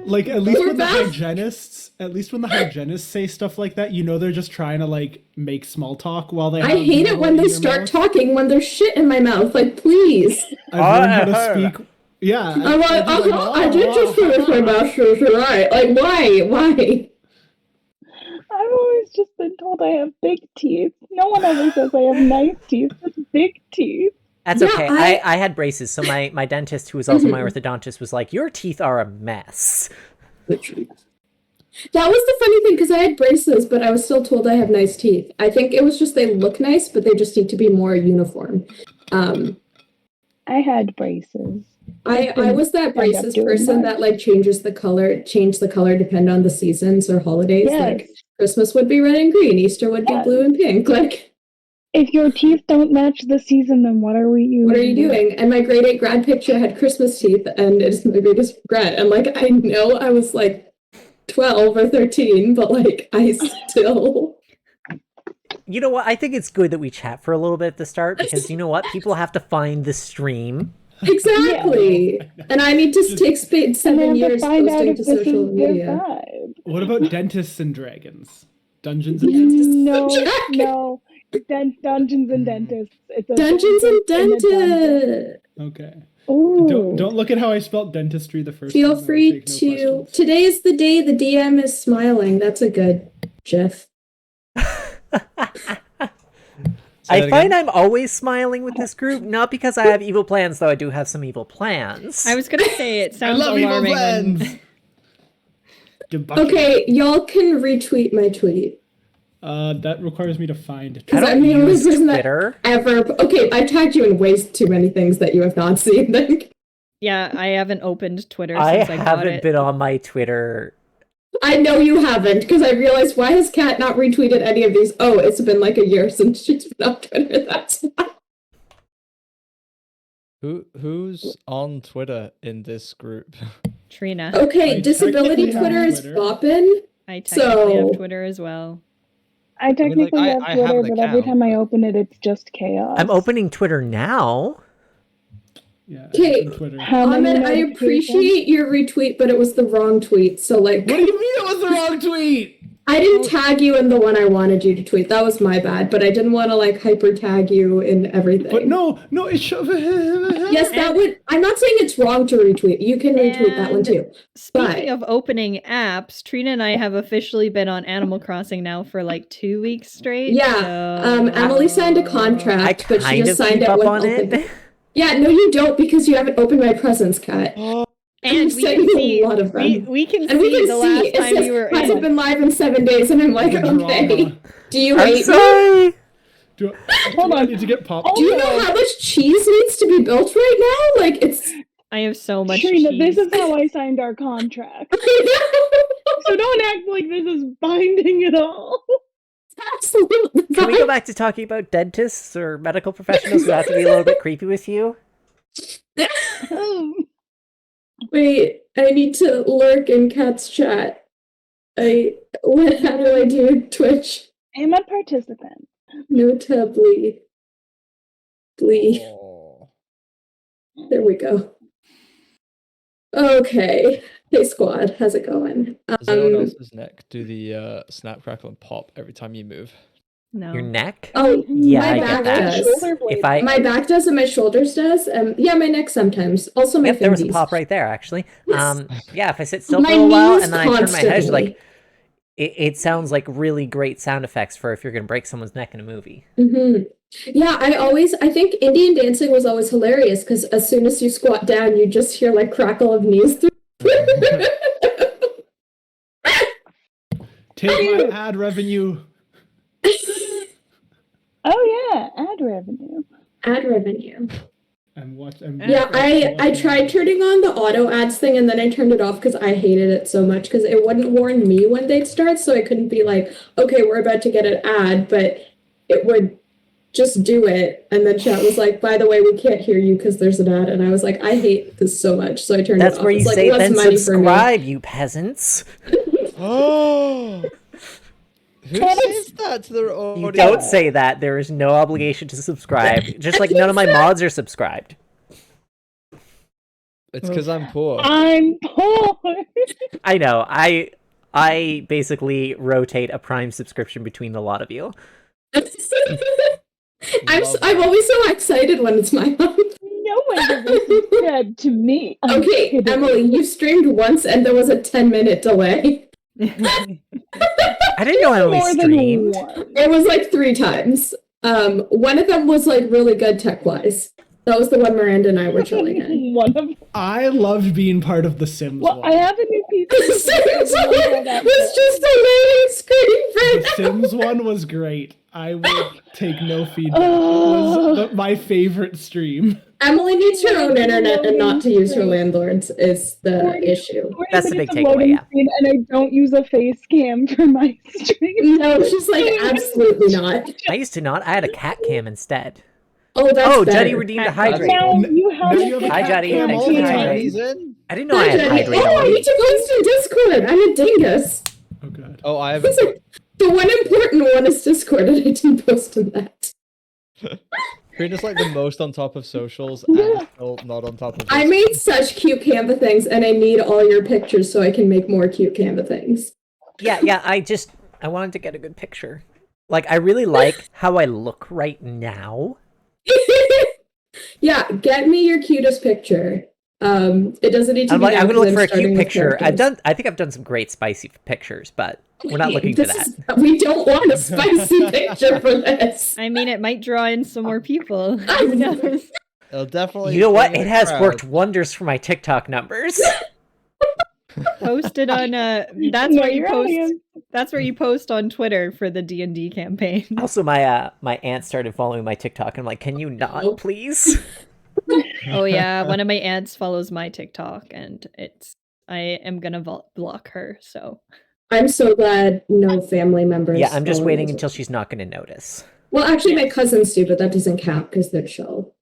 Like at least We're when the back. hygienists say stuff like that, you know they're just trying to like make small talk while they. I have hate it when metal they in their start mouth. talking when there's shit in my mouth. Like, please. I've learned how to speak. Yeah, I'm like, I did just finish my master's, right? Like, why? Why? I've always just been told I have big teeth. No one ever says I have nice teeth, just big teeth. That's Yeah, okay. I had braces, so my dentist, who was also my orthodontist, was like, "Your teeth are a mess." That was the funny thing, because I had braces, but I was still told I have nice teeth. I think it was just they look nice, but they just need to be more uniform. I had braces. I was that braces person that like changed the color depending on the seasons or holidays. Yes. Like Christmas would be red and green, Easter would be blue and pink. Like, if your teeth don't match the season, then what are you doing? And my grade 8 grad picture had Christmas teeth, and it's my biggest regret. And like, I know I was like 12 or 13, but like, I still. You know what? I think it's good that we chat for a little bit at the start, because you know what? People have to find the stream. Exactly. And I need to take 7 years posting to social media. What about dentists and dragons? Dungeons and dentists? No. Dungeons and dentists. It's Dungeons and dentists. Okay. Ooh. Don't look at how I spelled dentistry the first Feel time. free to. Today is the day the DM is smiling. That's a good GIF. I find I'm always smiling with this group, not because I have evil plans, though I do have some evil plans. I was gonna say it sounds I love alarming. evil plans. Okay, y'all can retweet my tweet. That requires me to find. Because I I'm the only person Twitter. that ever. Okay, I tagged you in way too many things that you have not seen. Like, Yeah, I haven't opened Twitter I since I got haven't it. been on my Twitter. I know you haven't, because I realized, why has Kat not retweeted any of these? Oh, it's been like a year since she's been on Twitter. That's why. Who's on Twitter in this group? Trina. Okay, I disability technically Twitter have is Twitter. bopping. I technically have So- Twitter as well. I technically I have have Twitter, an but every account, time I open it, it's just chaos. I'm opening Twitter now. Yeah. Okay, Twitter. How many Ahmed, I notifications? appreciate your retweet, but it was the wrong tweet. So, like, What do you mean it was the wrong tweet? I didn't tag you in the one I wanted you to tweet. That was my bad, but I didn't want to like hyper tag you in everything. But no, it should. Yes, that would. I'm not saying it's wrong to retweet. You can retweet that one too. Speaking of opening apps, Trina and I have officially been on Animal Crossing now for like 2 weeks straight. Yeah, so- Emily signed a I contract, but she kind just of signed keep it up with on open. it. Yeah, no, you don't, because you haven't opened my presents, Kat. And we sent can you see a lot of them. we can And we see can the see last it time says you were hasn't in. been live in 7 days, and I'm like, The okay. drama. Do you I'm hate me? sorry. Do I need to get popped? Do you know how much cheese needs to be built right now? Like, it's. I have so much Trina, cheese. this is how I signed our contract. So don't act like this is binding at all. Absolutely. Can we go back to talking about dentists or medical professionals who have to be a little bit creepy with you? Wait, I need to lurk in Kat's chat. How do I do Twitch? I'm a participant. Notably. Blee. Oh. There we go. Okay. Hey squad, how's it going? Does anyone else's neck do the snap, crackle, and pop every time you move? No. Your neck? Oh, Yeah, my I get back that. does. If I My back does and my shoulders does. Yeah, my neck sometimes. Also my Yep, there was a fingies. pop right there, actually. Yes. Yeah, if I sit still My for a while knees and then I turn my head, constantly. like it sounds like really great sound effects for if you're gonna break someone's neck in a movie. Mm-hmm. Yeah, I think Indian dancing was always hilarious, because as soon as you squat down, you just hear like crackle of knees through. Take my ad revenue. Oh yeah, ad revenue. Ad revenue. Yeah, I tried turning on the auto ads thing, and then I turned it off because I hated it so much, because it wouldn't warn me when they'd start, so I couldn't be like, okay, we're about to get an ad, but it would just do it. And then chat was like, by the way, we can't hear you because there's an ad. And I was like, I hate this so much, so I turned That's it off. where you It's like, say less then money for me. subscribe, you peasants. Oh! Who says that to their audience? You don't say that. There is no obligation to subscribe. Just like none of my mods are subscribed. It's because I'm poor. I'm poor. I know. I basically rotate a Prime subscription between a lot of you. I'm always so excited when it's my month. No one ever subscribed to me. I'm Okay, kidding. Emily, you streamed once and there was a 10-minute delay. I didn't know Emily More than streamed. one. It was like 3 times. One of them was like really good tech-wise. That was the one Miranda and I were chilling in. One of I loved being part of the Sims Well, one. I have a new piece. The Sims one was just a loading screen The right Sims one was great. I would take no feedback. It was my favorite stream. Emily needs her own internet and not to use her landlord's is the issue. That's the big takeaway, yeah. And I don't use a face cam for my stream. No, she's like, absolutely not. I used to not. I had a cat cam instead. Oh, that's Oh, better. Juddy redeemed a hydrate. Now you have Now you have a Hi, cat Juddy. cam Thanks all for the the time. hydrate. I didn't know I Hi, had Juddy. hydrate Oh, I on. need to post in Discord. I'm a dingus. Oh god. Oh, I have It's like, the one important one is Discord, and I didn't post in that. Karina's like the most on top of socials and still not on top of I this. made such cute Canva things, and I need all your pictures so I can make more cute Canva things. Yeah, I wanted to get a good picture. Like, I really like how I look right now. Yeah, get me your cutest picture. It doesn't need to I'm be. like, now I'm gonna 'cause look for a starting cute with picture. characters. I think I've done some great spicy pictures, but we're not looking for that. We don't want a spicy picture for this. I mean, it might draw in some more people. I Who know. knows? It'll definitely. You know what? bring It a has crowd. worked wonders for my TikTok numbers. Post it on that's Know where you your post. audience. That's where you post on Twitter for the D&D campaign. Also, my aunt started following my TikTok, and I'm like, can you not, please? Oh yeah, one of my aunts follows my TikTok, and I am gonna block her. So I'm so glad no family members. Yeah, I'm just follow waiting me. until she's not going to notice. Well, actually, my cousins do, but that doesn't count because they're chill.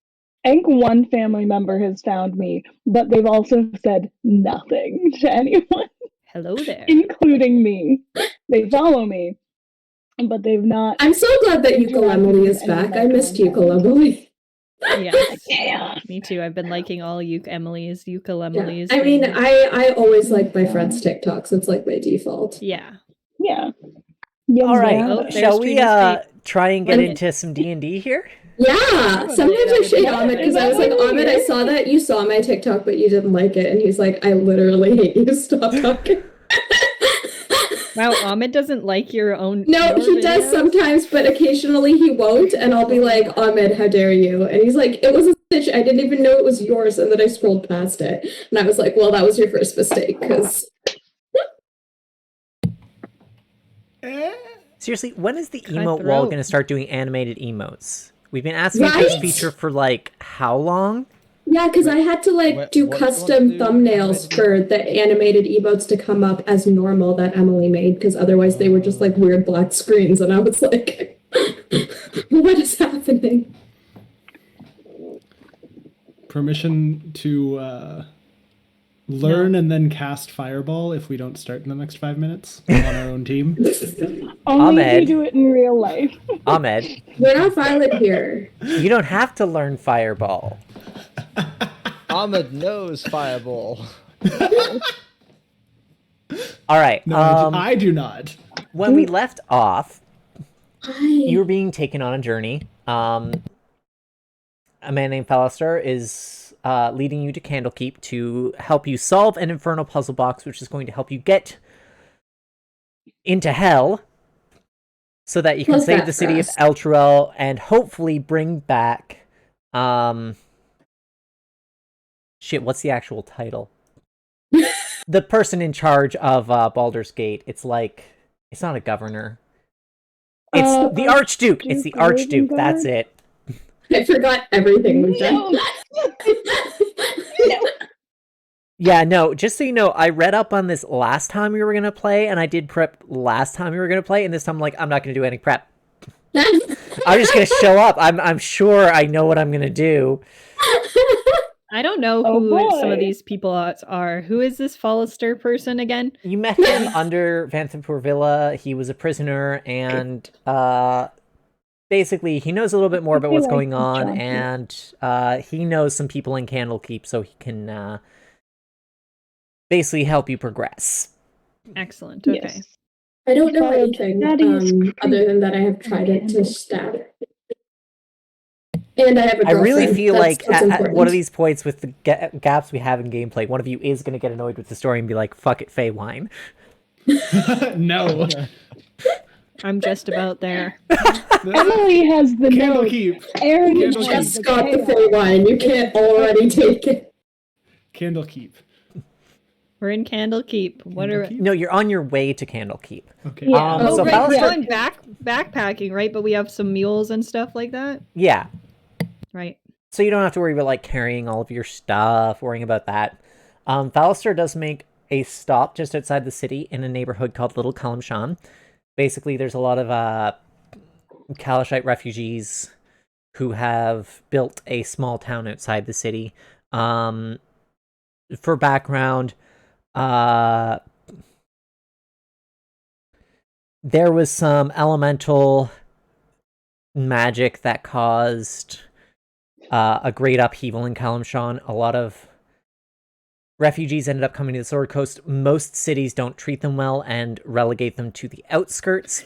I think one family member has found me, but they've also said nothing to anyone, hello there. including me. They follow me, but they've not. I'm so glad that Ukulele is back. I missed Ukulele. Yes, Yeah. me too. I've been liking all Emily's, Yeah. Ukulele's. I mean, and- I always like my friends' TikToks. It's like my default. yeah. Yeah. Yeah, All right, yeah. Oh, there's shall we Trina's try and get Okay. into some D&D here? Yeah, sometimes I shade Yeah, Ahmed because I was like, Ahmed, I saw that you saw my TikTok, but you didn't like it. And he's like, I literally hate you. Stop talking. Wow, Ahmed doesn't like your own. No, your he does videos? sometimes, but occasionally he won't. And I'll be like, Ahmed, how dare you? And he's like, it was a stitch. I didn't even know it was yours. And then I scrolled past it. And I was like, well, that was your first mistake because Seriously, when is the emote wall Cutthroat. going to start doing animated emotes? We've been asking for this Right? feature for like how long? yeah, because I had to like What- do what do you want custom to do? thumbnails for the animated emotes to come up as normal that Emily made because otherwise they were just like weird black screens. And I was like, what is happening? Permission to learn and then cast Fireball if we don't start in the next 5 minutes on our own team. Only if Ahmed. you do it in real life. Ahmed, We're not violent here. you don't have to learn Fireball. Ahmed knows Fireball. All right. No, I do not. When we left off, you I, were being taken on a journey. A man named Falastar is leading you to Candelkeep to help you solve an infernal puzzle box, which is going to help you get into hell so that you can Plus save that the city of fast. Elturel and hopefully bring back shit, what's the actual title? The person in charge of Baldur's Gate. It's like, it's not a governor. It's the Archduke. It's the Archduke. Archduke, That's it. I forgot everything we've done. Yeah, no, just so you know, I read up on this last time we were going to play, and I did prep last time we were going to play, and this time I'm like, I'm not going to do any prep. I'm just going to show up. I'm sure I know what I'm going to do. I don't know Oh, who some of boy. these people are. Who is this Follister person again? You met him under Vanthampur Villa. He was a prisoner, and basically he knows a little bit more about He what's likes going his on, jockey. and he knows some people in Candlekeep, so he can basically help you progress. Excellent. Okay. Yes. I don't know Follow anything Thaddeus other than that I have tried it to stab. And I have a I girlfriend. really feel That's like what's at important. one of these points with the gaps we have in gameplay, one of you is going to get annoyed with the story and be like, fuck it, Fey wine. No. I'm just about there. Emily has the note. Candlekeep. Aaron You Candlekeep. has just the got the chaos. fey wine. You can't already take it. Candlekeep. We're in Candelkeep. What are? Candlekeep? No, you're on your way to Candlekeep. Okay. Yeah. Oh, so right. We're Ballister- going backpacking, right? But we have some mules and stuff like that. Yeah. Right. So you don't have to worry about like carrying all of your stuff, worrying about that. Ballister does make a stop just outside the city in a neighborhood called Little Kalimshan. Basically, there's a lot of Kalashite refugees who have built a small town outside the city. For background, there was some elemental magic that caused a great upheaval in Kalimshan. A lot of refugees ended up coming to the Sword Coast. Most cities don't treat them well and relegate them to the outskirts.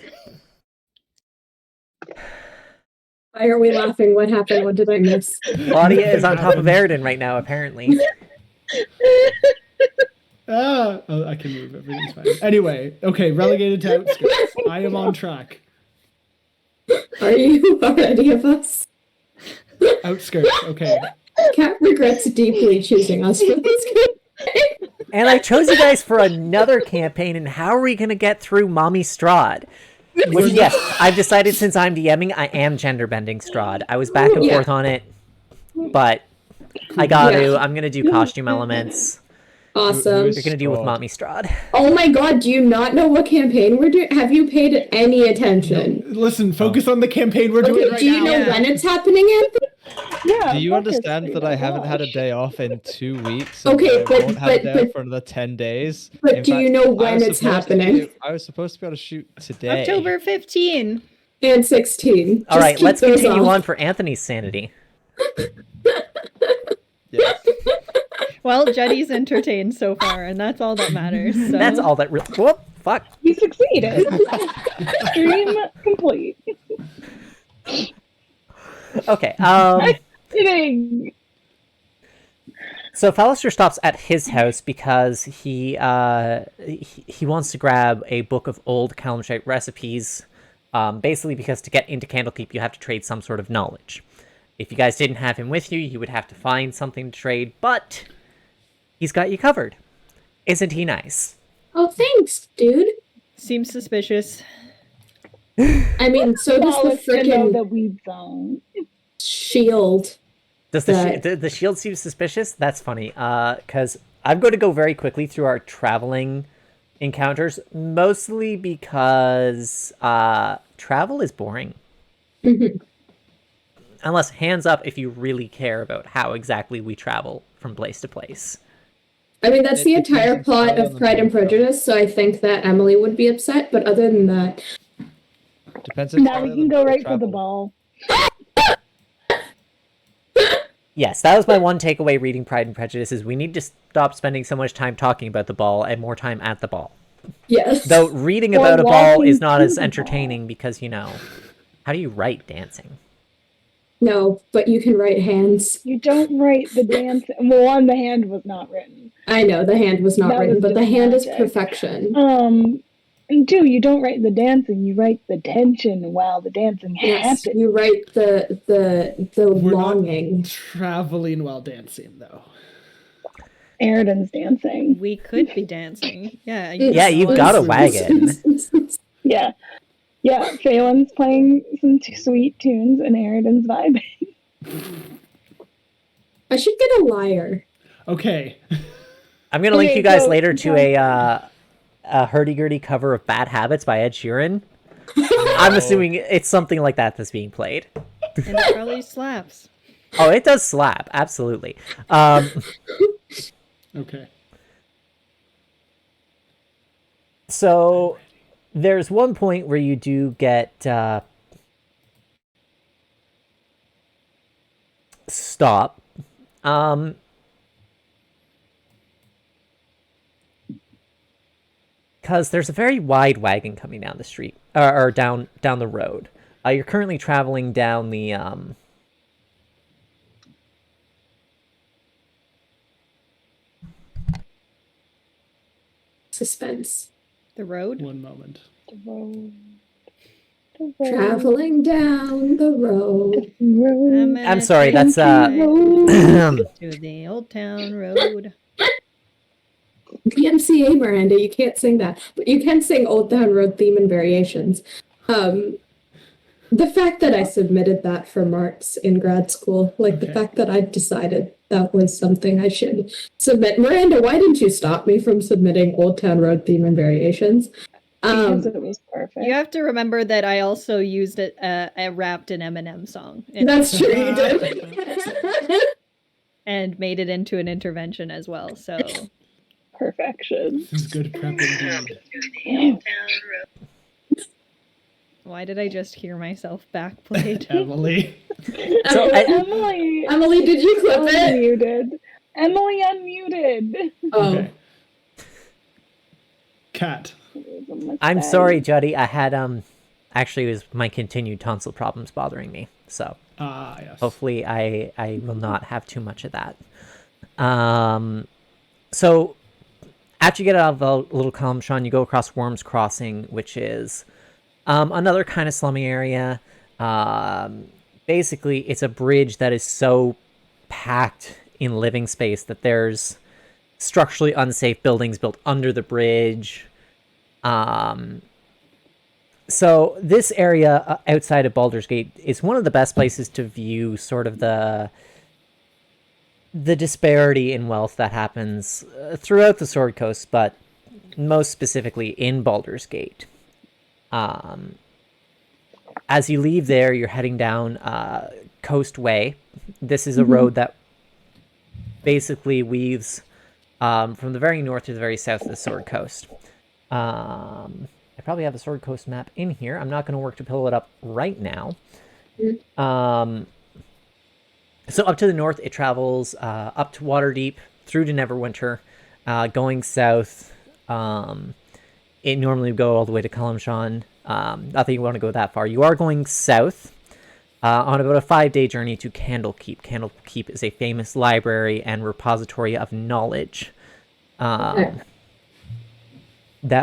Why are we laughing? What happened? What did I miss? Claudia is on top of Aridin right now, apparently. Oh, I can move. Everything's fine. Anyway, okay, relegated to outskirts. I am on track. Are you already of us? Outskirts, okay. Cat regrets deeply choosing us for this game. And I chose you guys for another campaign, and how are we going to get through Mommy Strahd? Which, yes, I've decided since I'm DMing, I am gender-bending Strahd. I was back and Yeah. forth on it, but I got to. I'm going to do costume elements. Awesome. You're going to deal with Mommy Strahd. Oh my god, do you not know what campaign we're doing? Have you paid any attention? Listen, focus on the campaign we're doing Okay, right do you now. know when it's happening, Anthony? Yeah. Do you focus, understand that I haven't had a gosh. day off in 2 weeks? And Okay, I but- won't have a but- day but- off for another 10 days. But In do fact, you know I when was it's supposed to happening? I was supposed to be able to shoot today. October 15. And 16. All right, keep let's those continue off. on for Anthony's sanity. Yes. Well, Jetty's entertained so far, and that's all that matters. So. That's all that really... Whoop, fuck. You succeeded. Stream complete. Okay, Kidding. so Fallister stops at his house because he wants to grab a book of old Kalimshite recipes, basically because to get into Candlekeep you have to trade some sort of knowledge. If you guys didn't have him with you, you would have to find something to trade, but he's got you covered. Isn't he nice? Oh, thanks, dude. Seems suspicious. I mean, so does Well, the it's to know freaking that we don't. shield. Does the shield seem suspicious? That's funny, because I'm going to go very quickly through our traveling encounters, mostly because travel is boring. Unless, hands up if you really care about how exactly we travel from place to place. I mean, that's It the depends entire plot entirely on of the Pride and travel. Prejudice, so I think that Emily would be upset, but other than that, Depends Now entirely we on can the go right for travel. the ball. Yes, that was my one takeaway reading Pride and Prejudice, is we need to stop spending so much time talking about the ball and more time at the ball. yes. Though reading Or about a ball walking is not to as the ball. entertaining because, you know, how do you write dancing? No, but you can write hands. You don't write the dance. Well, one, the hand was not written. I know, the hand was not That written, was but the just hand is magic. perfection. And two, you don't write the dancing. You write the tension while the dancing Yes, happens. you write the We're longing. not traveling while dancing, though. Eridan's dancing. We could be dancing. Yeah. Yeah, you've got a wagon. Yeah. Yeah, Phelan's playing some sweet tunes and Eridan's vibing. I should get a lyre. Okay. I'm going to link Okay, you guys so- later to a hurdy-gurdy cover of Bad Habits by Ed Sheeran. I'm assuming it's something like that that's being played. And it probably slaps. Oh, it does slap, absolutely. Okay. So there's one point where you do get stop. because there's a very wide wagon coming down the street, or down the road. You're currently traveling down the Suspense. The road? One moment. The road. Traveling down the road. I'm sorry, that's to the old town road. PMCA, Miranda, you can't sing that. But you can sing Old Town Road theme and variations. The fact that I submitted that for marks in grad school, like the fact that I decided that was something I should submit. Miranda, why didn't you stop me from submitting Old Town Road theme and variations? Because it was perfect. You have to remember that I also used it, rapped an Eminem song. That's true, you did. And made it into an intervention as well, so... Perfection. This is good prep indeed. Why did I just hear myself backplayed? Emily. So Emily, did you clip it? Unmuted. Emily unmuted. Oh. Okay. Cat. I'm sorry, Juddy. I had actually it was my continued tonsil problems bothering me. So Yes. hopefully I will not have too much of that. So after you get out of the Little Calamshon, you go across Worm's Crossing, which is another kind of slummy area. Basically, it's a bridge that is so packed in living space that there's structurally unsafe buildings built under the bridge. So this area outside of Baldur's Gate is one of the best places to view sort of the disparity in wealth that happens throughout the Sword Coast, but most specifically in Baldur's Gate. As you leave there, you're heading down Coast Way. This is a road that basically weaves from the very north to the very south of the Sword Coast. I probably have a Sword Coast map in here. I'm not going to work to pull it up right now. So up to the north, it travels up to Waterdeep, through to Neverwinter, going south. It normally would go all the way to Calamshon. Not that you want to go that far. You are going south on about a 5-day journey to Candelkeep. Candelkeep is a famous library and repository of knowledge. That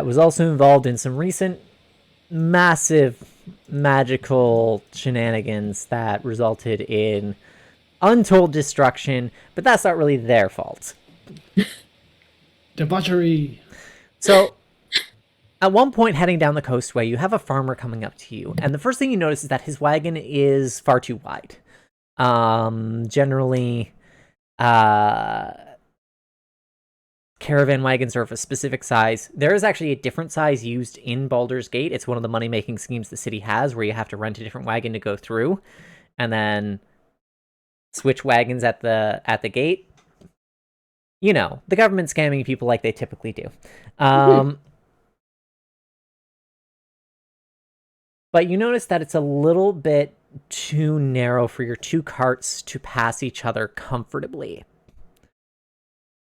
was also involved in some recent massive magical shenanigans that resulted in untold destruction, but that's not really their fault. Debauchery. So, at one point heading down the coastway, you have a farmer coming up to you, and the first thing you notice is that his wagon is far too wide. Generally, caravan wagons are of a specific size. There is actually a different size used in Baldur's Gate. It's one of the money-making schemes the city has, where you have to rent a different wagon to go through, and then switch wagons at the gate. You know, the government scamming people like they typically do. But you notice that it's a little bit too narrow for your two carts to pass each other comfortably.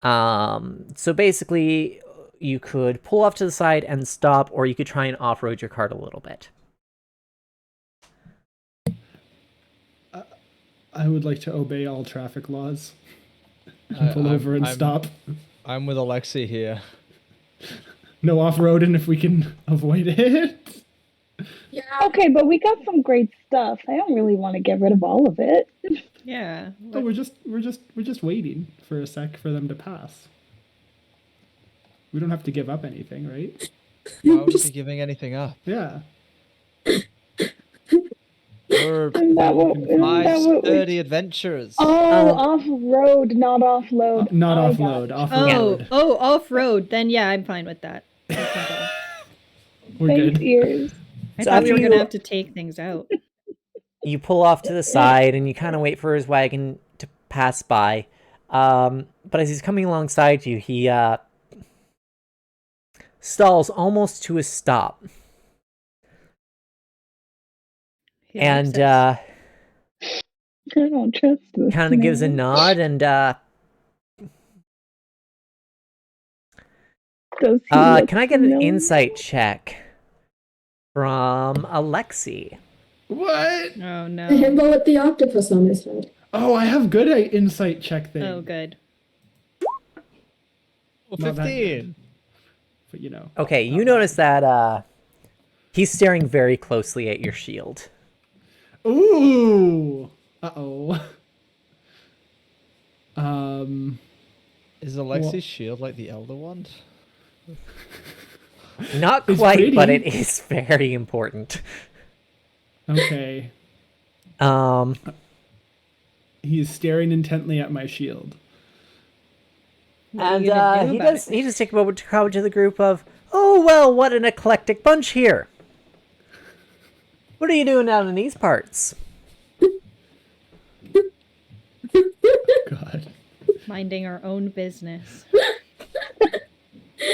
So basically, you could pull off to the side and stop, or you could try and off-road your cart a little bit. I would like to obey all traffic laws. Pull over and stop. I'm with Alexi here. No off-roading if we can avoid it. Yeah. Okay, but we got some great stuff. I don't really want to get rid of all of it. Yeah. Oh, we're just waiting for a sec for them to pass. We don't have to give up anything, right? Why would we be giving anything up? Yeah. We're sturdy adventurers. Oh, off-road, not offload. Not I offload. got Off-road. Oh, off-road. Then yeah, I'm fine with that. We're Thanks, good. ears. I So thought we after were going to you- have to take things out. You pull off to the side, and you kind of wait for his wagon to pass by. But as he's coming alongside you, he stalls almost to a stop. He And looks at- I don't trust this. kind of gives a man. nod and Does he look Can I get an familiar? insight check from Alexi? What? Oh The no. himbo with the octopus on his head. Oh, I have good insight check thing. Oh good. Oh, Not that 15. But you know. Okay, you notice that he's staring very closely at your shield. Ooh. Uh-oh. Is Alexi's shield like the Elder Wand? Not It's quite, but pretty. it is very important. Okay. He's staring intently at my shield. What are And you gonna do he about does. it? He just takes a moment to come to the group of, oh well, what an eclectic bunch here. What are you doing down in these parts? God. Minding our own business.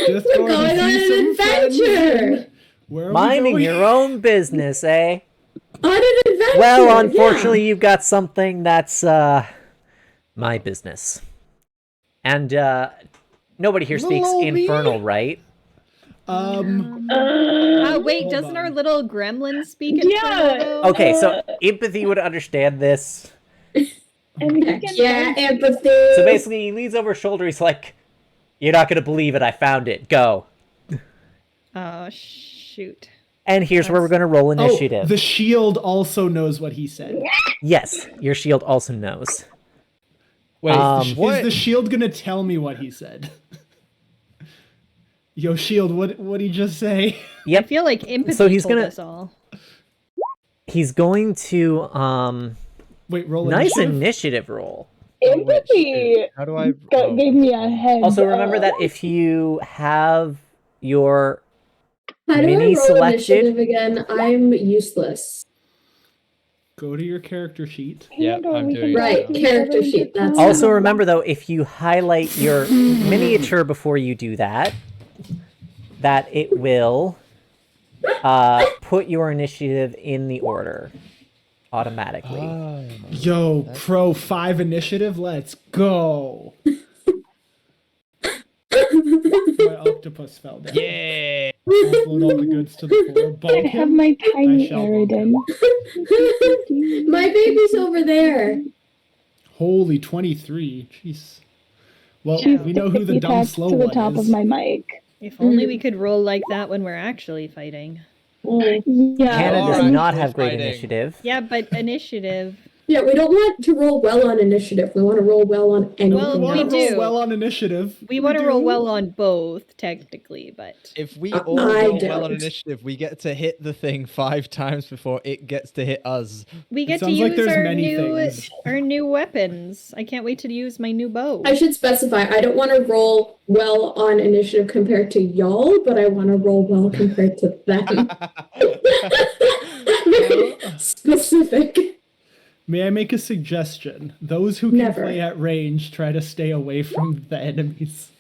Just We're going on an adventure! Where are Minding we going? your own business, eh? On an adventure! Well, unfortunately, you've got something that's my business. And nobody here speaks Little old me? Infernal, right? Oh wait, Hold doesn't our on. little gremlin speak Yeah. Infernal though? Okay, so empathy would understand this. And he Heck can yeah, empathy! So basically, he leans over his shoulder. He's like, "You're not gonna believe it. I found it. Go." Oh shoot. And here's where we're gonna roll initiative. Oh, the shield also knows what he said. Yes, your shield also knows. Wait, Is the shield gonna tell me what he said? Yo, shield, what'd he just say? I Yep. feel like empathy So he's told gonna- us all. He's going to Wait, roll nice initiative? initiative roll. empathy. How do I? Gave me a head. Also, remember that if you have your How do I mini roll selected, initiative again? I'm useless. Go to your character sheet. Yep, I'm doing it Right, now. character sheet, that's also remember though, if you highlight your miniature before you do that, that it will put your initiative in the order automatically. Yo, pro 5 initiative, let's go. My octopus fell down. Yeah. Offload all the goods to the floor. I Bonk have him. my tiny shall bonk Aridin. My baby's over there. Holy 23. Jeez. Well, She's we know who the dumb attached slow to the one top is. of my mic. If only we could roll like that when we're actually fighting. Yeah. Hannah does Alright, not we're have great fighting. initiative. Yeah, but initiative. Yeah, we don't want to roll well on initiative. We want to roll well on anything Well, We want we to else. roll do. well on initiative. We want to do. roll well on both, technically, but If we I all roll well on don't. initiative, we get to hit the thing 5 times before it gets to hit us. we get to sounds like use there's our many new things. weapons. I can't wait to use my new bow. I should specify, I don't want to roll well on initiative compared to y'all, but I want to roll well compared to them. Very specific. May I make a suggestion? Those who can Never. play at range try to stay away from the enemies.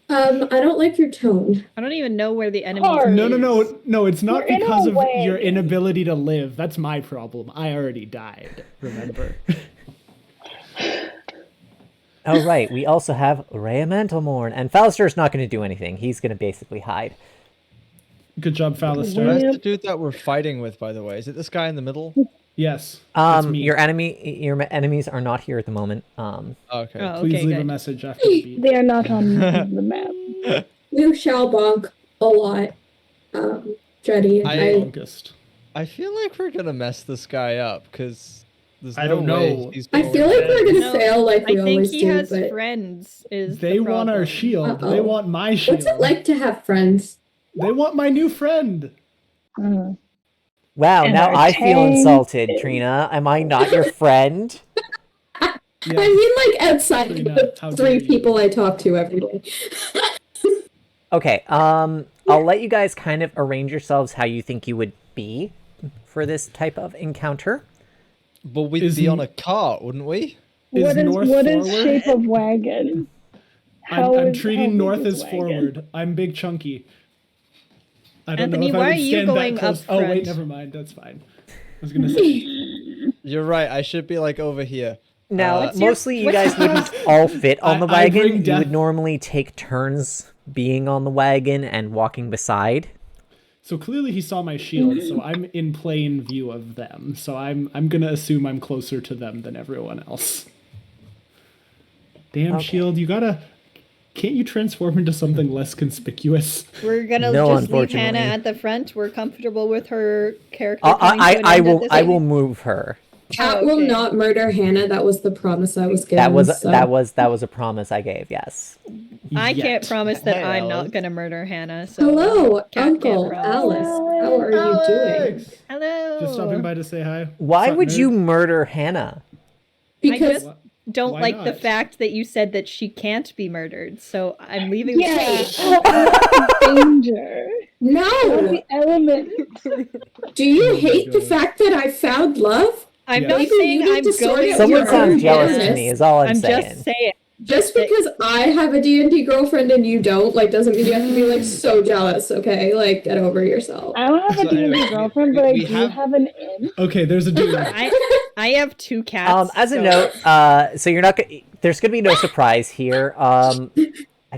I don't like your tone. I don't even know where the enemy Hard. No, it's not We're in a because of wagon. your inability to live. That's my problem. I already died, remember? Oh, right. We also have Rhea Mentalmorn. And Falister's not going to do anything. He's going to basically hide. Good job, Where's Falister. the dude that we're fighting with, by the way? Is it this guy in the middle? Yes, that's me. Your enemies are not here at the moment. Okay. Oh, Please okay, leave a good. message after the beep. They are not on the map. You shall bonk a lot. Jetty. Longest. I feel like we're gonna mess this guy up because there's I no don't way know. he's I going feel like to- we're gonna No, fail like we I think always he do, has but friends. Is They the want our problem. shield. They Uh-oh. want my shield. what's it like to have friends? They want my new friend. Wow, And now our I feel tank insulted, is- Trina. Am I not your friend? Yeah. I mean, like outside Trina, of how the dare 3 you. people I talk to every day. Okay, I'll let you guys kind of arrange yourselves how you think you would be for this type of encounter. But we'd Is be on he- a cart, wouldn't we? Is north what is forward? shape of wagon? I'm is- treating how north big is as wagon? forward. I'm big chunky. I don't Anthony, know if why I are would you stand going that close. up Oh wait, front? never mind. That's fine. I was gonna say. You're right. I should be like over here. Now, What's your- mostly you what's guys wouldn't all fit on the I bring wagon. You death- would normally take turns being on the wagon and walking beside. So clearly he saw my shield, so I'm in plain view of them. So I'm gonna assume I'm closer to them than everyone else. Damn, Okay. shield, can't you transform into something less conspicuous? We're gonna No, just leave unfortunately. Hannah at the front. We're comfortable with her character coming to an I end at will this I point. will move her. Cat will okay. not murder Hannah. That was the promise I was given. That was so. that was a promise I gave. Yes. I Yet. can't promise that Hey, I'm not Alice. gonna murder Hannah. So Hello, Cat can't Uncle promise. Alice. How are you doing? Hello. Just stopping by to say hi. Why Sup, would nerd? you murder Hannah? Because just don't Why like the not? fact that you said that she can't be murdered. So I'm leaving. Yeah, danger. no. The element. Do you Oh my hate the God. fact that I found love? I'm Yeah. not Maybe saying you need I'm to sort going. out Someone your sounds own jealous to bitterness. me. Is all I'm saying. just saying. Just because I have a D&D girlfriend and you don't, like, doesn't mean you have to be, like, so jealous, okay? Like, get over yourself. I don't have So a D&D anyway, girlfriend, but I we do have- have an in. Okay, there's a dude. I have 2 cats. As a so- note, so you're not there's gonna be no surprise here. I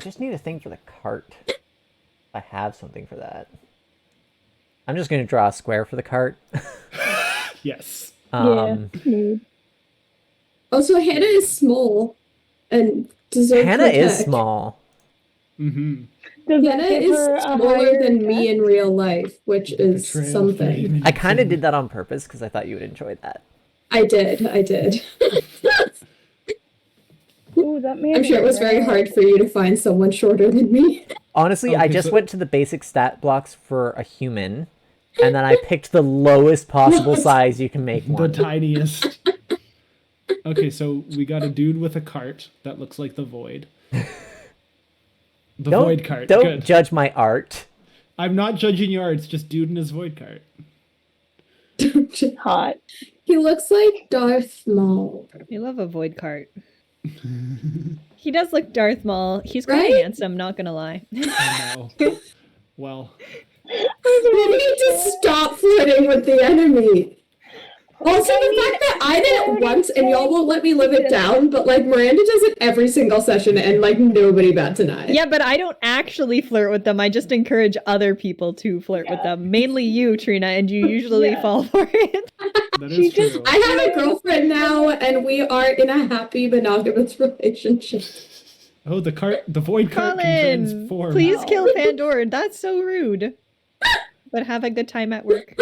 just need a thing for the cart. I have something for that. I'm just gonna draw a square for the cart. Yes. Nude. Also, Hannah is small and deserves Hannah is protect. small. Mm-hmm. Does that Hannah give is her a smaller higher than me dex? in real life, which is Betrayal, something. 30 minutes I kind of in. did that on purpose because I thought you would enjoy that. I did. Ooh, that man I'm sure it was very hard for you to find someone shorter than me. Honestly, I Okay, just so- went to the basic stat blocks for a human, and then I picked the lowest possible size you can make The one. tiniest. Okay, so we got a dude with a cart that looks like the void. The void cart. Don't Good. judge my art. I'm not judging your art. It's just dude in his void cart. Hot. He looks like Darth Maul. I love a void cart. He does look Darth Maul. He's kind of Right? handsome, not gonna lie. I know. Well, We need to stop flirting with the enemy. Also, the fact that I did it once and y'all won't let me live it down, but like Miranda does it every single session and like nobody bats an eye. Yeah, but I don't actually flirt with them. I just encourage other people to flirt with them. Mainly you, Trina, and you usually fall for it. that She is just- true. I have a girlfriend now and we are in a happy monogamous relationship. Oh, the void cart can Colin, transform. please kill Pandora. That's so rude. But have a good time at work.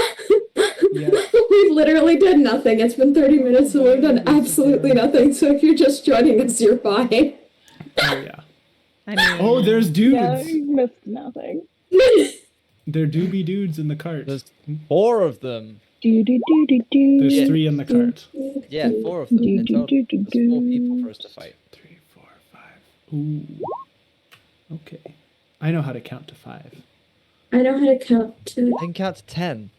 Yeah. We've literally done nothing. It's been 30 minutes and we've done absolutely nothing. So if you're just joining us, you're fine. Oh, yeah. I mean, Oh, there's dudes. Yeah, you missed nothing. There do be dudes in the cart. There's 4 of them. There's Yeah. 3 in the cart. Yeah, 4 of them in total. There's 4 people for us to fight. 3, 4, 5. Ooh. Okay. I know how to count to 5. I know how to count to. I can count to 10.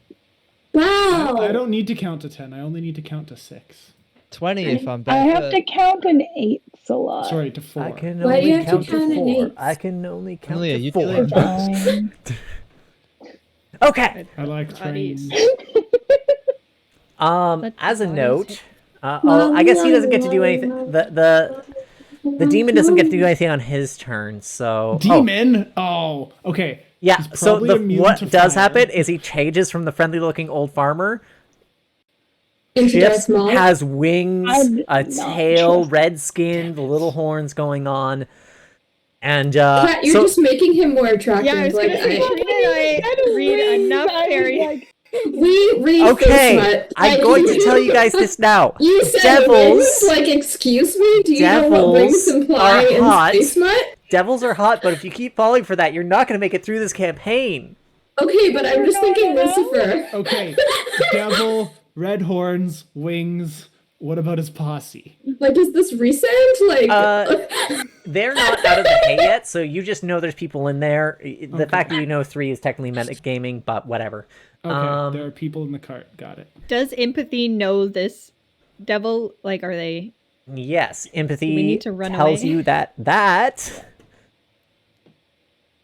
Wow! I don't need to count to 10. I only need to count to 6. 20 if I'm I back. have to count an 8 a lot. Sorry, to 4. I can Why do you only have to count count to in 4. eights? I can only count Amelia, to you 4. do it. Fine. Okay. I like Buddies. trains. Let As a the bodies note, hit. I guess he doesn't get to do anything. The demon doesn't get to do anything on his turn. So Demon? Oh, okay. yeah. He's So probably immune what to does fire. happen is he changes from the friendly-looking old farmer. Into Shifts, Darth Maul. has wings, a I'm not tail, trust- red skin, the little horns going on, and Kat, you're so just making him more attractive. Yeah, I was like, gonna say, Trina and I read enough fairy. we read okay. Smut. I'm Like, going to tell you guys this now. You said Devils- wings? Like, excuse me? Do you know what wings Devils imply are in hot. Space Smut? Devils are hot, but if you keep falling for that, you're not going to make it through this campaign. Okay, but I'm just thinking Lucifer. Okay. Devil, red horns, wings. What about his posse? Like, is this recent? Like, They're not out of the hay yet, so you just know there's people in there. The fact that you know 3 is technically metagaming, but whatever. Okay, there are people in the cart. Got it. Does empathy know this devil? Like, are they? Yes, empathy we need to run tells away? you that.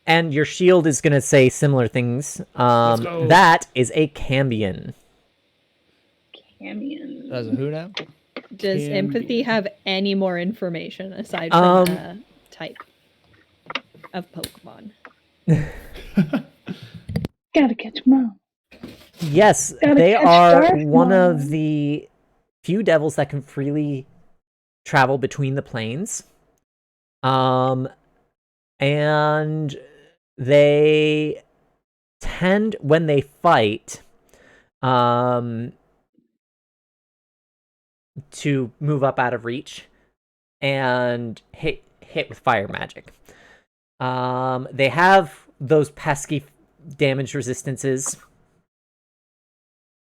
And your shield is going to say similar things. go. That is a Cambion. Camion. That's a who now? Does Can empathy be. have any more information aside from type? of Pokemon. Gotta catch 'em all. Yes, Gotta they catch are Darth one Maul. of the few devils that can freely travel between the planes. And they tend, when they fight, to move up out of reach and hit with fire magic. They have those pesky damage resistances,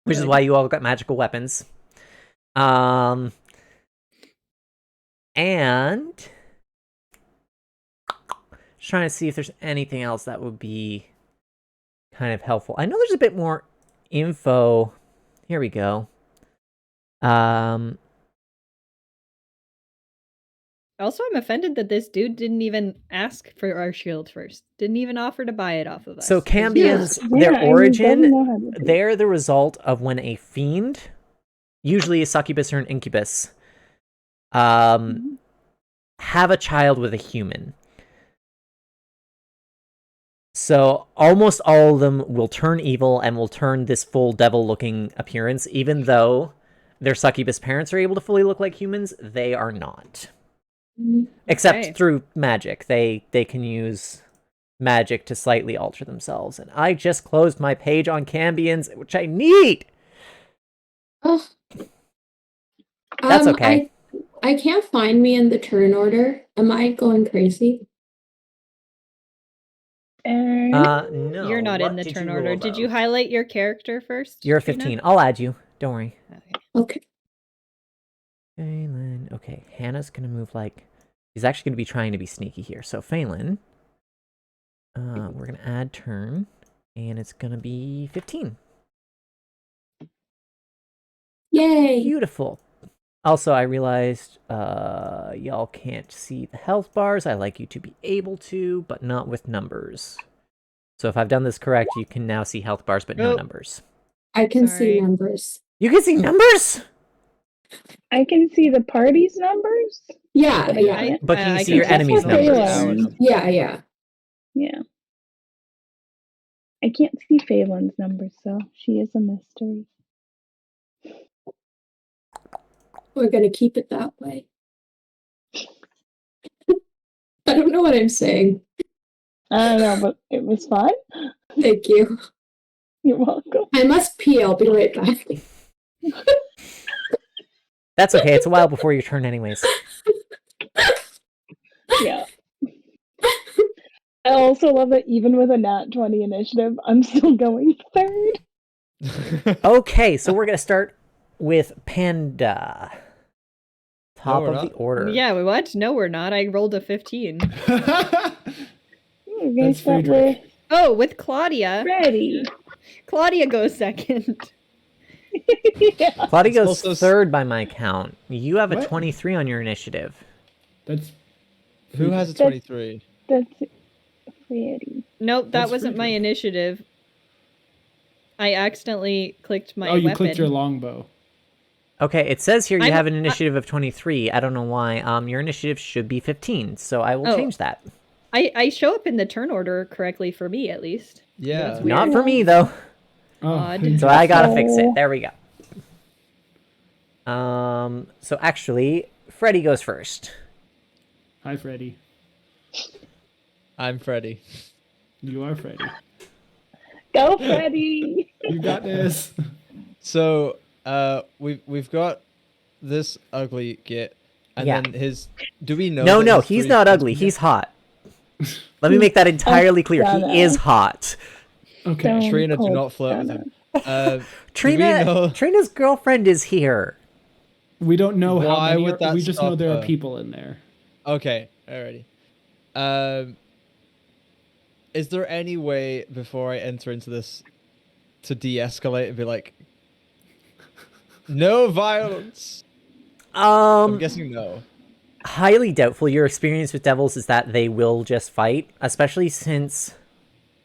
which is why you all got magical weapons. And just trying to see if there's anything else that would be kind of helpful. I know there's a bit more info. Here we go. Also, I'm offended that this dude didn't even ask for our shield first. Didn't even offer to buy it off of us. So Cambions, Yeah, their I mean, origin, doesn't know how to do it. they're the result of when a fiend, usually a succubus or an incubus, have a child with a human. So almost all of them will turn evil and will turn this full devil-looking appearance, even though their succubus parents are able to fully look like humans, they are not. Except through magic. They can use magic to slightly alter themselves. And I just closed my page on Cambions, which I need! Oh. That's okay. I can't find me in the turn order. Am I going crazy? No. You're not What in the did turn you order. roll Did you above? highlight your character first? You're a Trina? 15. I'll add you. Don't worry. Okay. Okay. Phelan. Okay, Hannah's gonna move like... He's actually gonna be trying to be sneaky here. So Phelan, we're gonna add turn, and it's gonna be 15. Yay! Beautiful. Also, I realized y'all can't see the health bars. I like you to be able to, but not with numbers. So if I've done this correct, you can now see health bars, but no Nope. numbers. I can Sorry. see numbers. You can see numbers? I can see the party's numbers. Yeah, But I yeah. can't- But can you I see can your see enemy's Phelan. numbers? Yeah, yeah. Yeah. I can't see Phelan's numbers, so she is a mystery. We're gonna keep it that way. I don't know what I'm saying. I don't know, but it was fun. Thank you. You're welcome. I must pee. I'll be right back. That's okay. It's a while before your turn anyways. Yeah. I also love that even with a nat 20 initiative, I'm still going third. Okay, so we're going to start with Panda. Top we're of the not. order. Yeah, what? No, we're not. I rolled a 15. We're gonna That's start Friedrich. with Oh, with Claudia. Freddy. Claudia goes second. Yeah. Claudia It's goes also third by my count. You have a What? 23 on your initiative. That's Who has a 23? That's Freddy. Nope, that That's wasn't my Friedrich. initiative. I accidentally clicked my oh, you weapon. clicked your longbow. Okay, it says here you I'm- have an initiative of 23. I don't know why. Your initiative should be 15, so I will Oh. change that. I show up in the turn order correctly for me, at least. Yeah. That's weird. Not for me, though. Oh, Odd. So I gotta fix it. Oh. There we go. So actually, Freddy goes first. Hi, Freddy. I'm Freddy. You are Freddy. Go, Freddy! You got this. So, we've got this ugly git, and Yeah. then his. Do we know? No, that no, his he's three not friends- ugly. He's hot. Let me make that entirely clear. He is hot. Okay. Don't Trina, do cold not flirt with him. Trina, know- Trina's girlfriend is here. We don't know how Why many. would that We just know stop there are her? people in there. Okay, alrighty. Is there any way before I enter into this to de-escalate and be like, no violence? I'm guessing no. Highly doubtful. Your experience with devils is that they will just fight, especially since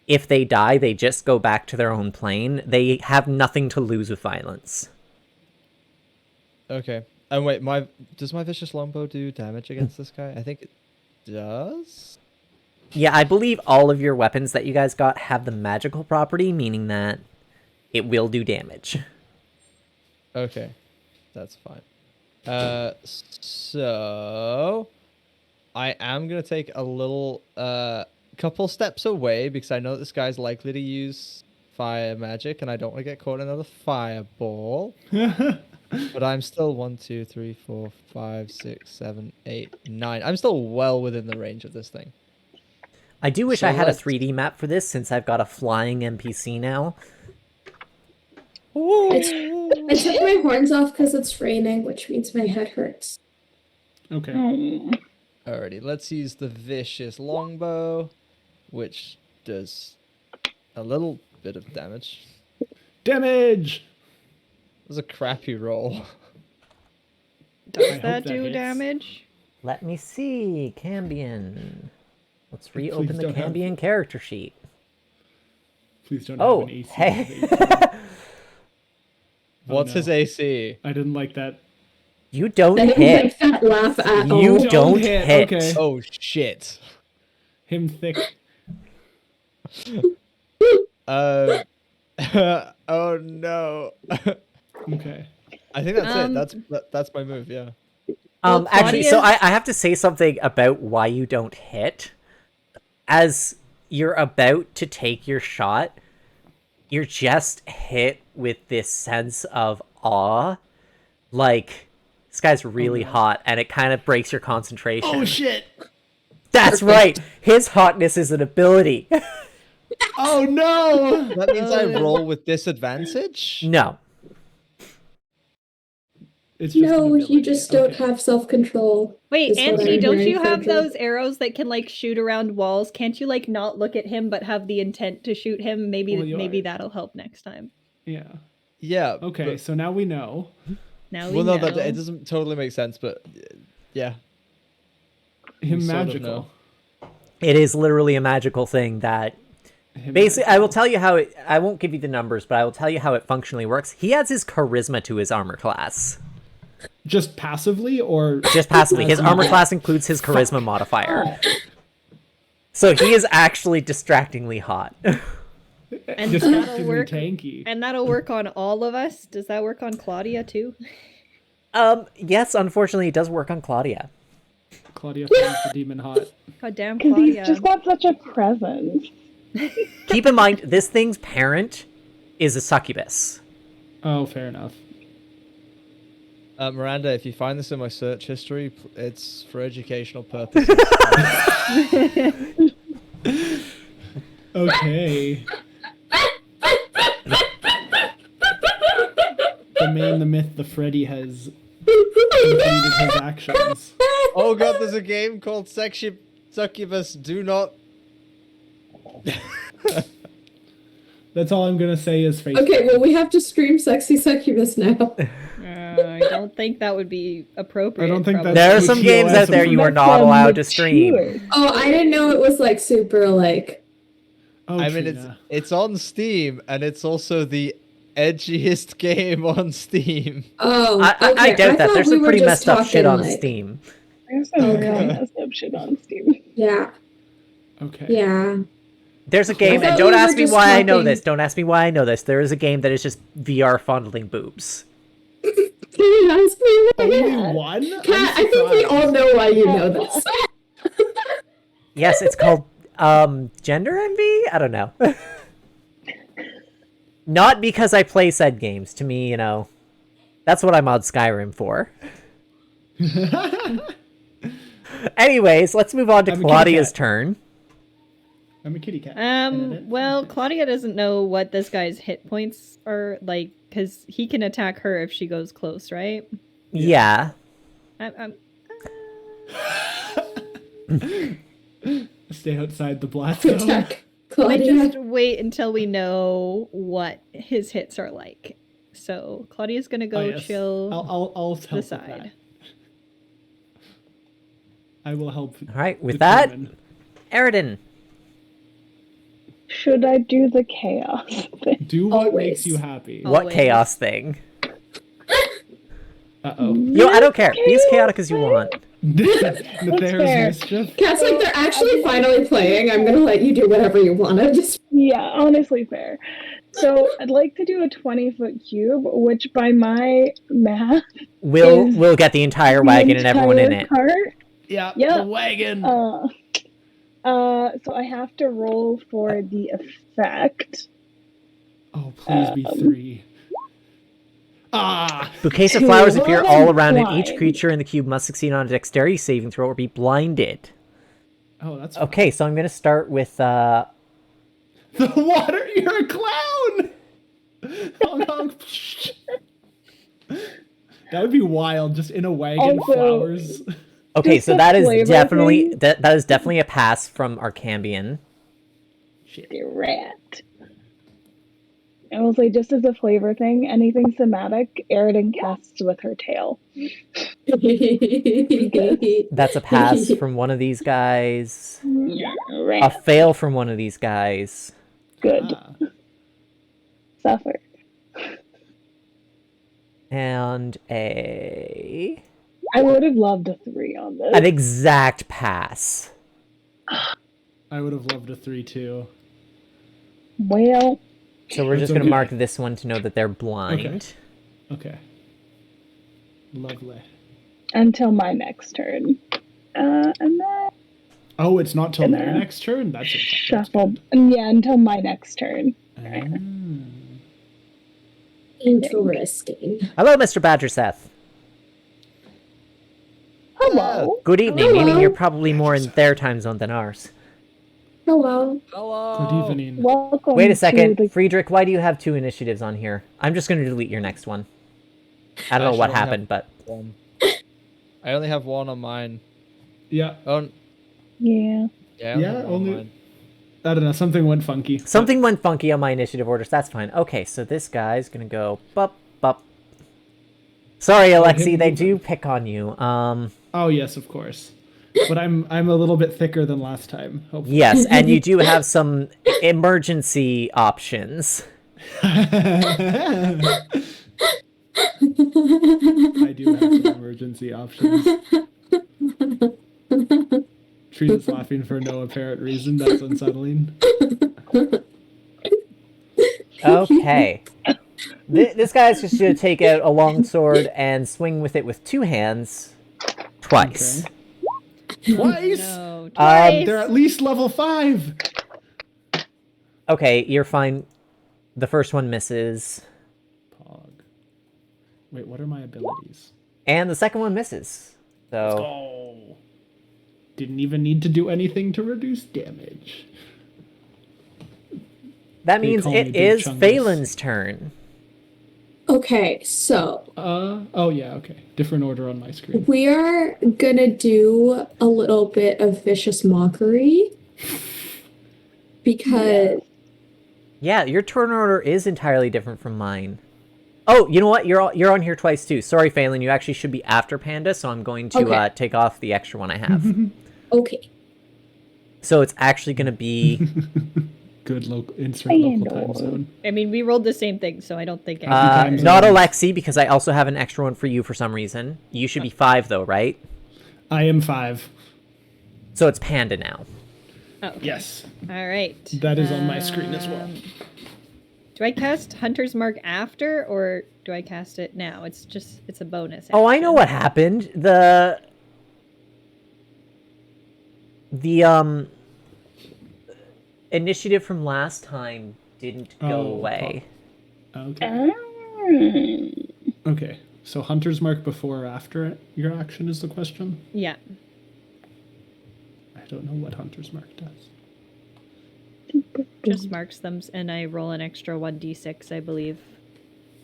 if they die, they just go back to their own plane. They have nothing to lose with violence. Okay. And wait, does my vicious longbow do damage against this guy? I think it does. Yeah, I believe all of your weapons that you guys got have the magical property, meaning that it will do damage. Okay, that's fine. So I am gonna take a little couple steps away because I know this guy's likely to use fire magic, and I don't want to get caught in another fireball. But I'm still 1, 2, 3, 4, 5, 6, 7, 8, 9. I'm still well within the range of this thing. I do wish So I had a let's- 3D map for this, since I've got a flying NPC now. I took my horns off because it's raining, which means my head hurts. Okay. Alrighty, let's use the vicious longbow, which does a little bit of damage. Damage! It was a crappy roll. I Does hope that that do hits. damage? Let me see, Cambion. Let's reopen Please the don't have- Cambion character sheet. Please don't Oh, have an AC. hey. of 18. What's no. his AC? I didn't like that. You don't I didn't hit. like that laugh at You all. don't hit. Okay. Oh shit. Him thick. Oh no. Okay. I think that's Um, it. That's my move. Yeah. Well, Actually, so Claudia's- I have to say something about why you don't hit. As you're about to take your shot, you're just hit with this sense of awe. Like, this guy's really hot, and it kind of breaks your concentration. Oh shit! That's right! His hotness is an ability. Oh no! That means I roll with disadvantage. No. It's just an No, you ability. just don't Okay. have self-control. Wait, is what Auntie, I'm don't hearing you from have Drew. those arrows that can like shoot around walls? Can't you like not look at him but have the intent to shoot him? Maybe Well, you maybe are. that'll help next time. Yeah. Yeah. Okay, so now we know. Now Well, we no, know. that it doesn't totally make sense, but yeah. Him sort of magical. know. It is literally a magical thing that... Him Basically, I magical. will tell you how it... I won't give you the numbers, but I will tell you how it functionally works. He adds his charisma to his armor class. Just passively or Just passively. His As armor you- class includes his charisma modifier. So he is actually distractingly hot. And distractingly that'll work. tanky? And that'll work on all of us. Does that work on Claudia too? Yes, unfortunately, it does work on Claudia. Claudia finds the demon hot. God damn, Because he's Claudia. just got such a presence. Keep in mind, this thing's parent is a succubus. Oh, fair enough. Miranda, if you find this in my search history, it's for educational purposes. Okay. The man, the myth, the Freddy has completed his actions. Oh god, there's a game called Succubus. Do not. That's all I'm gonna say is face. Okay, well, we have to scream sexy succubus now. I don't think that would be appropriate. I don't think probably. that's- There are some Which games out there you are That's not allowed to stream. mature. Oh, I didn't know it was like super like. Oh, I mean, Trina. it's on Steam, and it's also the edgiest game on Steam. Oh, I okay. doubt that. thought There's we some were pretty just messed up shit talking, on like- Steam. There's some Okay. real messed up shit on Steam. Yeah, Okay. yeah. There's a game, I and thought don't we were ask me just why I know talking- this. Don't ask me why I know this. There is a game that is just VR fondling boobs. Can you ask me Only why? one? Kat, I think we all know why you know this. Yes, it's called Gender Envy? I don't know. Not because I play said games. To me, you know, that's what I'm on Skyrim for. Anyways, let's move on to I'm a kitty Claudia's cat. turn. I'm a kitty cat. Well, Claudia doesn't know what this guy's hit points are like, because he can attack her if she goes close, right? Yeah. I'm Stay outside the blast Protect zone. Let's Claudia. just wait until we know what his hits are like. So Claudia's gonna go Oh, yes. chill I'll help to the with side. that. I will help. All right, with that, determine. Eridan. Should I do the chaos thing? Do what Always. makes you happy. Oh. What Always. chaos thing? Uh-oh. Yo, I don't care. Be as chaotic as you want. Nefarious fair. mischief. Cat's like, they're actually finally playing. I'm gonna let you do whatever you wanna. Just Yeah, honestly fair. So I'd like to do a 20-foot cube, which by my math is We'll get the entire wagon and everyone in it. Cart. Yeah, Yep. the wagon. So I have to roll for the effect. Oh, please be 3. Ah! Bouquets of flowers appear all around it. Each blind. creature in the cube must succeed on a dexterity saving throw or be blinded. Oh, that's Okay, so I'm going to start with... The water, you're a clown! Honk, honk. That would be wild, just in a wagon, Also- flowers. Okay, Just so the that is flavor definitely thing. that is definitely a pass from Arcambian. The rat. I will say, just as a flavor thing, anything thematic, Aridin casts with her tail. That's a pass from one of these guys. A Rat. fail from one of these guys. Good. Ah. Suffer. And a... I would have loved a 3 on this. an exact pass. I would have loved a 3 too. Well, So we're That's just going to okay. mark this one to know that they're blind. Okay. Lovely. until my next turn. And then Oh, it's not till And their then next turn? That's shuffle. Yeah, until my next turn. Interesting. Hello, Mr. Badger Seth. Hello. Good evening, Hello. meaning you're probably more in their time zone than ours. Hello. Hello. Good evening. Welcome. Wait a second. To the... Friedrich, why do you have 2 initiatives on here? I'm just going to delete your next one. I don't know what Actually, I happened, but... One. I only have 1 on mine. Yeah. Oh, Yeah. yeah, I only Yeah, have 1 only- on mine. I don't know, something went funky. Something went funky on my initiative orders. That's fine. Okay, so this guy's going to go... Bup, bup. Sorry, Alexi, they do pick on you. Oh yes, of course. But I'm a little bit thicker than last time. Hopefully. Yes, and you do have some emergency options. I do have some emergency options. Trina's laughing for no apparent reason. That's unsettling. Okay. This guy's just going to take out a long sword and swing with it with 2 hands twice. Okay. Twice? No, twice. They're at least level 5. Okay, you're fine. The first one misses. Pog. Wait, what are my abilities? And the second one misses. So, Oh. Didn't even need to do anything to reduce damage. that They means call me it Big is Chungus. Phelan's turn. Okay, so Oh yeah, okay. Different order on my screen. we are gonna do a little bit of vicious mockery because Yeah, your turn order is entirely different from mine. Oh, you know what? You're on here twice too. Sorry, Phelan. You actually should be after Panda, so I'm going to Okay. take off the extra one I have. okay. So it's actually going to be... Good insert local time Handle. zone. I mean, we rolled the same thing, so I don't think. Time not zones. Alexi, because I also have an extra one for you for some reason. You should be 5, though, right? I am 5. So it's Panda now. Oh, okay. Yes. All right. That is on my screen as well. Do I cast Hunter's Mark after, or do I cast it now? It's a bonus. Oh, I know action. what happened. The initiative from last time didn't go Oh, away. Okay. Ah. Okay. So Hunter's Mark before or after your action is the question? Yeah. I don't know what Hunter's Mark does. Just marks them, and I roll an extra 1d6, I believe.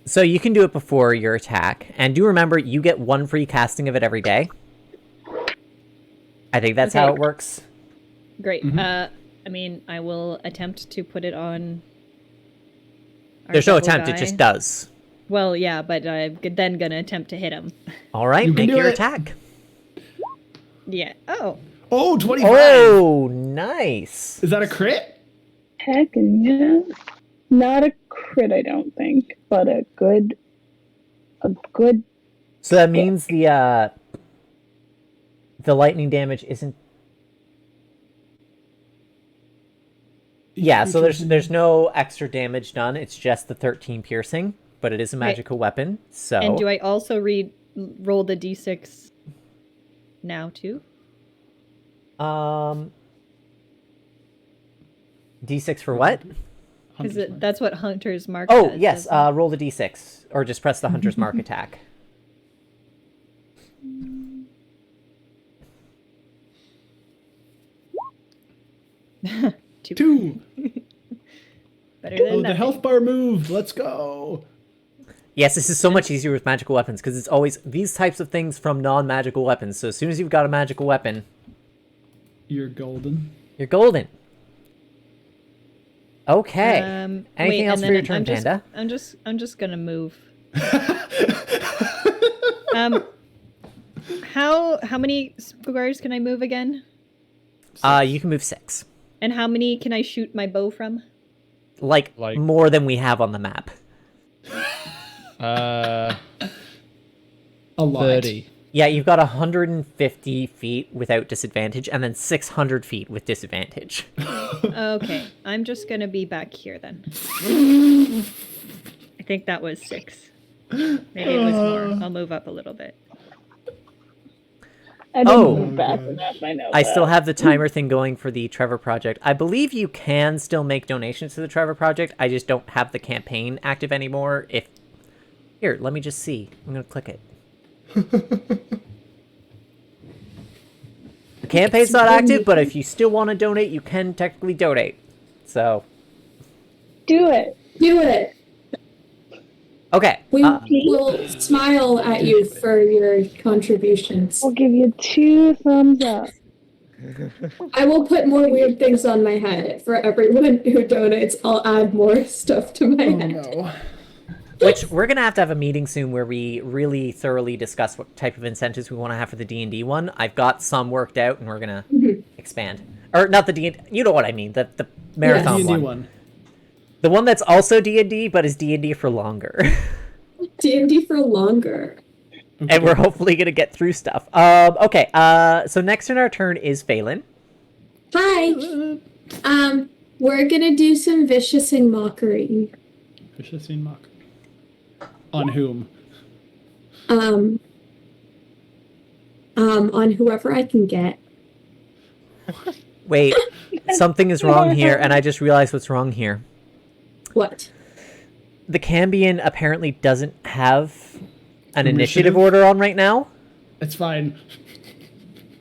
So you can do it before your attack. And do remember, you get 1 free casting of it every day. I think that's how Okay. it works. Great. Mhm. I mean, I will attempt to put it on. our There's no double attempt, it die. just does. Well, yeah, but I'm then gonna attempt to hit him. All right, You can make do your it. attack. Yeah. Oh. Oh, 25! Oh, nice. Is that a crit? Heck yeah. Not a crit, I don't think, but a good. So that means the the lightning damage isn't. Yeah, so there's no extra damage done. It's just the 13 piercing, but it is a magical weapon. So. And do I also roll the d6 now too? D6 for what? Because that's what Hunter's Mark Oh, does, yes. doesn't it? Roll the D6. Or just press the Hunter's Mark attack. Two. Better than Oh, the nothing. health bar moved. Let's go. Yes, this is so much easier with magical weapons, because it's always these types of things from non-magical weapons. So as soon as you've got a magical weapon... You're golden. You're golden. Okay. Anything wait, else and for your then turn, Panda? I'm just gonna move. How many squares can I move again? You can move 6. And how many can I shoot my bow from? Like more than we have on the map. A lot. 30. Yeah, you've got 150 feet without disadvantage, and then 600 feet with disadvantage. Okay, I'm just gonna be back here then. I think that was 6. Maybe it was more. I'll move up a little bit. I didn't Oh, move fast enough. I know. I still have the timer thing going for the Trevor Project. I believe you can still make donations to the Trevor Project. I just don't have the campaign active anymore. Here, let me just see. I'm going to click it. The campaign's not active, but if you still want to donate, you can technically donate. So. Do it. Do it. Okay. We will smile at you for your contributions. I'll give you 2 thumbs up. I will put more weird things on my head for everyone who donates. I'll add more stuff to my Oh head. no. Which we're going to have a meeting soon where we really thoroughly discuss what type of incentives we want to have for the D&D one. I've got some worked out, and we're going to expand. Or not the D&D, you know what I mean, the marathon D&D one. one. The one that's also D&D, but is D&D for longer. D&D for longer. Okay. And we're hopefully going to get through stuff. Okay, so next in our turn is Phelan. Hi. We're gonna do some viciousing mockery. Vicious in mock. On whom? On whoever I can get. Wait, something is wrong here, and I just realized what's wrong here. What? The Cambion apparently doesn't have an Initiative? initiative order on right now. It's fine.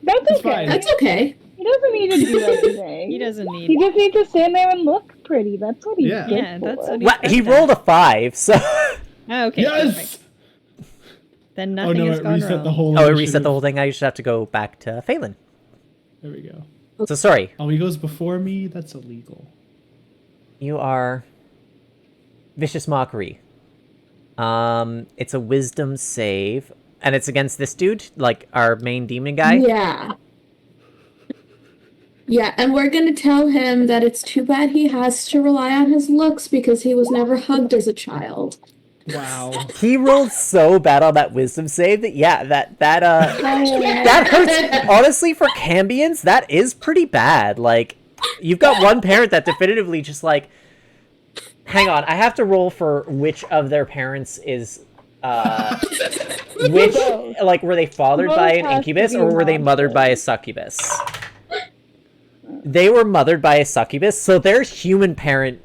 That's It's okay. fine. That's okay. He doesn't need to do anything. He doesn't need. He just needs to stand there and look pretty. That's what he's Yeah. good Yeah, for. that's what Well, he Perfect. rolled a 5, so... Oh, okay. Yes. Perfect. Then Oh nothing no! has It gone reset wrong. the whole. Oh, it reset initiative. the whole thing. I just have to go back to Phelan. There we go. So sorry, Oh, he goes before me. That's illegal. you are... Vicious Mockery. It's a wisdom save, and it's against this dude, like our main demon guy. Yeah. Yeah, and we're gonna tell him that it's too bad he has to rely on his looks because he was never hugged as a child. Wow. He rolled so bad on that wisdom save that that hurts. Honestly, for Cambions, that is pretty bad. Like, you've got one parent that definitively just like, hang on, I have to roll for which of their parents is which, like, were they fathered by an Both has to incubus be or were they mothered by a succubus? They were mothered by a succubus, so their human parent,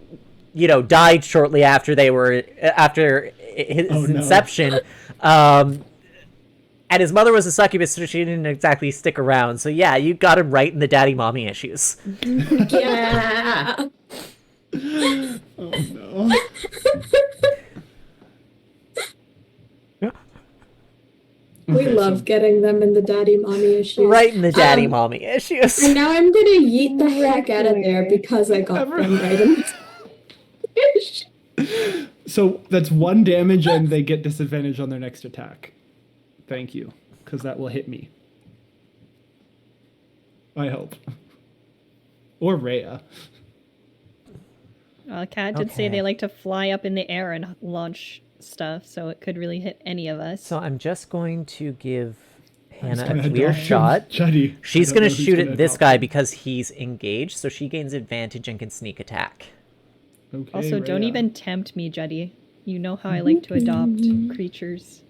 died shortly after his Oh, no. inception. And his mother was a succubus, so she didn't exactly stick around. So yeah, you got him right in the daddy mommy issues. Yeah. Oh no. We love getting them in the daddy mommy issues. Right in the daddy Um, mommy issues. And now I'm gonna yeet the heck out of there because I got them right in the So that's 1 damage, and they get disadvantage on their next attack. Thank you, because that will hit me. I hope. Or Rhea. Kat did say Okay. they like to fly up in the air and launch stuff, so it could really hit any of us. So I'm just going to give Hannah, gonna a clear adopt him. shot. Juddy. She's I don't going know to who's shoot gonna at this adopt guy him. because he's engaged, so she gains advantage and can sneak attack. Okay, Also, don't Rhea. even tempt me, Juddy. You know how I like to adopt creatures.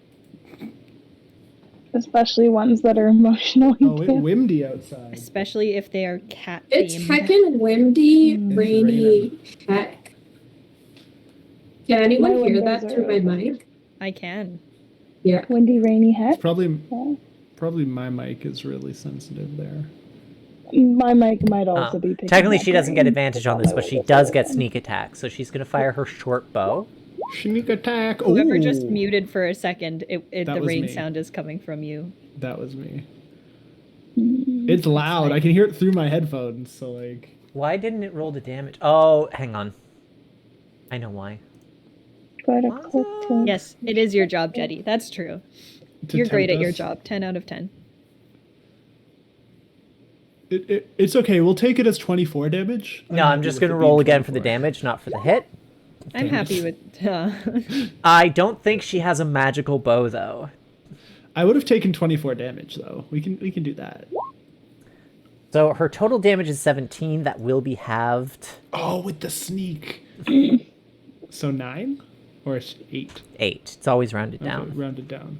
Especially ones that are emotionally Oh, it's damaged. windy outside. Especially if they are cat It's themed. heckin' windy, It's rainy, heck. Can anyone My hear windows that are through my open. mic? I can. Yeah. Windy, rainy It's heck. probably my mic is really sensitive there. My mic might also be picking Technically, up she doesn't get rain. advantage on this, but she does get sneak attack, so she's going to fire her short bow. Sneak attack. Whoever just Ooh. muted for a second, That the was rain me. sound is coming from you. That was me. It's loud. I can hear it through my headphones. So like. Why didn't it roll the damage? Oh, hang on. I know why. Gotta click to Yes, it is your job, Jetty. That's true. to You're great tempt at your us. job. 10 out of 10. It's okay. We'll take it as 24 damage. No, I'm happy just with going to it roll being again for the 24. damage, not for the hit. I'm Damn happy it. with... I don't think she has a magical bow, though. I would have taken 24 damage though. We can do that. So her total damage is 17. That will be halved. Oh, with the sneak. So 9 or it's 8. 8. It's always rounded Okay, down. rounded down.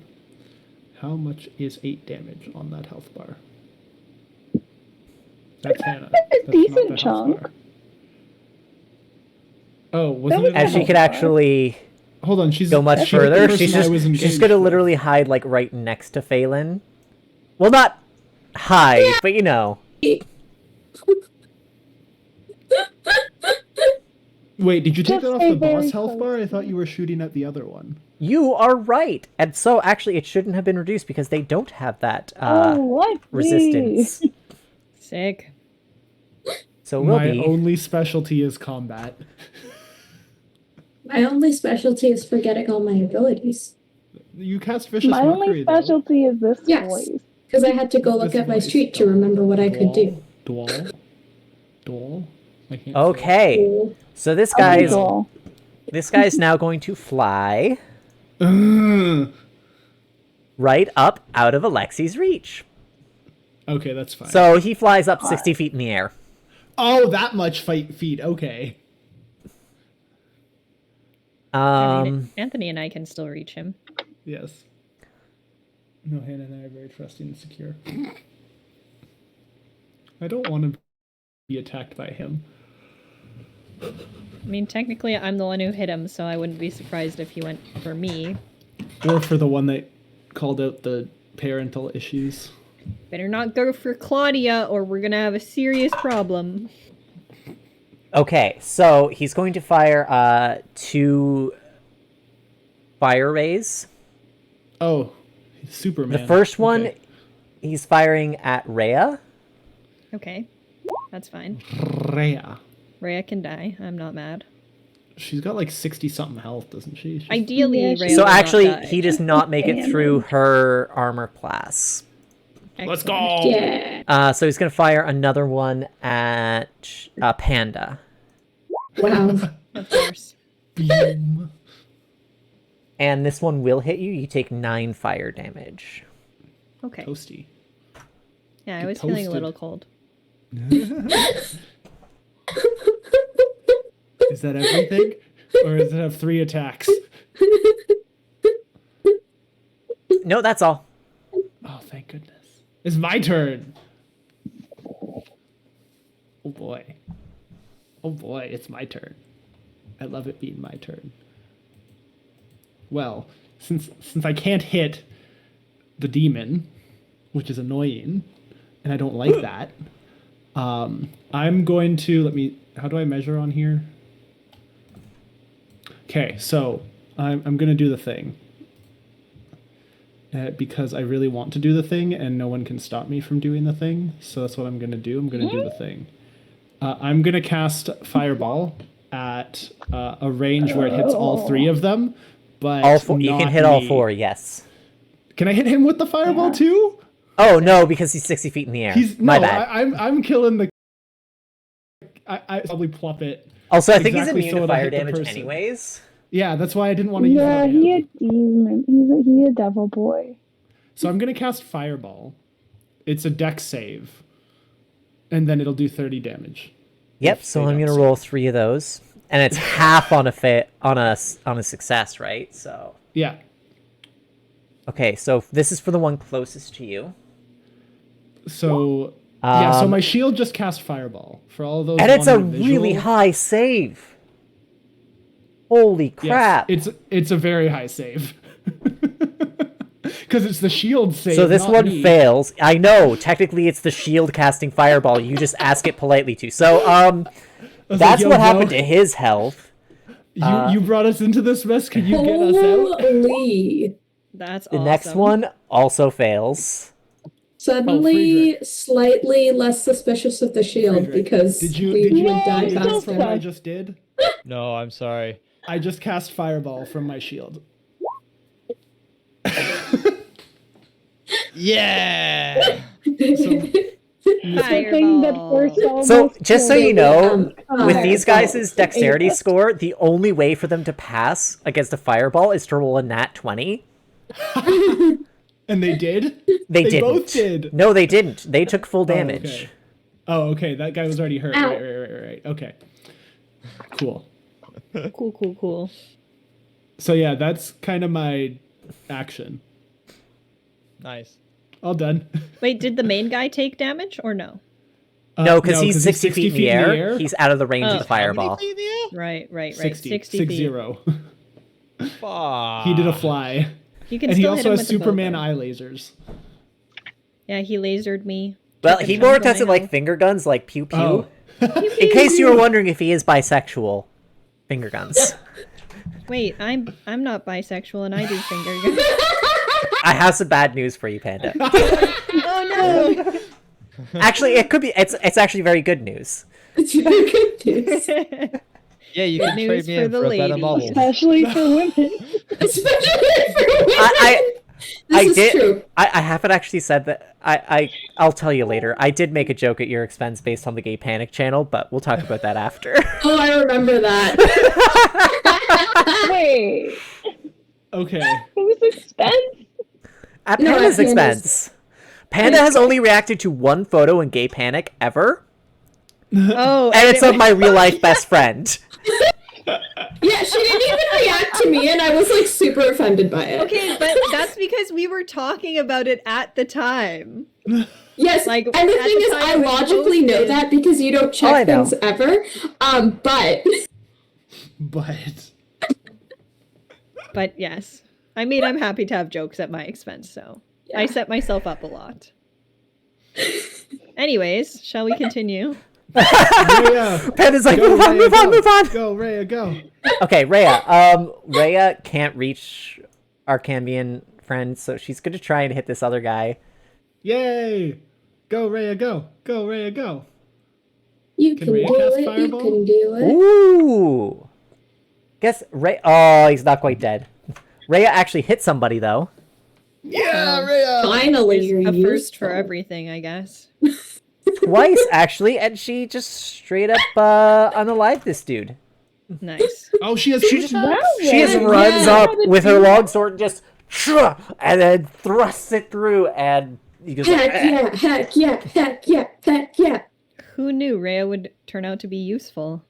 How much is 8 damage on that health bar? That's Hannah. That's not decent the health chunk. bar. Oh, wasn't was it? a And she health could bar. actually Hold on, she's go much she's the further. person She's I just was she's engaged going to with. literally hide like right next to Phelan. Well, not hide, but you know. Wait, did you take Just that off stay the very boss health bar? close I to thought me. you were shooting at the other one. You are right. And so actually it shouldn't have been reduced because they don't have that Oh, what? resistance. Sick. So it will My be. only specialty is combat. My only specialty is forgetting all my abilities. You cast vicious My mockery only though. specialty is this Yes. voice. Because I had to go look This at my voice. street to remember what I could do. Dual. I can't say it. Okay. Cool. So this Okay, guy's cool. now going to fly Ugh. right up out of Alexi's reach. Okay, that's fine. So he flies up 60 feet in the air. Oh, that much feet. Okay. I mean, Anthony and I can still reach him. Yes. No, Hannah and I are very trusting and secure. I don't want to be attacked by him. I mean, technically, I'm the one who hit him, so I wouldn't be surprised if he went for me. Or for the one that called out the parental issues. Better not go for Claudia, or we're gonna have a serious problem. Okay, so he's going to fire 2 fire rays. Oh, he's Superman. The first one, Okay. he's firing at Rhea. Okay, that's fine. Rhea. Rhea can die. I'm not mad. She's got like 60-something health, doesn't she? She's- Ideally, Yeah, Rhea she's- So will not actually, die. he does not make it through her armor class. Let's Excellent. go! Yeah. So he's going to fire another one at Panda. Wow. Of course. Boom. And this one will hit you. You take 9 fire damage. Okay. Toasty. Yeah, I Get was feeling a toasted. little cold. Is that everything? Or does it have 3 attacks? No, that's all. Oh, thank goodness. It's my turn. Oh boy. Oh boy, it's my turn. I love it being my turn. Well, since I can't hit the demon, which is annoying, and I don't like that, I'm going to how do I measure on here? Okay, so I'm gonna do the thing. Because I really want to do the thing and no one can stop me from doing the thing. So that's what I'm going to do. I'm going to do the thing. I'm going to cast Fireball at a range where it hits all 3 of them. But All 4. You can not hit all me. 4, yes. Can I hit him with the Fireball too? Oh, no, because he's 60 feet in the air. My bad. I'm killing the... I probably plop it. Also, I think exactly he's so immune to it'll fire hit the damage person. anyways. Yeah, that's why I didn't want to use it Yeah, on he him. a demon. He a devil boy. So I'm going to cast Fireball. It's a dex save. And then it'll do 30 damage. Yep. If So they I'm don't gonna save. roll 3 of those, and it's half on a success, right? So Yeah. okay. So this is for the one closest to you. So so Um, my shield just cast Fireball for all those. And it's a wanting really visual. high save. Holy crap! Yes, it's a very high save. Because it's the shield save. So this not one me. fails. I know. Technically, it's the shield casting fireball. You just ask it politely to. So I was that's like, what "Yo, happened bro, to his health. You brought us into this mess. Can you get us out? Holy. That's The awesome. next one also fails. Suddenly, slightly less suspicious of the shield Friedrich, because Did you we did you would No, die I'm engage still fast. from what I stuck. just did? No, I'm sorry. I just cast Fireball from my shield. Yeah. The thing that first Fireball. So almost just so killed you me. know, with Fireball. these guys' dexterity Yeah. score, the only way for them to pass against a fireball is to roll a nat 20. And they did? They didn't. both did. No, they didn't. They took full damage. Oh, okay. That guy was already hurt. Ow. Right. Okay. Cool. Cool. So yeah, that's kind of my action. Nice. All done. Wait, did the main guy take damage or no? No, because he's 60 feet in the air. He's out of the range of the Oh. fireball. Right. 60, 60 6 feet. 0. Fuck. He did a fly. You can And he still hit also him has with a bow, Superman though. eye lasers. Yeah, he lasered me. Well, Took a he chunk more of my tested like health. finger guns, like pew pew. Oh. In case you were wondering if he is bisexual, finger guns. Wait, I'm not bisexual and I do finger guns. I have some bad news for you, Panda. Oh no! Actually, it could be. It's actually very good news. It's very good news. Yeah, you Good can news trade me for in the for a better ladies. model. Especially for women. Especially for women. I This is did. true. I haven't actually said that. I'll tell you later. I did make a joke at your expense based on the Gay Panic channel, but we'll talk about that after. Oh, I remember that. Wait, Okay. whose expense? At No, Panda's at Panda's. expense. Panda has only reacted to one photo in Gay Panic ever, Oh, and it's of my real life best friend. Yeah, she didn't even react to me, and I was like super offended by it. okay, but that's because we were talking about it at the time. Yes, Like, and the at thing the is, time I we logically know posted- that because you don't I check know. things ever. But But yes, I mean, I'm happy to have jokes at my expense, so I set myself up a lot. Anyways, shall we continue? Rhea, Panda's like, go, move on, Rhea, move on, go. move on. Go, Rhea, go. Okay, Rhea. Rhea can't reach our Cambion friend, so she's gonna try and hit this other guy. Yay! Go, Rhea, go. Go, Rhea, go. you Can can Rhea do cast it. Fireball? You can do it. Ooh. Guess Ray. Oh, he's not quite dead. Rhea actually hit somebody though. Yeah, Rhea. Finally, you're A first for useful. everything, I guess. Twice actually, and she just straight up unalived this dude. Nice. Oh, she has She two just- attacks? She just Yeah, runs yeah. up with her long sword and just and then thrusts it through, and he goes like, Heck yeah, heck yeah, heck yeah, heck yeah. Who knew Rhea would turn out to be useful?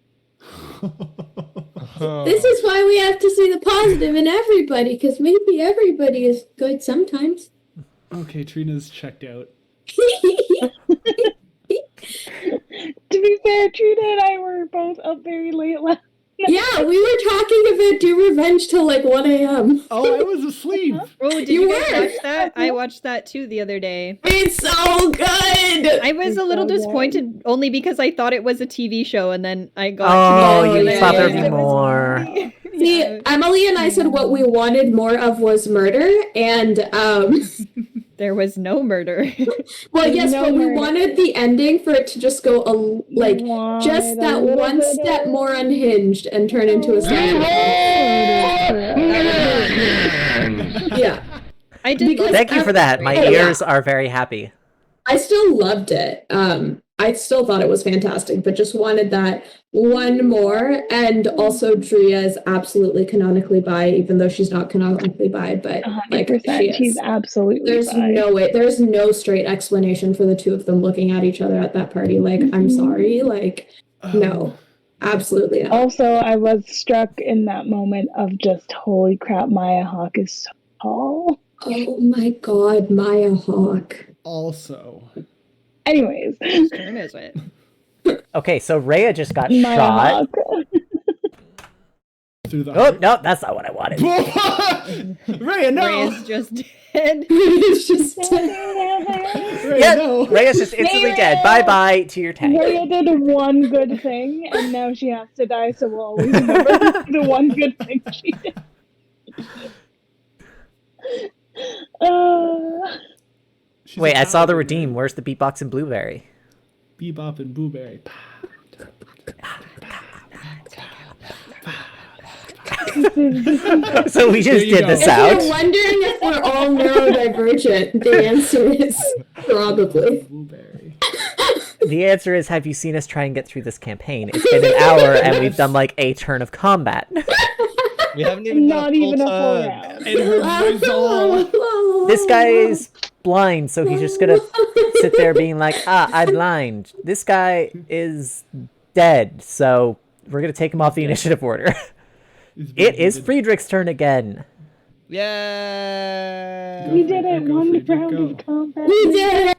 This is why we have to see the positive in everybody, because maybe everybody is good sometimes. Okay, Trina's checked out. To be fair, Trina and I were both up very late last Yeah, we were talking about Do Revenge till like 1 a.m. Oh, I was asleep. Oh, did You you guys were. watch that? I watched that too the other day. It's so good! I was a little so good. disappointed only because I thought it was a TV show, and then I got "Oh, Yeah, you yeah, thought yeah, there'd yeah. be more." See, Yeah. Emily and I said what we wanted more of was murder, and There was no murder. well, There's yes, no but we murder. wanted the ending for it to just go like Wanted just a that little one bit step of- more unhinged and turn into a slasher. Yeah. I did Because like Thank you for that. My Oh, yeah. ears are very happy. I still loved it. I still thought it was fantastic, but just wanted that one more. And also, Drea is absolutely canonically bi, even though she's not canonically bi, but like 100%. she is. She's absolutely There's bi. no way. There's no straight explanation for the two of them looking at each other at that party. Like, I'm sorry. Like, no, absolutely not. Also, I was struck in that moment of just, holy crap, Maya Hawke is so tall. Oh my God, Maya Hawke. Also, Anyways, Whose turn is it? Okay, so Rhea just got Maya shot. Hawke. through the Oh, no, that's not what I wanted. Rhea, no! Rhea's just dead. It's just Rhea, Yeah, no! Rhea's just instantly dead. Bye-bye to your tank. Rhea did one good thing, and now she has to die, so we'll always remember the one good thing she did. She's Wait, a I saw the paladin, redeem. right? Where's the beatbox and blueberry? Bebop and Blueberry. So we just There you did go. this If you're out. wondering if we're all neurodivergent, the answer is probably. Blueberry. The answer is, have you seen us try and get through this campaign? It's been an hour and we've done like a turn of combat. We haven't even Not done even a full turn. round. And her resolve. This guy is blind, so he's just gonna sit there being like, I'm blind. This guy is dead, so we're gonna take him off the initiative order. It is Friedrich's turn again. Yay! We did it! Go, One Friedrich, round go. of combat. We did it!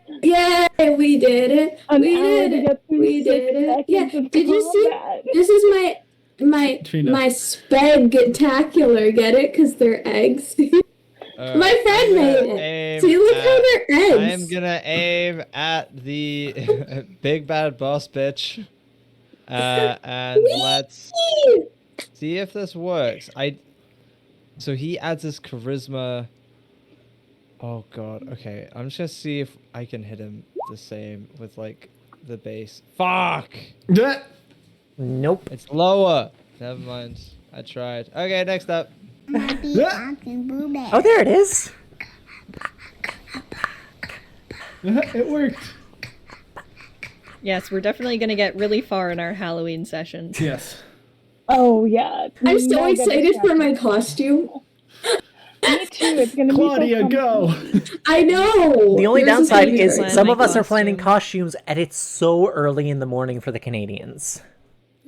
Yay! We did it! An We hour did to it! get through We 6 did it! seconds Yeah. of Did you see? combat. This is my Trina. spectacular. Get it? Because they're eggs. My friend I'm made gonna it. aim See, look how at- they're I'm eggs. gonna aim at the big bad boss bitch. And let's see if this works. So he adds his charisma. Oh god, okay. I'm just gonna see if I can hit him the same with like the base. Fuck! Nope. It's lower. Never mind. I tried. Okay, next up. Oh, there it is. It worked. Yes, we're definitely going to get really far in our Halloween sessions. Yes. Oh, yeah. I'm so Mega excited for distracting. my costume. Me too. It's gonna Claudia, be so go! I know. The only Yours downside gonna be is great. some my of us are planning costume. costumes, and it's so early in the morning for the Canadians.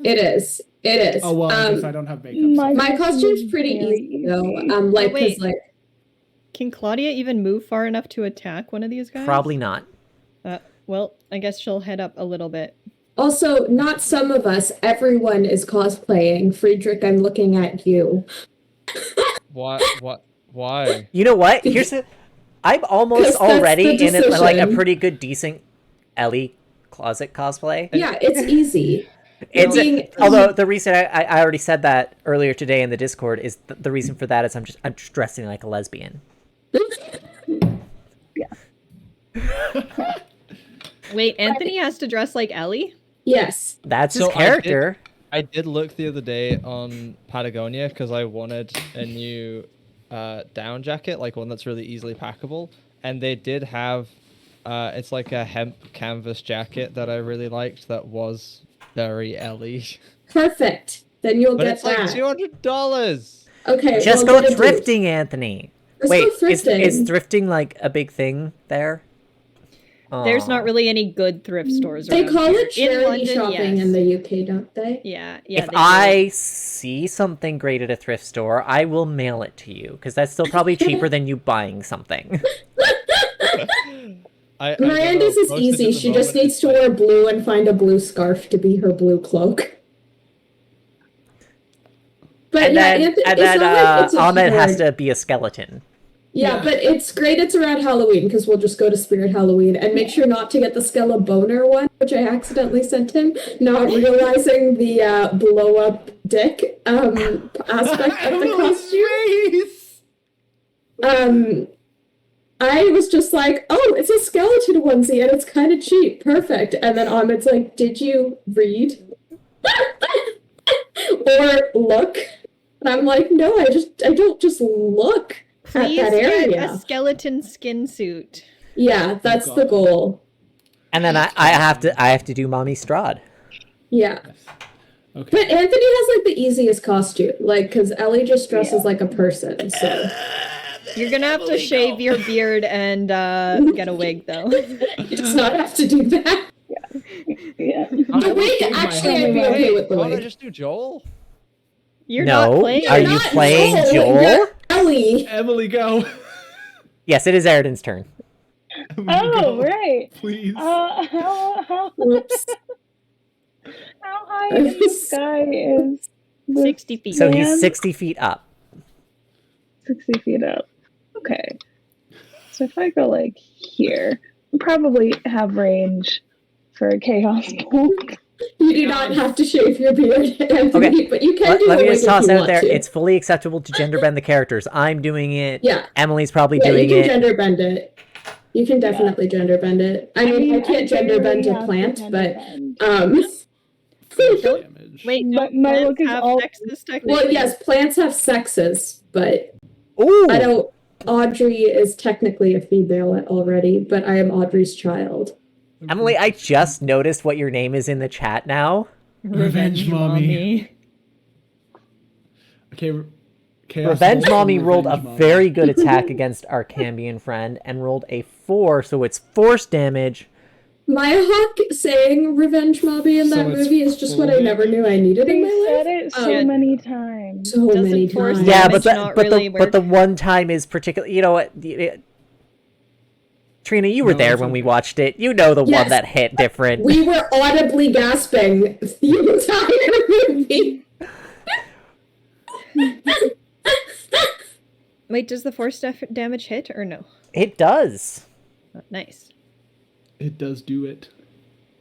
It is. It is. Oh, well, I guess I don't have makeup. So. My costume's pretty Very easy though. easy. Like, wait. cause like. Can Claudia even move far enough to attack one of these guys? Probably not. Well, I guess she'll head up a little bit. Also, not some of us. Everyone is cosplaying. Friedrich, I'm looking at you. What? Why? You know what? Here's it. I'm almost 'Cause that's already the in it, like a decision. pretty good, decent Ellie closet cosplay. Yeah, it's easy. It's Being- although the reason I already said that earlier today in the Discord is the reason for that is I'm just dressing like a lesbian. Wait, Anthony has to dress like Ellie? Yes. That's his So character. I did look the other day on Patagonia because I wanted a new down jacket, like one that's really easily packable, and they did have it's like a hemp canvas jacket that I really liked that was very Ellie. Perfect. Then you'll But get it's like that. $200. Okay. Just well, go get a dupe. thrifting, Anthony. Let's Wait, go is thrifting. thrifting like a big thing there? There's Aw. not really any good thrift stores They around call here. it charity In London, shopping yes. in the UK, don't they? Yeah, yeah. If they do. I see something great at a thrift store, I will mail it to you because that's still probably cheaper than you buying something. I don't Miranda's know, is posted at easy. the She just moment, needs it's to like- wear blue and find a blue scarf to be her blue cloak. But And yeah, then, it's not like it's a Ahmed has hard- to be a skeleton. Yeah, Yeah. but it's great. It's around Halloween because we'll just go to Spirit Halloween and make sure not to get the Skeleton one, which I accidentally sent him, not realizing the blow up dick aspect of the costume. I was just like, oh, it's a skeleton onesie and it's kind of cheap. Perfect. And then Ahmed's like, did you read? Or look? And I'm like, no, I don't just look at Please that get area. a skeleton skin suit. Yeah, that's the God. goal. And then I have to do Mommy Strahd. Yeah. Yes. Okay. But Anthony has like the easiest costume, like because Ellie just dresses like a person. So You're gonna have to shave your beard and get a wig, though. you does not have to do that. Yeah. The wig, actually, I'd be okay with the Can't I wig. just do Joel? You're not playing. Are You're you not playing Joel, Joel? you're Ellie. Emily, go. Yes, it is Eridan's turn. Emily, Oh, go. right. Please. How Whoops. high in the sky is this 60 feet. So he's man? 60 feet up. 60 feet up. Okay. So if I go like here, I'll probably have range for a chaos bolt. You do not have to shave your beard, Anthony, Okay. but you can do Let the me wig just if toss you out want there. to. It's fully acceptable to gender bend the characters. I'm doing it. Yeah. Emily's probably Yeah, doing you can it. gender bend it. You can definitely gender bend it. I mean, I can't gender bend a barely plant, have to but gender bend. Damage. Wait, But don't my plants look is have all- sexes technically? well, yes, plants have sexes, but Ooh. I don't. Audrey is technically a female already, but I am Audrey's child. Emily, I just noticed what your name is in the chat now. Revenge Mommy. Okay. Chaos Revenge Bolt and Mommy rolled a Revenge Mommy. very good attack against our Cambion friend and rolled a 4, so it's force damage. Maya Hawk saying Revenge Mobby in So that it's movie is just what I full never knew I needed in They my said life. it so Yeah. many times. So Doesn't many force times. Yeah, damage but not the really but the work? one time is particular. You know what? Trina, you were No, there it's when we okay. watched it. You know the one Yes. that hit different. We were audibly gasping the entire movie. Wait, does the force damage hit or no? It does. Oh, nice. It does do it.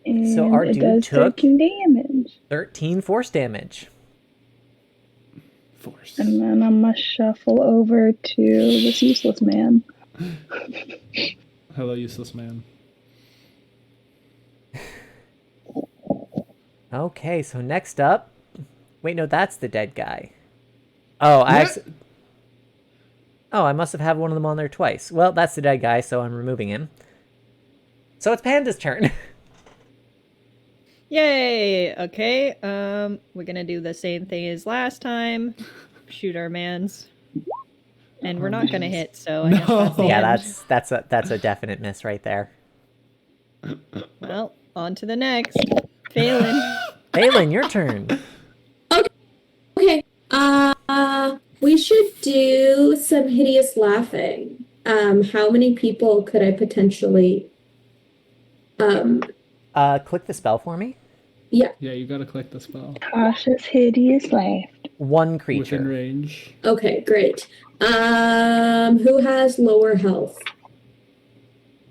And So our it dude does took- 13 damage. 13 force damage. Force. And then I'm gonna shuffle over to this useless man. Hello, useless man. Okay, so next up. Wait, no, that's the dead guy. Oh, I must have had one of them on there twice. Well, that's the dead guy, so I'm removing him. So it's Panda's turn. Yay! Okay, we're gonna do the same thing as last time. Shoot our mans. And we're not gonna hit, so I guess that's the Yeah, end. that's a definite miss right there. Well, on to the next. Phelan. Phelan, your turn. Okay. We should do some hideous laughing. How many people could I potentially? Click the spell for me. Yeah. Yeah, you gotta click the spell. Cautious, hideous laugh. One Within creature. range. Okay. Great. Who has lower health?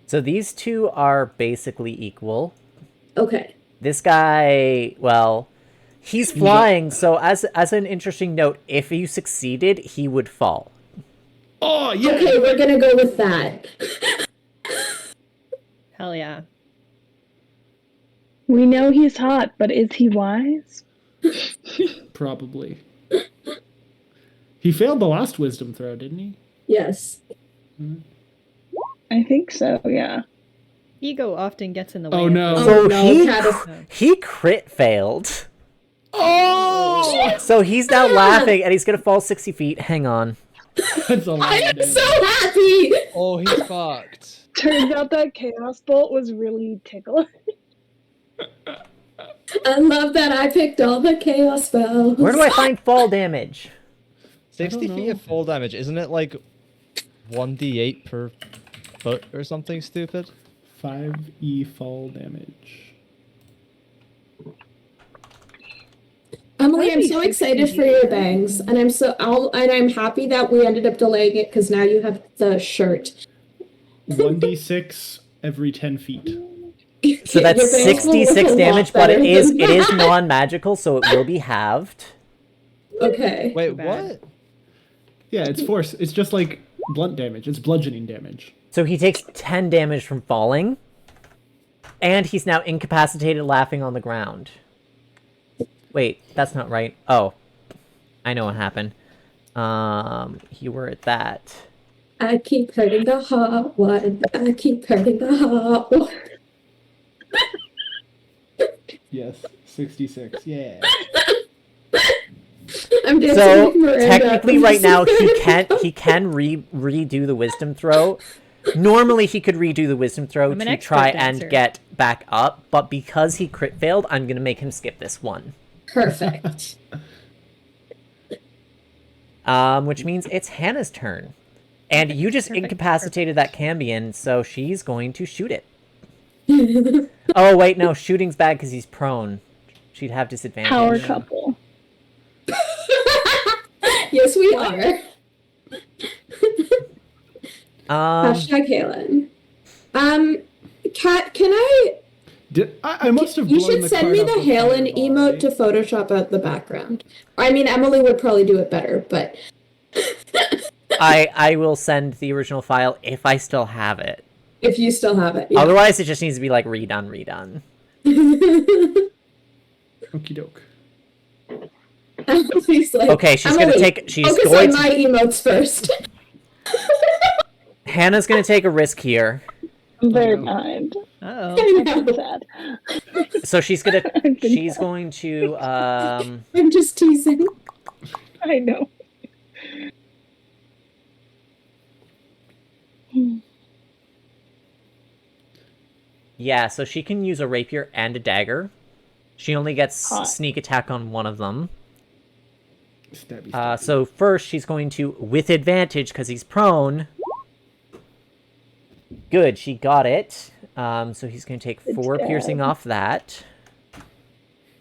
So these two are basically equal. Okay. This guy, well, he's flying, so as an interesting note, if you succeeded, he would fall. Oh, yeah! Okay, we're gonna go with that. Hell yeah. We know he's hot, but is he wise? Probably. He failed the last wisdom throw, didn't he? Yes. I think so, yeah. Ego often gets in the way. Oh of no. this. So no, he Caddis- he crit failed. Oh! So he's now laughing, and he's gonna fall 60 feet. Hang on. That's a lot I of am damage. so happy. Oh, he's fucked. Turns out that chaos bolt was really ticklish. I love that I picked all the chaos spells. Where do I find fall damage? 60 don't feet know. of full damage. Isn't it like 1d8 per foot or something stupid? 5e fall damage. Emily, I'm so excited for your bangs, and I'm happy that we ended up delaying it because now you have the shirt. 1d6 every 10 feet. So that's Your bangs will look 66 a lot damage, but better it is than that. non-magical, so it will be halved. Okay. Wait, bad. what? Yeah, it's force. It's just like blunt damage. It's bludgeoning damage. So he takes 10 damage from falling, and he's now incapacitated laughing on the ground. Wait, that's not right. Oh, I know what happened. You were at that. I keep hurting the hot one. I keep hurting the hot one. Yes, 66. Yeah. I'm dancing So with Miranda. technically, right now he can redo the wisdom throw. Normally, he could redo the wisdom throw I'm an to expert try dancer. and get back up, but because he crit failed, I'm gonna make him skip this one. Perfect. Which means it's Hannah's turn, and you just incapacitated that Cambion, so she's going to shoot it. Oh wait, no, shooting's bad because he's prone. She'd have disadvantage. Power couple. Yes, we are. Hashtag Halen. Kat, can I? I must have. You blown should the send card me out the with Halen Fireball, emote right? to Photoshop out the background. I mean, Emily would probably do it better, but I will send the original file if I still have it. if you still have it, yeah. Otherwise, it just needs to be like redone. Okie doke. Emily's like, Okay, she's Emily, gonna take. She's focus going on my emotes first. Hannah's gonna take a risk here. I'm very no. behind. Uh-oh. I'm sad. So she's gonna. I've been She's sad. going to. I'm just teasing. I know. Yeah, so she can use a rapier and a dagger. She only gets Hot. sneak attack on one of them. Stabby. So first she's going to, with advantage, because he's prone. Good, she got it. So he's going to take 4 Good piercing job. off that.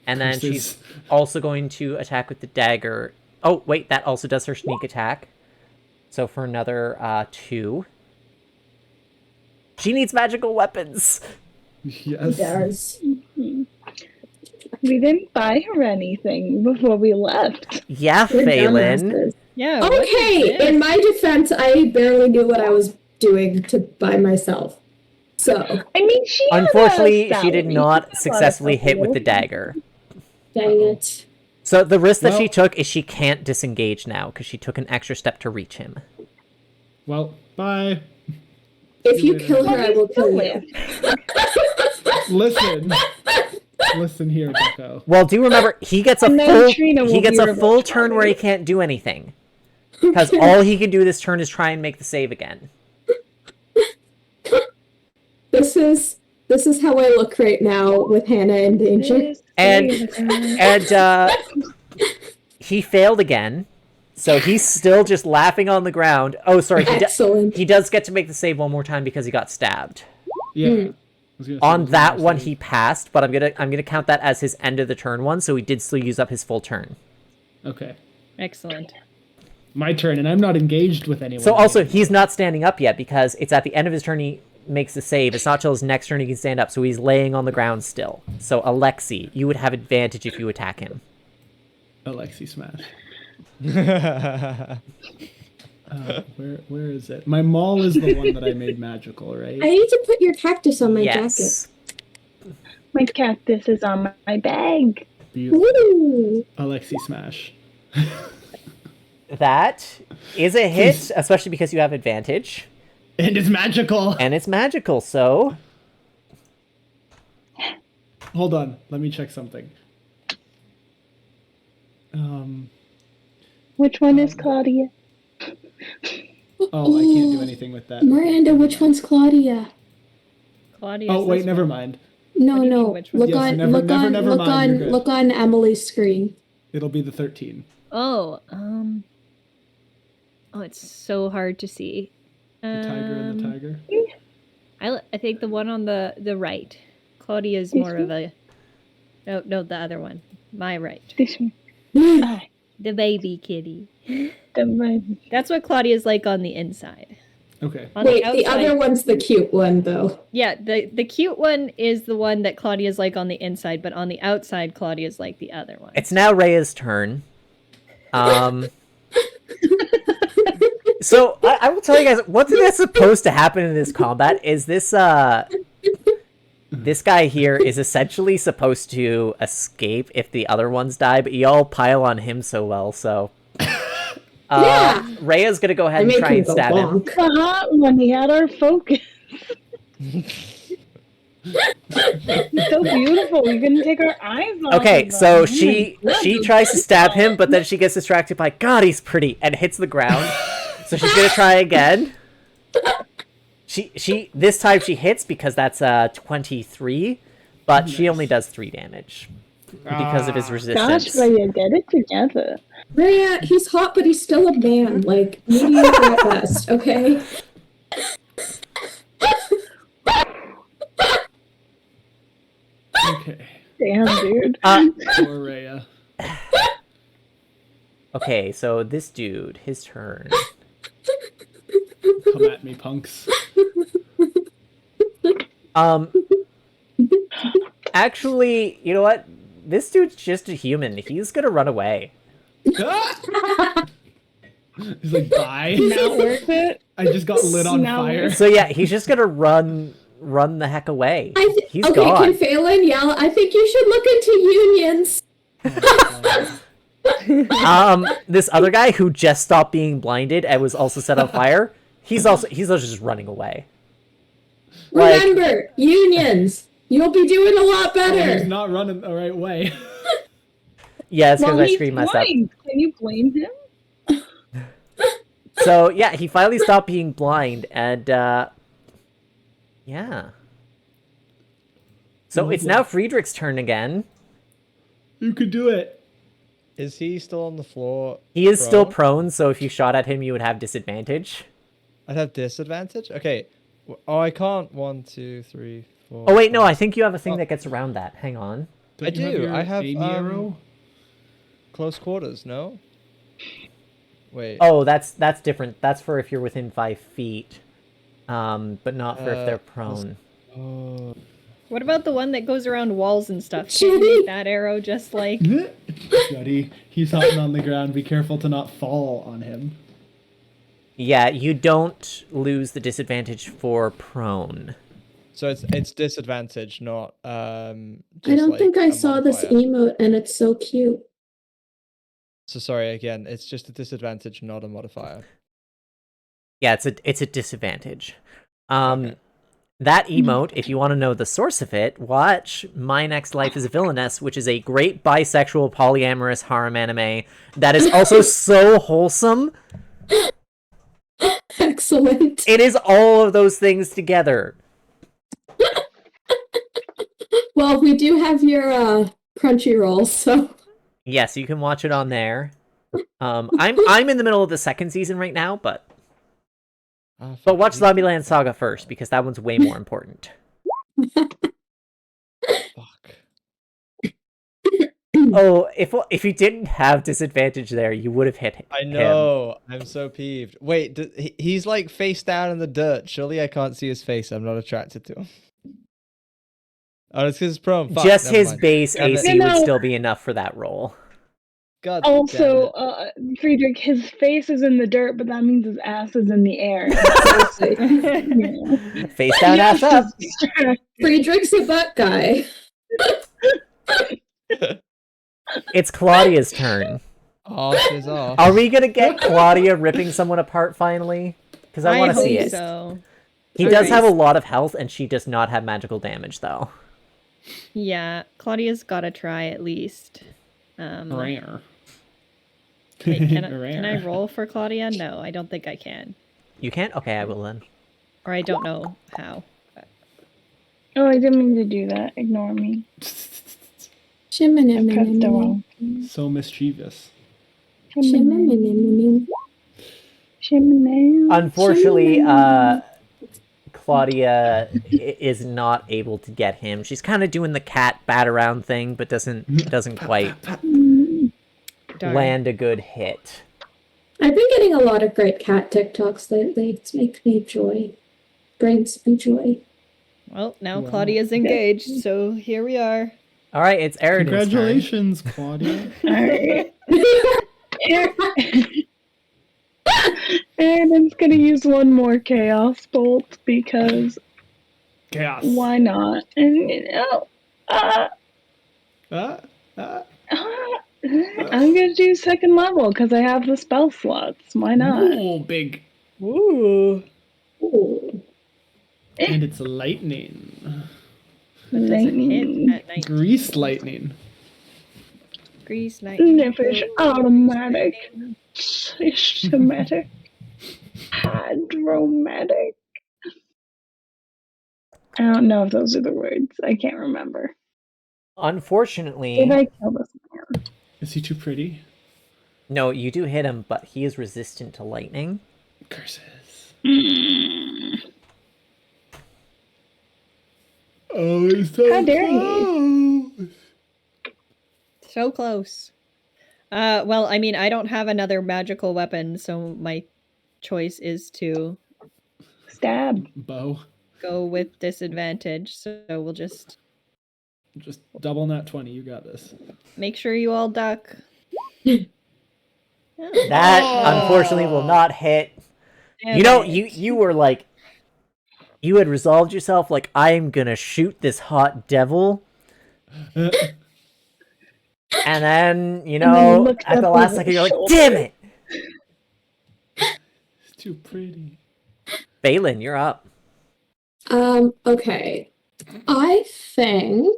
And then Versus- she's also going to attack with the dagger. Oh, wait, that also does her sneak attack. So for another 2. She needs magical weapons! Yes. Does. We didn't buy her anything before we left. Yeah, We're Phelan. dumbasses. Yeah. what is Okay, this? in my defense, I barely knew what I was doing by myself. So, I mean, she had Unfortunately, a she did salary. not She had a successfully hit with the couple. dagger. dang it. So the risk that she Well- took is she can't disengage now because she took an extra step to reach him. Well, bye. If you later. kill her, I will kill you. Listen. Listen here, Bucko. Well, do remember he gets a And then full Trina will he gets be a full revenge turn where he body. can't do anything because all he can do this turn is try and make the save again. This is how I look right now with Hannah in danger. This And- is- And he failed again, so he's still just laughing on the ground. Oh, sorry, Excellent. he does get to make the save one more time because he got stabbed. Yeah. I Mm. was gonna say On it was that gonna one, say- he passed, but I'm gonna count that as his end of the turn one, so he did still use up his full turn. Okay. Excellent. My turn, and I'm not engaged with anyone. So also, he's not standing up yet because it's at the end of his turn he makes the save. It's not till his next turn he can stand up, so he's laying on the ground still. So Alexi, you would have advantage if you attack him. Alexi smash. Where is it? My maul is the one that I made magical, right? I need to put your cactus on my Yes. My cactus is on my bag. Beautiful. jacket. Ooh. Alexi smash. That is a hit, especially because you have advantage. And it's magical. And it's magical, so... Hold on, let me check something. Which one is Claudia? Oh, I can't do anything with that. Miranda, which one's Claudia? Claudia. Oh wait, never mind. No, What do you no. mean, which one? Look Yes, on, never- look never- on, never look mind, on, you're good. look on Emily's screen. It'll be the 13. Oh, oh, it's so hard to see. The tiger and the tiger. I think the one on the right. Claudia is more of a. No, the other one. My right. This one. Ah, The baby kitty. the That's what Claudia's like on the inside. Okay. On Wait, the the outside, other one's the cute one, though. yeah, the cute one is the one that Claudia's like on the inside, but on the outside, Claudia's like the other one. It's now Rhea's turn. So I will tell you guys one thing that's supposed to happen in this combat is this this guy here is essentially supposed to escape if the other ones die, but y'all pile on him so well, so Yeah. Rhea's gonna go ahead I and make try him and go stab him. bonk. hot one. He had our focus. He's so beautiful. We couldn't take our eyes off. Okay, of so him. she tries to stab him, but then she gets distracted by God, he's pretty, and hits the ground. So she's gonna try again. She this time she hits because that's 23, but she only does 3 damage because of his resistance. Gosh, Raya, get it together. Raya, he's hot, but he's still a man. Like, mediocre at best, okay? Okay. Damn, dude. Poor Rhea. Okay, so this dude, his turn. Come at me, punks. Actually, you know what? This dude's just a human. He's gonna run away. He's like, bye. Not worth it. I just got lit on No. fire. So yeah, he's just gonna run the heck away. He's okay, gone. can Phelan yell? I think you should look into unions. This other guy who just stopped being blinded and was also set on fire, he's also just running away. Like, Remember, unions. You'll be doing a lot Oh, he's better. not running the right way. yeah, it's because Well, I he's screwed myself up. blind. Can you blame him? So yeah, he finally stopped being blind, and yeah. So it's now Friedrich's turn again. You could do it. Is he still on the floor? He is still prone, so if you shot at him, you would have disadvantage. I'd have disadvantage? Okay. Oh, I can't. 1, 2, 3, 4. Oh wait, no, I think you have a thing that gets around that. Hang on. Don't I you do. your I have aim arrow. close quarters, no? Wait. Oh, that's different. That's for if you're within 5 feet, but not for if they're prone. Oh. What about the one that goes around walls and stuff? Can Shitty. you make that arrow just like... Buddy, he's hopping on the ground. Be careful to not fall on him. Yeah, you don't lose the disadvantage for prone. So it's disadvantage, not I don't think I saw this emote, and it's so cute. So sorry again. It's just a disadvantage, not a modifier. Yeah, it's a disadvantage. Okay. That emote, if you want to know the source of it, watch My Next Life is a Villainess, which is a great bisexual polyamorous harem anime that is also so wholesome. Excellent. It is all of those things together. Well, we do have your Crunchyroll, so Yes, you can watch it on there. I'm in the middle of the 2nd season right now, but watch Zombieland Saga first because that one's way more important. Fuck. Oh, if you didn't have disadvantage there, you would have hit him. I know. I'm so peeved. Wait, he's like face down in the dirt. Surely I can't see his face. I'm not attracted to him. Oh, it's because it's prone. Fuck, Just never his mind. base Damn it. AC You would know- still be enough for that roll. God Also, damn Friedrich, his face is in the dirt, but that means his ass is in the air. Yeah. Face down, ass up. Friedrich's a butt guy. It's Claudia's turn. Arse is off. Are we gonna get Claudia ripping someone apart finally? Because I want to hope see it. so. He does have a lot of health, and she does not have magical damage, though. Yeah, Claudia's gotta try at least. Rare. Wait, can I roll for Claudia? No, I don't think I can. You can't? Okay, I will then. Or I don't know how. Oh, I didn't mean to do that. Ignore me. I pressed the Shimmin' wrong. So mischievous. Unfortunately, Claudia is not able to get him. She's kind of doing the cat bat around thing, but doesn't quite Darn. land a good hit. I've been getting a lot of great cat TikToks lately. It makes me joy. Brings me joy. Well, now Wow. Claudia's engaged, so here we are. All right, it's Eridan's turn. Congratulations, Claudia. Alright. And I'm gonna use one more Chaos Bolt because Chaos. why not? And I'm gonna do 2nd level because I have the spell slots. Why not? Ooh, big. Ooh. Ooh. And it's lightning. But does it hit Lightning. at 19? Grease lightning. Grease lightning. Nippish automatic. Systematic. Hydromatic. I don't know if those are the words. I can't remember. Unfortunately, Did I kill this man? Is he too pretty? no, you do hit him, but he is resistant to lightning. Curses. Mm. Oh, he's so How dare he? close. So close. Well, I mean, I don't have another magical weapon, so my choice is to Stab. Bow. go with disadvantage. So we'll just Just double nat 20. You got this. make sure you all duck. That unfortunately will not hit. Damn You know, it. you were like, you had resolved yourself like, I am gonna shoot this hot devil. And then, you then you know, looked at the up last over second, his you're like, shoulder. damn it! He's too pretty. Balin, you're up. Okay. I think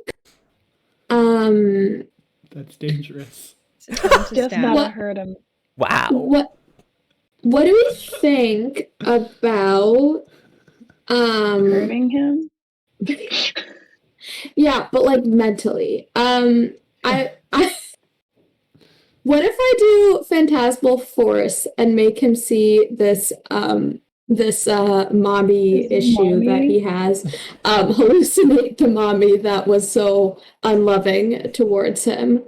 That's dangerous. Is it time to Just stab? not What? hurt him. Wow. what do we think about Hurting him? yeah, but like mentally. I what if I do Phantasmal Force and make him see this mommy His issue that mommy? he has, hallucinate the mommy that was so unloving towards him.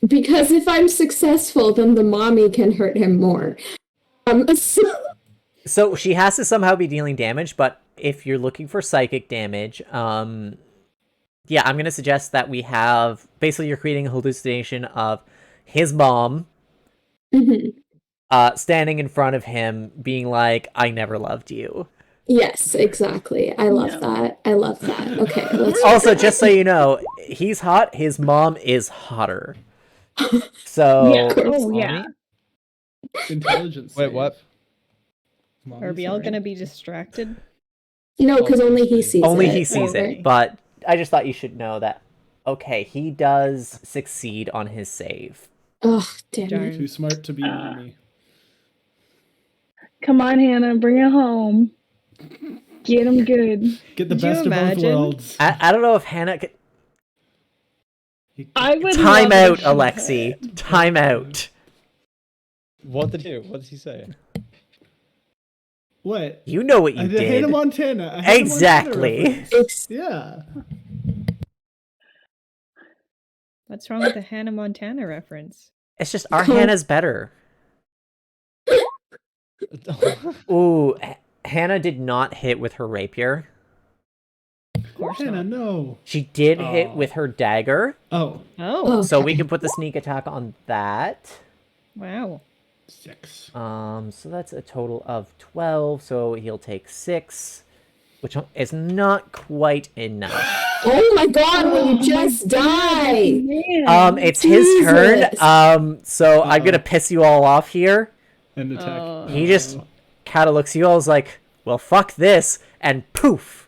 Because if I'm successful, then the mommy can hurt him more. So she has to somehow be dealing damage, but if you're looking for psychic damage, yeah, I'm gonna suggest that we have, basically you're creating a hallucination of his mom Mhm. standing in front of him being like, I never loved you. Yes, exactly. I love No. that. I love that. Okay, let's Also, just so you know, he's hot, his mom is hotter. So Yeah. Oh, Mommy? yeah. Intelligence. Wait, save. what? Mommy, Are we all sorry. gonna be distracted? No, because only he sees only it. he sees Okay. it, but I just thought you should know that, okay, he does succeed on his save. Oh, damn Darn. it. Too smart to be mommy. Come on, Hannah. Bring it home. Get him good. Get the Could you best of both imagine? worlds. I don't know if Hannah could... I would Time love out, if- Alexi. Time out. What did he do? What did he say? What? You know what you I did did. Hannah Montana. I had a Exactly. Montana reference. It's Yeah. What's wrong with the Hannah Montana reference? It's just our Huh. Hannah's better. Ooh, Hannah did not hit with her rapier. Of course Hannah, not. no. She did hit Oh. with her dagger, Oh, Oh, so we okay. can put the sneak attack on that. wow. 6. So that's a total of 12, so he'll take 6, which is not quite enough. Oh my god, will you just die? Man. It's his turn, Jesus. so I'm gonna piss you all off here. And attack. He just kind of looks at you all, is like, well, fuck this, and poof!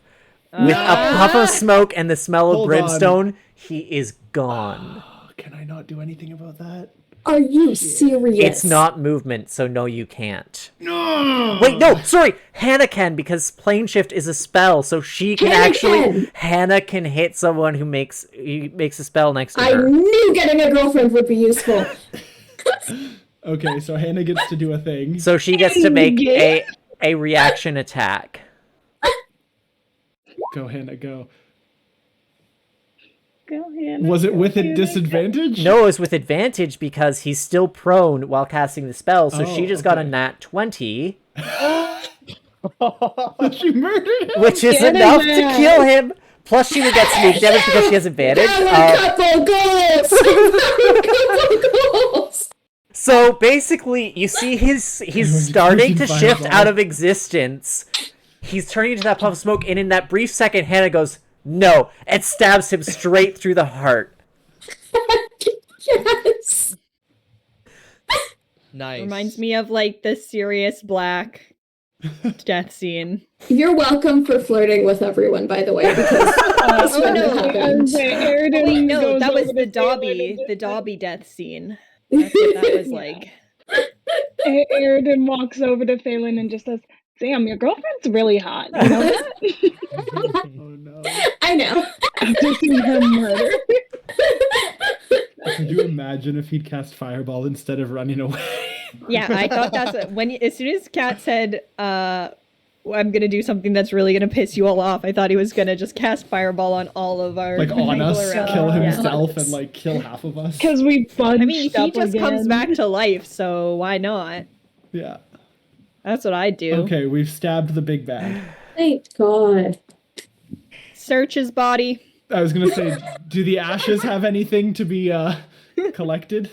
With a puff of smoke and the smell of Hold brimstone, he is gone. Can I not do anything about that? Are you serious? It's not movement, so no, you can't. No. Wait, no, sorry, Hannah can, because plane shift is a spell, so she can Hannah can hit someone who makes a spell next to I her. knew getting a girlfriend would be useful. Okay, so Hannah gets to do a thing. So she gets to make a reaction attack. Go, Hannah, go. Go, Hannah. Was it Go, with a Hannah. disadvantage? No, it was with advantage because he's still prone while casting the spell, so she Oh, just got a okay. nat 20, She murdered him. which is Get enough him to out. kill him. Plus, she would get sneak damage because she has advantage. Couple goals! Couple goals! So basically, you see he's starting to shift out of existence. He's turning into that puff of smoke, and in that brief second, Hannah goes, no, and stabs him straight through the heart. Yes! Nice. Reminds me of like the Sirius Black death scene. You're welcome for flirting with everyone, by the way, because that's Oh, when no. it happened. Oh, wait, no, that was the Dobby death scene. That's what that was like. Aridin walks over to Phelan and just says, "Sam, your girlfriend's really hot. You know that?" Oh no. I know. After seeing her murder. Could you imagine if he'd cast Fireball instead of running away? Yeah, I thought that's as soon as Kat said, I'm gonna do something that's really gonna piss you all off, I thought he was gonna just cast Fireball on all of our Like on people us, around. kill Yeah. himself and like kill half of us. Because we bunched I mean, he up just comes again. back to life, so why not? Yeah. That's what I do. Okay, we've stabbed the big bad. Thank God. Search his body. I was gonna say, do the ashes have anything to be collected?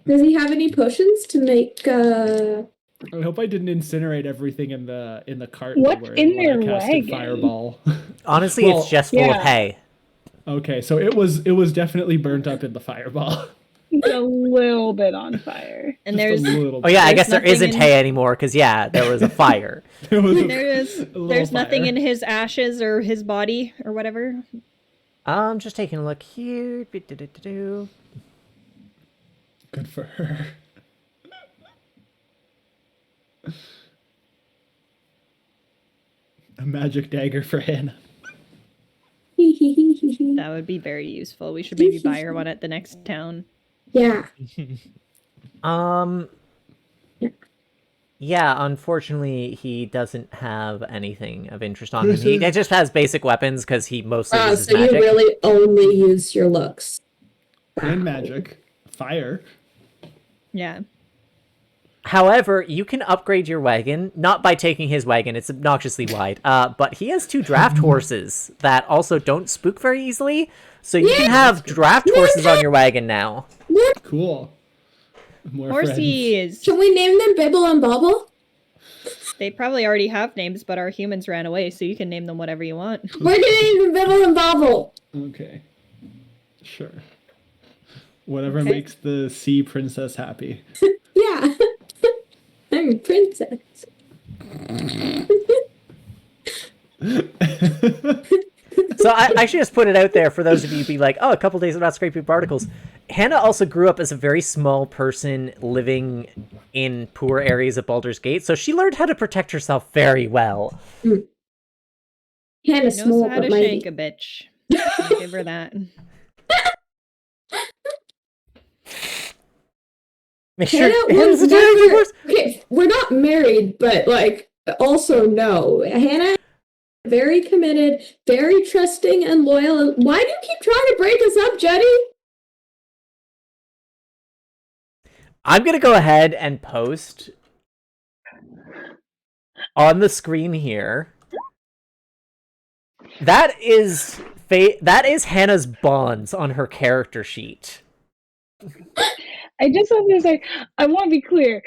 Does he have any potions to make? I hope I didn't incinerate everything in the cart. What's where in when their I casted wagon? Fireball. Honestly, Well, it's just full of yeah. hay. Okay, so it was definitely burnt up in the Fireball. It's a little bit on fire. And Just there's a little Oh yeah, I There's guess there nothing isn't in- hay anymore because yeah, there was a fire. There was there's nothing fire. in his ashes or his body or whatever. Just taking a look here. Do-do-do-do-do. Good for her. A magic dagger for Hannah. That would be very useful. We should maybe buy her one at the next town. Yeah. Yeah, unfortunately, he doesn't have anything of interest on him. This He is- just has basic weapons because he mostly uses So magic. you really only use your looks. And magic. Fire. Yeah. However, you can upgrade your wagon, not by taking his wagon, it's obnoxiously wide, but he has 2 draft horses that also don't spook very easily, so you can have draft horses on your wagon now. Cool. More friends. Horsies. Can we name them Bibble and Bobble? They probably already have names, but our humans ran away, so you can name them whatever you want. We're doing Bibble and Bobble. Okay. Sure. Whatever Okay. makes the sea princess happy. Yeah. I'm a princess. So I should just put it out there for those of you who be like, oh, a couple days of not scraping particles. Hannah also grew up as a very small person living in poor areas of Baldur's Gate, so she learned how to protect herself very well. Hannah Knows small how but to mighty. shank a bitch. I'll give her that. Make sure Hannah Hannah's was a dirty never. divorce. Okay, we're not married, but like, also no. Hannah, very committed, very trusting and loyal. Why do you keep trying to break us up, Jenny? I'm going to go ahead and post on the screen here. That is Hannah's bonds on her character sheet. I just want to say, I want to be clear.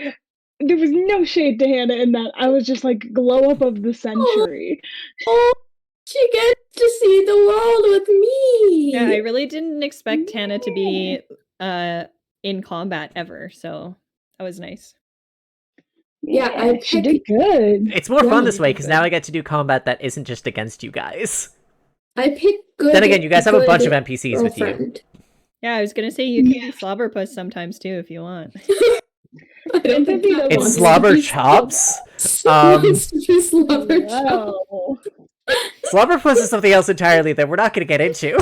There was no shade to Hannah in that. I was just like glow up of the century. Oh, she gets to see the world with me. Yeah, I really didn't expect Hannah to be in combat ever, so that was nice. Yeah, she did good. It's more Yeah. fun this way because now I get to do combat that isn't just against you guys. I picked good. Then again, you guys have a good bunch of NPCs with you. girlfriend. Yeah, I was gonna say you can be Slobberpuss sometimes too if you want. I don't think that It's wants slobber to be chops. wants to be slobber chops. Wow. Slobberpuss is something else entirely that we're not going to get into.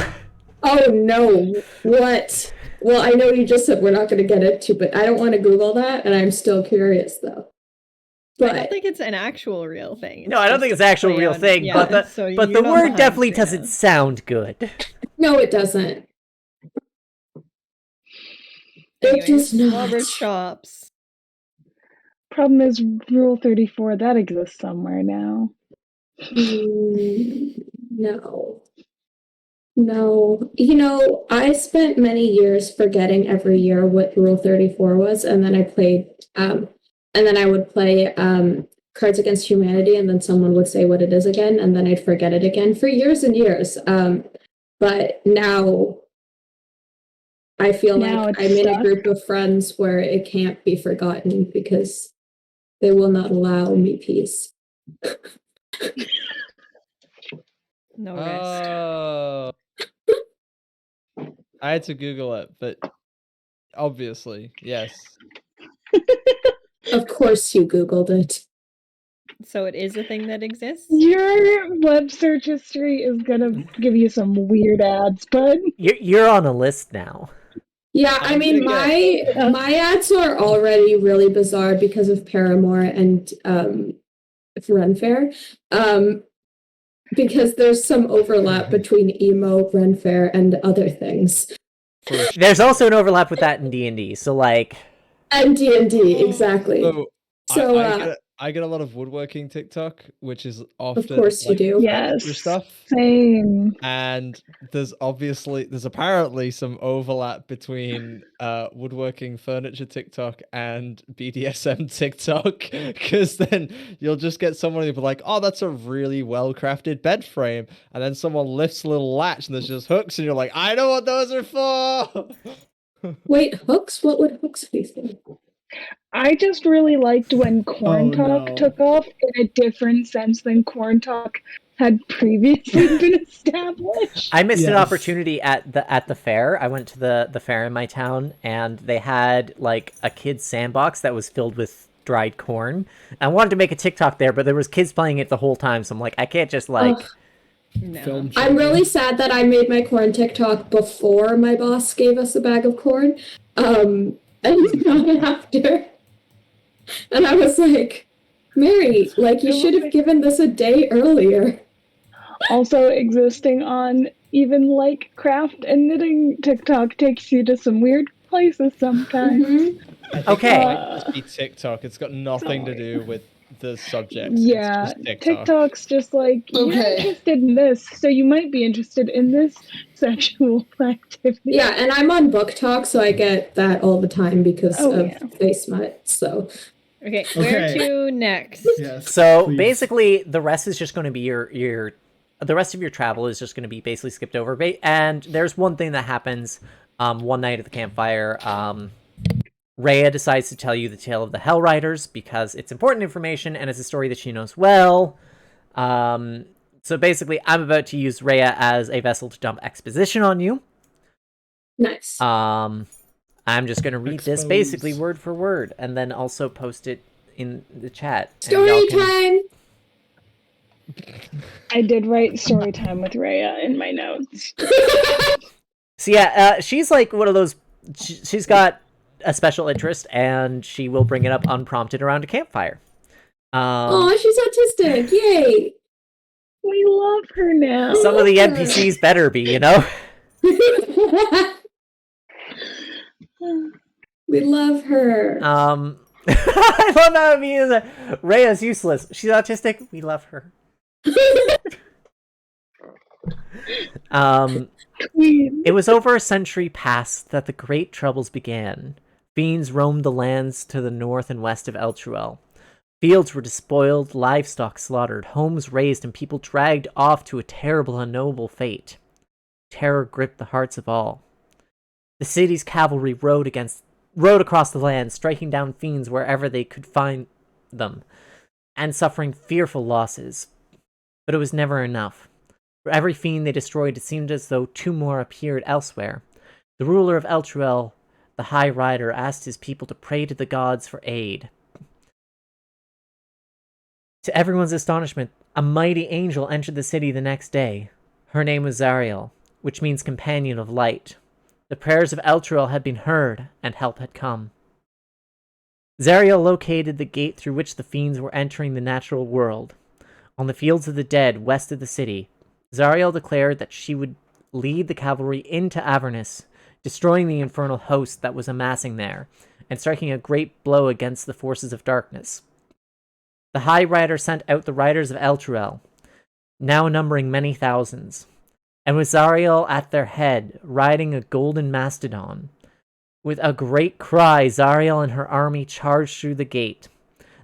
Oh no! What? Well, I know you just said we're not going to get into, but I don't want to Google that, and I'm still curious though. I don't But think it's an actual real thing. No, I don't think it's an actual real thing, but the word definitely doesn't sound good. no, it doesn't. It just Slobber not. chops. Problem is, Rule 34, that exists somewhere now. No. No. You know, I spent many years forgetting every year what Rule 34 was, and then I played, and then I would play Cards Against Humanity, and then someone would say what it is again, and then I'd forget it again for years and years. But now I feel Now like it's I'm in a stuck. group of friends where it can't be forgotten because They will not allow me peace. No rest. Oh. I had to Google it, but obviously, yes. Of course you Googled it. So it is a thing that exists? Your web search history is gonna give you some weird ads, bud. You're on a list now. Yeah, I I'm mean, gonna get- my ads are already really bizarre because of Paramore and Ren Fair. Because there's some overlap between emo, Ren Fair, and other things. There's also an overlap with that in D&D, so like... And D&D, exactly. So So, I get a lot of woodworking TikTok, which is often of course you do. Yes. furniture stuff. Same. And there's apparently some overlap between woodworking furniture TikTok and BDSM TikTok, because then you'll just get someone who'll be like, oh, that's a really well crafted bed frame, and then someone lifts a little latch and there's just hooks, and you're like, I know what those are for. Wait, hooks? What would hooks be for? I just really liked when Corn Talk no. took off in a different sense than Corn Talk had previously been established. I missed an Yes. opportunity at the fair. I went to the fair in my town, and they had like a kid's sandbox that was filled with dried corn. I wanted to make a TikTok there, but there was kids playing it the whole time, so I'm like, I can't just like... Ugh. No. Film I'm children. really sad that I made my corn TikTok before my boss gave us a bag of corn. And not after. And I was like, Mary, like, you should have given this a day earlier. Also, existing on even like craft and knitting TikTok takes you to some weird places sometimes. Mhm. I think Okay. it might just be TikTok. It's got nothing to do with the subject. Yeah, It's just TikTok. TikTok's just like, you're Okay. interested in this, so you might be interested in this sexual activity. Yeah, and I'm on Book Talk, so I get that all the time because of Face Smut, so... Okay, where Okay. to next? Yes. So please. basically, the rest is just going to be the rest of your travel is just going to be basically skipped over. And there's one thing that happens one night at the campfire. Rhea decides to tell you the tale of the Hell Riders because it's important information and it's a story that she knows well. So basically, I'm about to use Rhea as a vessel to dump exposition on you. Nice. I'm just going to read this basically word for word and then also post it in the chat. and Story y'all can- time! I did write story time with Rhea in my notes. So yeah, she's like one of those. She's got a special interest, and she will bring it up unprompted around a campfire. Aw, she's autistic, yay! We love her now. Some of the NPCs better be, you know. We love her. I love how it means Rhea's useless. She's autistic. We love her. It was over a century past that the great troubles began. Fiends roamed the lands to the north and west of Eltruel. Fields were despoiled, livestock slaughtered, homes razed, and people dragged off to a terrible, unknowable fate. Terror gripped the hearts of all. The city's cavalry rode across the land, striking down fiends wherever they could find them, and suffering fearful losses. But it was never enough. For every fiend they destroyed, it seemed as though two more appeared elsewhere. The ruler of Eltruel, the High Rider, asked his people to pray to the gods for aid. To everyone's astonishment, a mighty angel entered the city the next day. Her name was Zariel, which means companion of light. The prayers of Eltruel had been heard, and help had come. Zariel located the gate through which the fiends were entering the natural world. On the fields of the dead, west of the city, Zariel declared that she would lead the cavalry into Avernus, destroying the infernal host that was amassing there, and striking a great blow against the forces of darkness. The High Rider sent out the riders of Eltruel, now numbering many thousands, and with Zariel at their head, riding a golden mastodon. With a great cry, Zariel and her army charged through the gate.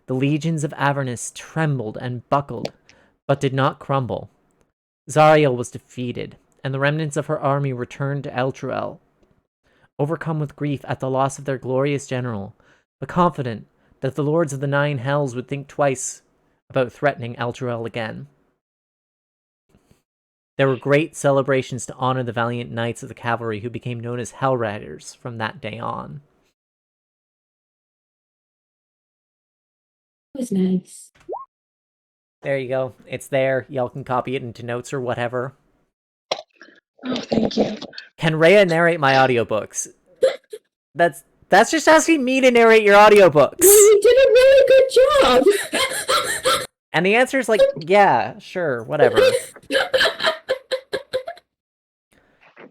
The legions of Avernus trembled and buckled, but did not crumble. Zariel was defeated, and the remnants of her army returned to Eltruel, overcome with grief at the loss of their glorious general, but confident that the lords of the Nine Hells would think twice about threatening Elturel again. There were great celebrations to honor the valiant knights of the cavalry who became known as Hell Riders from that day on. It was nice. There you go. It's there. Y'all can copy it into notes or whatever. Oh, thank you. Can Rhea narrate my audiobooks? That's just asking me to narrate your audiobooks. Well, you did a really good job. And the answer is like, yeah, sure, whatever.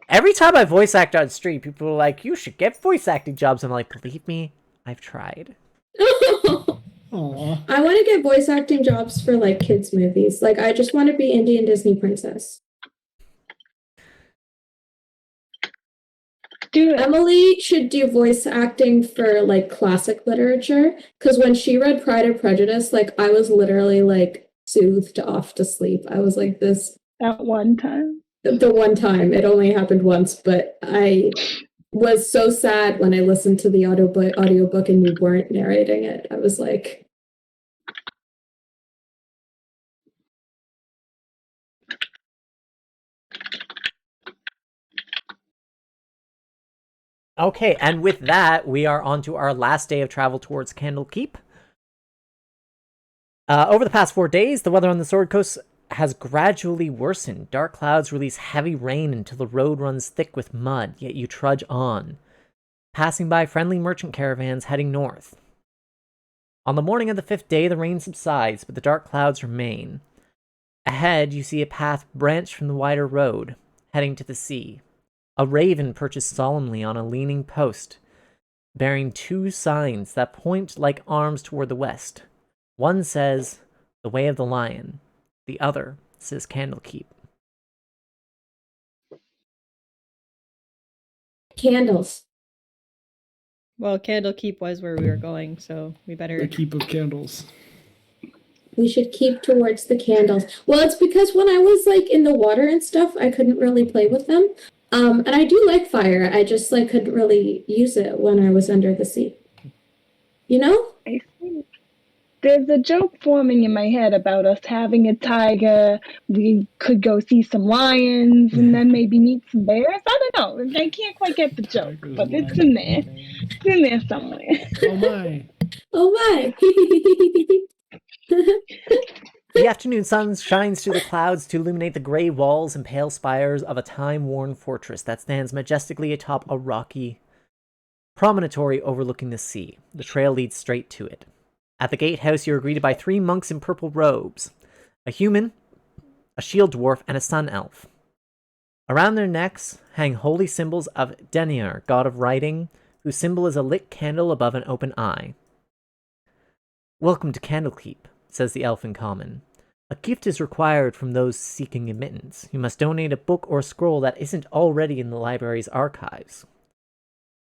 Every time I voice act on stream, people are like, you should get voice acting jobs. I'm like, believe me, I've tried. Aww. I want to get voice acting jobs for like kids movies. Like I just want to be Indian Disney princess. Do it. Emily should do voice acting for like classic literature because when she read Pride and Prejudice, like I was literally like soothed off to sleep. I was like this At one time. the one time. It only happened once, but I was so sad when I listened to the audiobook and you weren't narrating it. I was like, Okay, and with that, we are on to our last day of travel towards Candelkeep. Over the past 4 days, the weather on the Sword Coast has gradually worsened. Dark clouds release heavy rain until the road runs thick with mud, yet you trudge on, passing by friendly merchant caravans heading north. On the morning of the 5th day, the rain subsides, but the dark clouds remain. Ahead, you see a path branch from the wider road, heading to the sea. A raven perches solemnly on a leaning post, bearing 2 signs that point like arms toward the west. One says, "The Way of the Lion." The other says, "Candelkeep." candles. Well, Candlekeep was where we were going, so we The better. keep of candles. We should keep towards the candles. Well, it's because when I was like in the water and stuff, I couldn't really play with them. And I do like fire. I just like couldn't really use it when I was under the sea. You know? I see. There's a joke forming in my head about us having a tiger. We could go see some lions and then maybe meet some bears. I don't know. I can't quite get the joke, Tigers, but it's lions, in there. bears. It's in there somewhere. Oh my. Oh my. The afternoon sun shines through the clouds to illuminate the gray walls and pale spires of a time-worn fortress that stands majestically atop a rocky promontory overlooking the sea. The trail leads straight to it. At the gatehouse, you are greeted by 3 monks in purple robes, a human, a shield dwarf, and a sun elf. Around their necks hang holy symbols of Denier, god of writing, whose symbol is a lit candle above an open eye. "Welcome to Candelkeep," says the elf in common. "A gift is required from those seeking admittance. You must donate a book or scroll that isn't already in the library's archives.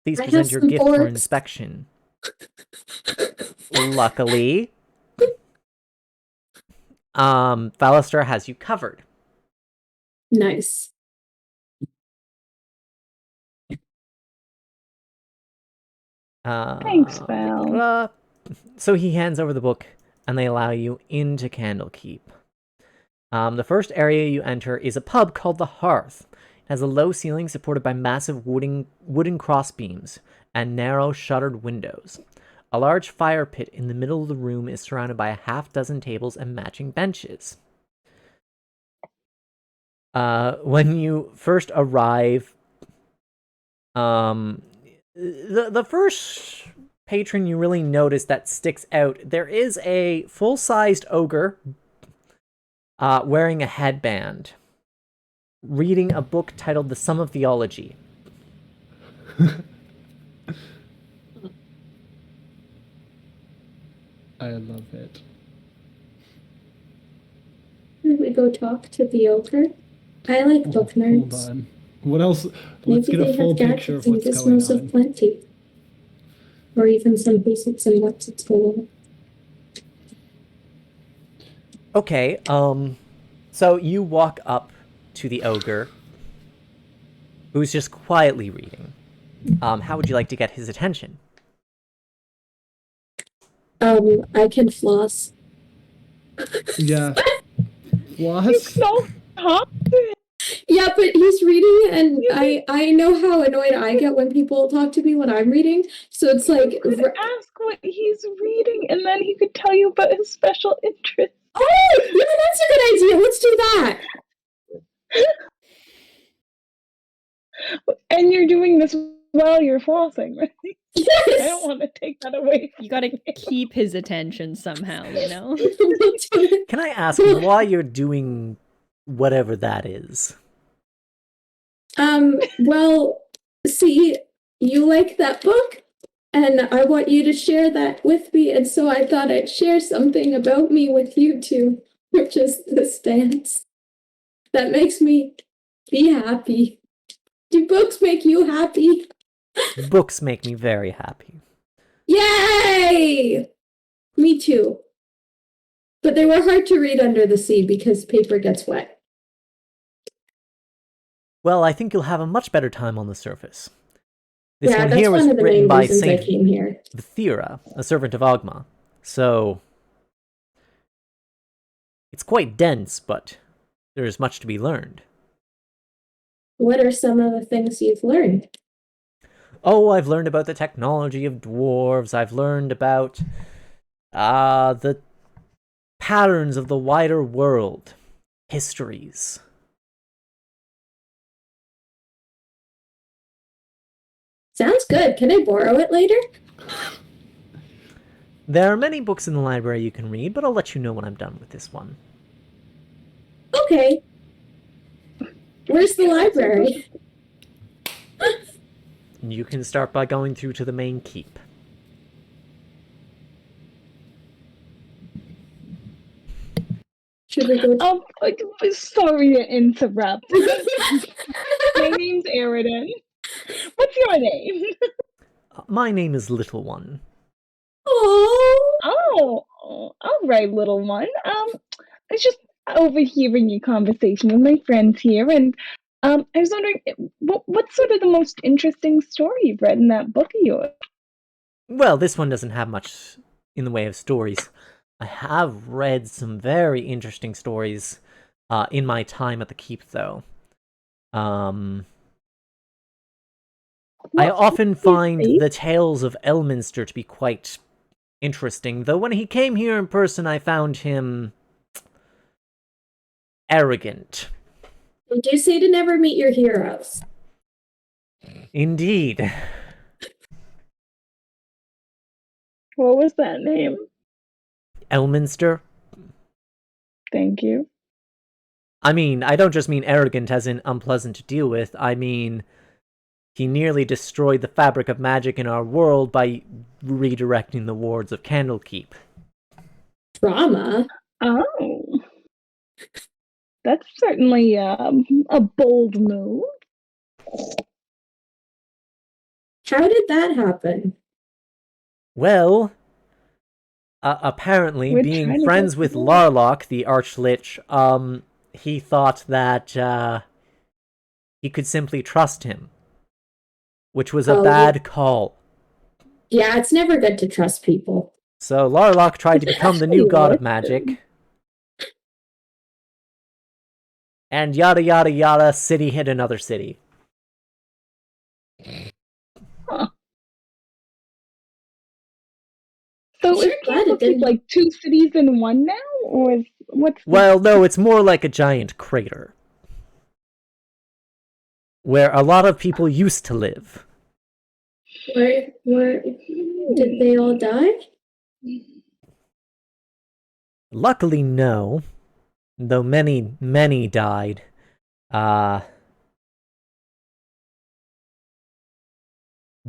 Please I have present your some gift for books. inspection." Luckily, Valistar has you covered. Nice. Thanks, Val. So he hands over the book, and they allow you into Candelkeep. The first area you enter is a pub called the Hearth. It has a low ceiling supported by massive wooden crossbeams and narrow shuttered windows. A large fire pit in the middle of the room is surrounded by a half-dozen tables and matching benches. When you first arrive, the first patron you really notice that sticks out, there is a full-sized ogre wearing a headband, reading a book titled The Sum of Theology. I love it. Can we go talk to the ogre? I like book Hold nerds. on. What else? Let's Maybe get they a full have picture of gadgets and what's going gizmos of on. plenty. Or even some basics and what's its full. Okay, so you walk up to the ogre, who's just quietly reading. How would you like to get his attention? I can floss. Yeah. You Floss? don't talk to him. Yeah, but he's reading, and I know how annoyed I get when people talk to me when I'm reading. So it's like, You could ask what he's reading, and then he could tell you about his special interest. oh, yeah, that's a good idea. Let's do that. And you're doing this while you're flossing, right? Yes. I don't want to take that away. You gotta keep his attention somehow, you know? Can I ask why you're doing whatever that is? Well, see, you like that book, and I want you to share that with me, and so I thought I'd share something about me with you two, which is this dance. That makes me be happy. Do books make you happy? Books make me very happy. Yay! Me too. But they were hard to read under the sea because paper gets wet. Well, I think you'll have a much better time on the surface. This Yeah, one that's here was one of the written main by reasons I Saint came here. Thera, a servant of Ogma. So it's quite dense, but there is much to be learned. What are some of the things you've learned? Oh, I've learned about the technology of dwarves. I've learned about the patterns of the wider world, histories. Sounds good. Can I borrow it later? There are many books in the library you can read, but I'll let you know when I'm done with this one. Okay. Where's the library? You can start by going through to the main keep. Should we go? Sorry to interrupt. My name's Aridin. What's your name? My name is Little One. Oh. Oh, all right, little one. I was just overhearing your conversation with my friends here, and I was wondering, what's sort of the most interesting story you've read in that book of yours? Well, this one doesn't have much in the way of stories. I have read some very interesting stories in my time at the keep, though. I often find the tales of Elminster to be quite interesting, though when he came here in person, I found him arrogant. Did you say to never meet your heroes? Indeed. What was that name? Elminster? Thank you. I mean, I don't just mean arrogant as in unpleasant to deal with. I mean, he nearly destroyed the fabric of magic in our world by redirecting the wards of Candelkeep. Drama? Oh. That's certainly a bold move. How did that happen? Well, apparently, We're being friends with Larlock, the Archlich, he thought that he could simply trust him, which was a bad call. Yeah, it's never good to trust people. So Larlock tried to become the new god of magic. And yada yada yada, city hit another city. Huh. So is Candelkeep like two cities in one now, or is what's? Well, no, it's more like a giant crater where a lot of people used to live. Where did they all die? Luckily, no. Though many died. The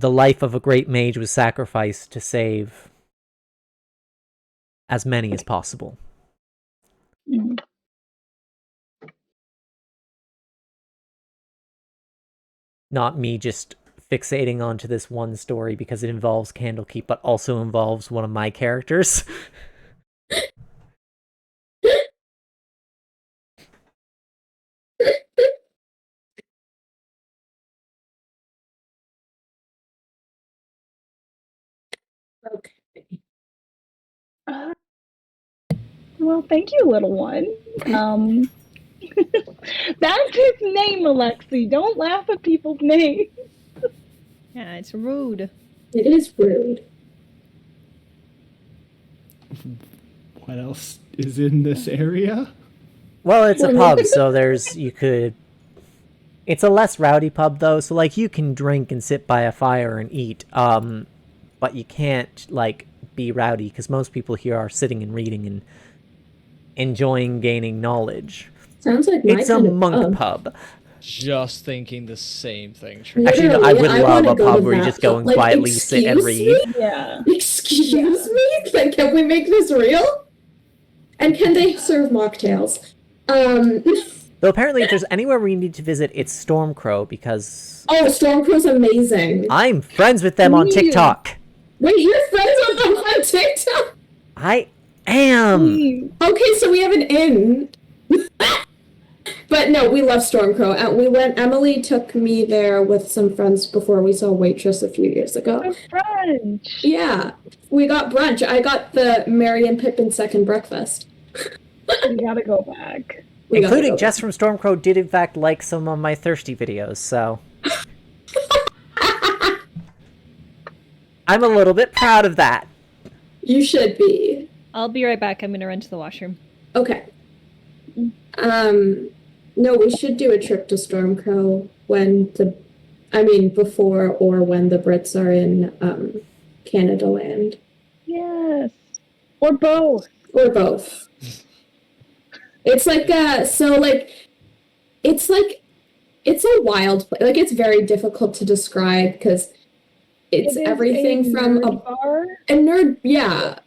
life of a great mage was sacrificed to save as many as possible. Mm. Not me just fixating onto this one story because it involves Candelkeep, but also involves one of my characters. Okay. Well, thank you, little one. That's his name, Alexi. Don't laugh at people's names. Yeah, it's rude. It is rude. What else is in this area? Well, it's a pub, so it's a less rowdy pub, though, so, like, you can drink and sit by a fire and eat, but you can't, like, be rowdy, because most people here are sitting and reading and enjoying gaining knowledge. Sounds like my It's a kind of monk pub. Just thinking the same thing. Actually, no, I would Literally, I love wanna a go pub to where you that just go and pub. Like, quietly sit and excuse read. me? Yeah. Excuse me? Like, can we make this real? And can they serve mocktails? Though apparently if there's anywhere we need to visit, it's Stormcrow, because Oh, Stormcrow's amazing. I'm friends with them on TikTok. Wait, you're friends with them on TikTok? I am! Okay, so we have an inn. But no, we love Stormcrow. Emily took me there with some friends before we saw Waitress a few years ago. Brunch. Yeah, we got brunch. I got the Merry and Pippin second breakfast. We gotta go back. Including Jess from Stormcrow did in fact like some of my thirsty videos, so... I'm a little bit proud of that. You should be. I'll be right back. I'm gonna run to the washroom. Okay. No, we should do a trip to Stormcrow before or when the Brits are in Canada land. Yes. Or both. Or both. It's like it's a wild place. Like, it's very difficult to describe because it's everything from a bar. A nerd, yeah.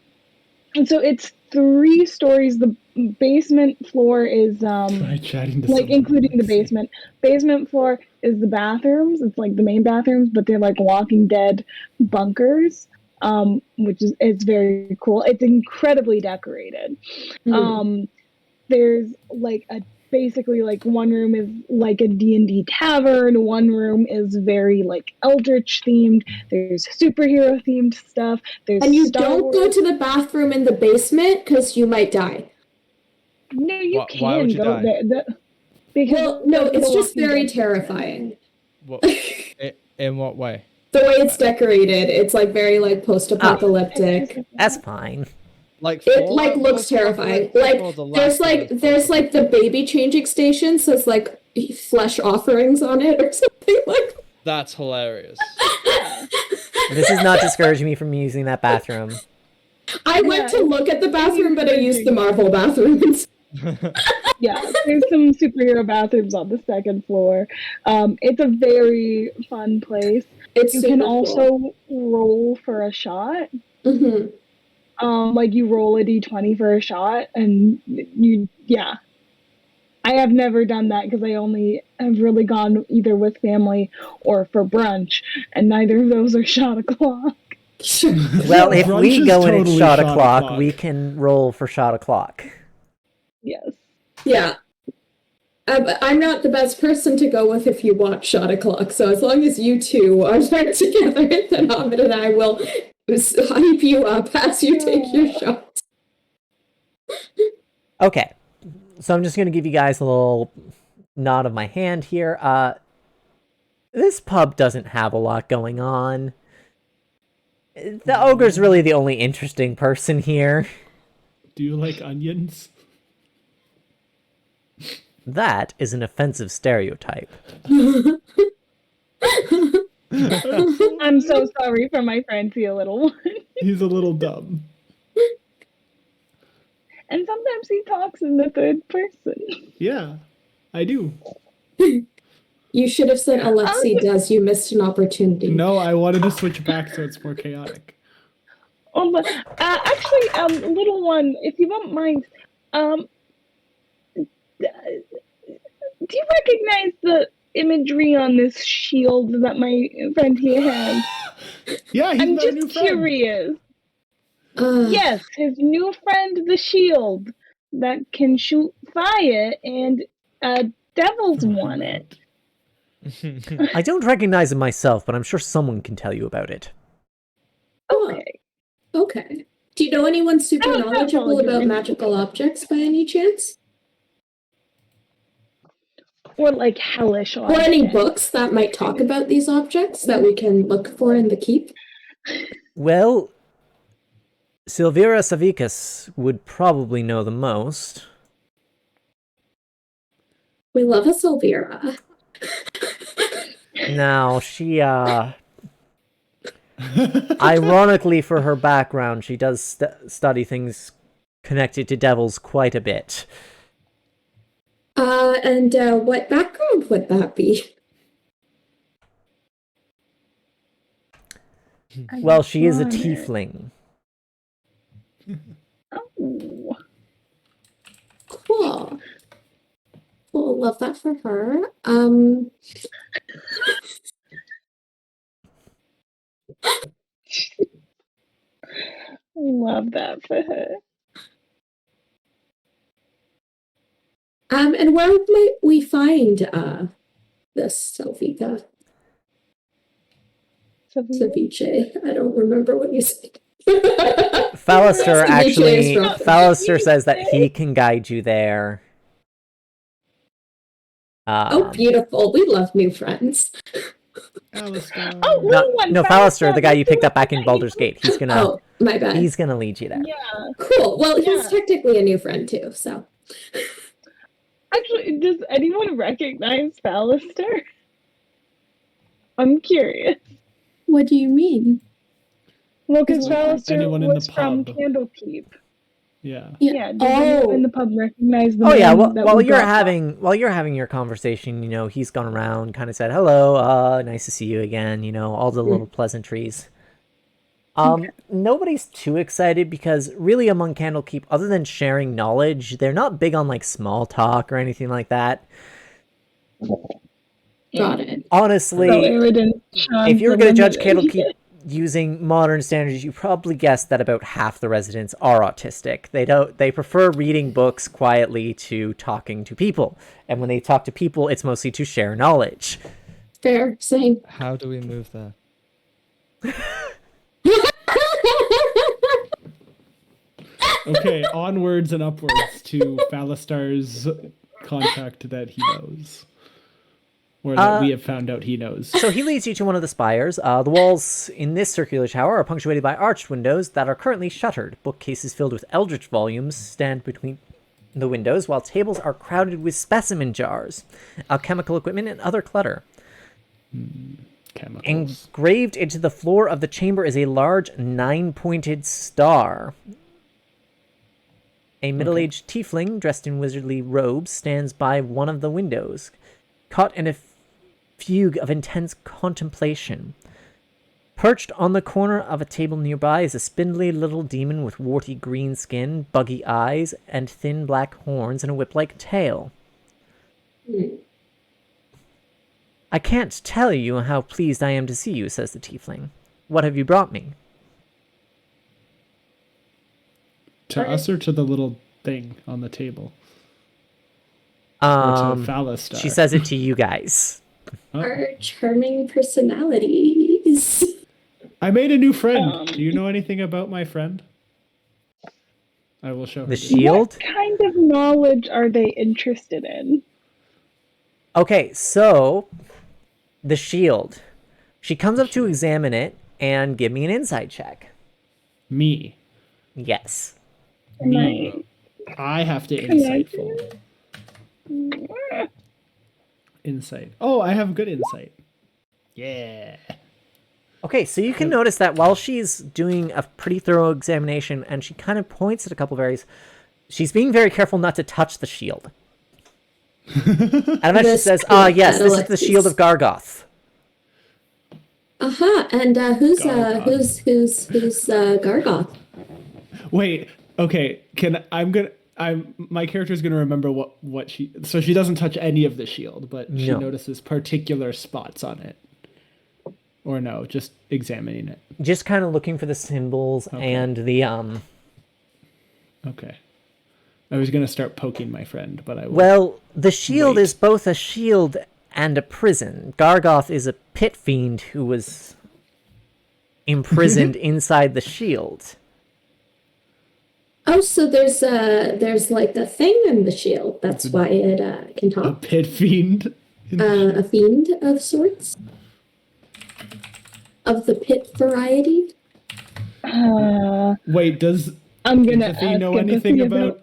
And so it's 3 stories. The basement floor is Try chatting to like someone. including the basement. Basement floor is the bathrooms. It's like the main bathrooms, but they're like Walking Dead bunkers, which is it's very cool. It's incredibly decorated. There's like basically like one room is like a D&D tavern, one room is very like eldritch themed, there's superhero themed stuff, there's And you Star don't Wars. go to the bathroom in the basement because you might die. No, you can why would you go die? there. Because Well, no, the it's just Walking very Dead. terrifying. What, in what way? The way it's decorated, it's like very like post-apocalyptic. That's fine. Like It Fallout like looks or terrifying. or Like The there's Last of Us? there's like the baby changing station, so it's like flesh offerings on it or something like. That's hilarious. This is not discouraging me from using that bathroom. I went to look at the bathroom, but I used the Marvel bathroom. Yeah, there's some superhero bathrooms on the 2nd floor. It's a very fun place. It's You super can cool. also roll for a shot. Mm-hmm. Like you roll a d20 for a shot, and yeah. I have never done that because I only have really gone either with family or for brunch, and neither of those are shot o'clock. Well, if Brunch we is go in at totally shot shot o'clock, o'clock. we can roll for shot o'clock. Yes. Yeah. But I'm not the best person to go with if you want shot o'clock, so as long as you two are there together, then Ahmed and I will hype you up as you take your shots. Okay, so I'm just going to give you guys a little nod of my hand here. This pub doesn't have a lot going on. The ogre's really the only interesting person here. Do you like onions? That is an offensive stereotype. I'm so sorry for my Francie a little one. He's a little dumb. And sometimes he talks in the 3rd person. Yeah, I do. You should have said Alexi does. You missed an opportunity. No, I wanted to switch back so it's more chaotic. Oh, but actually, little one, if you don't mind, do you recognize the imagery on this shield that my friend here has? Yeah, he's I'm my new just friend. curious. Yes, his new friend, the shield, that can shoot fire, and devils want it. I don't recognize it myself, but I'm sure someone can tell you about it. Okay. Okay. Do you know anyone super Oh, that's knowledgeable all about good. magical objects by any chance? Or like hellish Or any objects. books that might talk about these objects that we can look for in the keep? Well, Silvira Savicus would probably know the most. We love a Silvira. Now, she, ironically for her background, she does study things connected to devils quite a bit. And what background would that be? Well, she is a tiefling. Oh. Cool. Cool, love that for her. Love that for her. And where might we find this Selvika? Ceviche. I don't remember what you said. Fallister Ceviche is from- Fallister says that he can guide you there. Oh, beautiful. We love new friends. Alistair. Oh, No, Fallister, the guy you picked up back in Baldur's Gate. He's gonna Oh, my bad. he's gonna lead you there. Yeah. Cool. Well, he's Yeah. technically a new friend too, so. Actually, does anyone recognize Fallister? I'm curious. What do you mean? Well, because Anyone Fallister in the was from pub. Candlekeep. Yeah. Yeah, did anyone in the pub recognize the Oh yeah, man that while we you're got having your conversation, you know, he's gone around, kind of said hello, nice to see you again, you know, all the little pleasantries. Nobody's too excited because really among Candlekeep, other than sharing knowledge, they're not big on like small talk or anything like that. Got it. Honestly, So Eridan if you were going to judge eliminated. Candlekeep using modern standards, you probably guessed that about half the residents are autistic. They prefer reading books quietly to talking to people. And when they talk to people, it's mostly to share knowledge. Fair. Same. How do we move there? Okay, onwards and upwards to Fallistar's contact that he knows. Or that we have found out he knows. So he leads you to one of the spires. The walls in this circular tower are punctuated by arched windows that are currently shuttered. Bookcases filled with eldritch volumes stand between the windows, while tables are crowded with specimen jars, alchemical equipment, and other clutter. Chemicals. Engraved into the floor of the chamber is a large 9-pointed star. A middle-aged tiefling dressed in wizardly robes stands by one of the windows, caught in a fugue of intense contemplation. Perched on the corner of a table nearby is a spindly little demon with warty green skin, buggy eyes, and thin black horns and a whip-like tail. I can't tell you how pleased I am to see you, says the tiefling. What have you brought me? To us or to the little thing on the table? Or to Fallistar? She says it to you guys. Our charming personalities. I made a new friend. Do you know anything about my friend? I will show her. The this. shield? What kind of knowledge are they interested in? Okay, so the shield. She comes up to examine it and give me an insight check. Me. Yes. Me. I have to insightful. Insight. Oh, I have good insight. Yeah. Okay, so you can notice that while she's doing a pretty thorough examination and she kind of points at a couple of areas, she's being very careful not to touch the shield. And eventually This says, cool yes, this is the Alexis. shield of Gargoth. And who's Gargoth. Gargoth? Wait. Okay. My character's gonna remember what she. So she doesn't touch any of the shield, but she No. notices particular spots on it. Or no, just examining it. Just kind of looking for the symbols and the Okay. I was gonna start poking my friend, but I will. Well, the shield Wait. is both a shield and a prison. Gargoth is a pit fiend who was imprisoned inside the shield. Oh, so there's like a thing in the shield. That's why it can A talk. pit fiend. A fiend of sorts. Of the pit variety. Wait, does I'm gonna Empathy ask know anything Empathy about?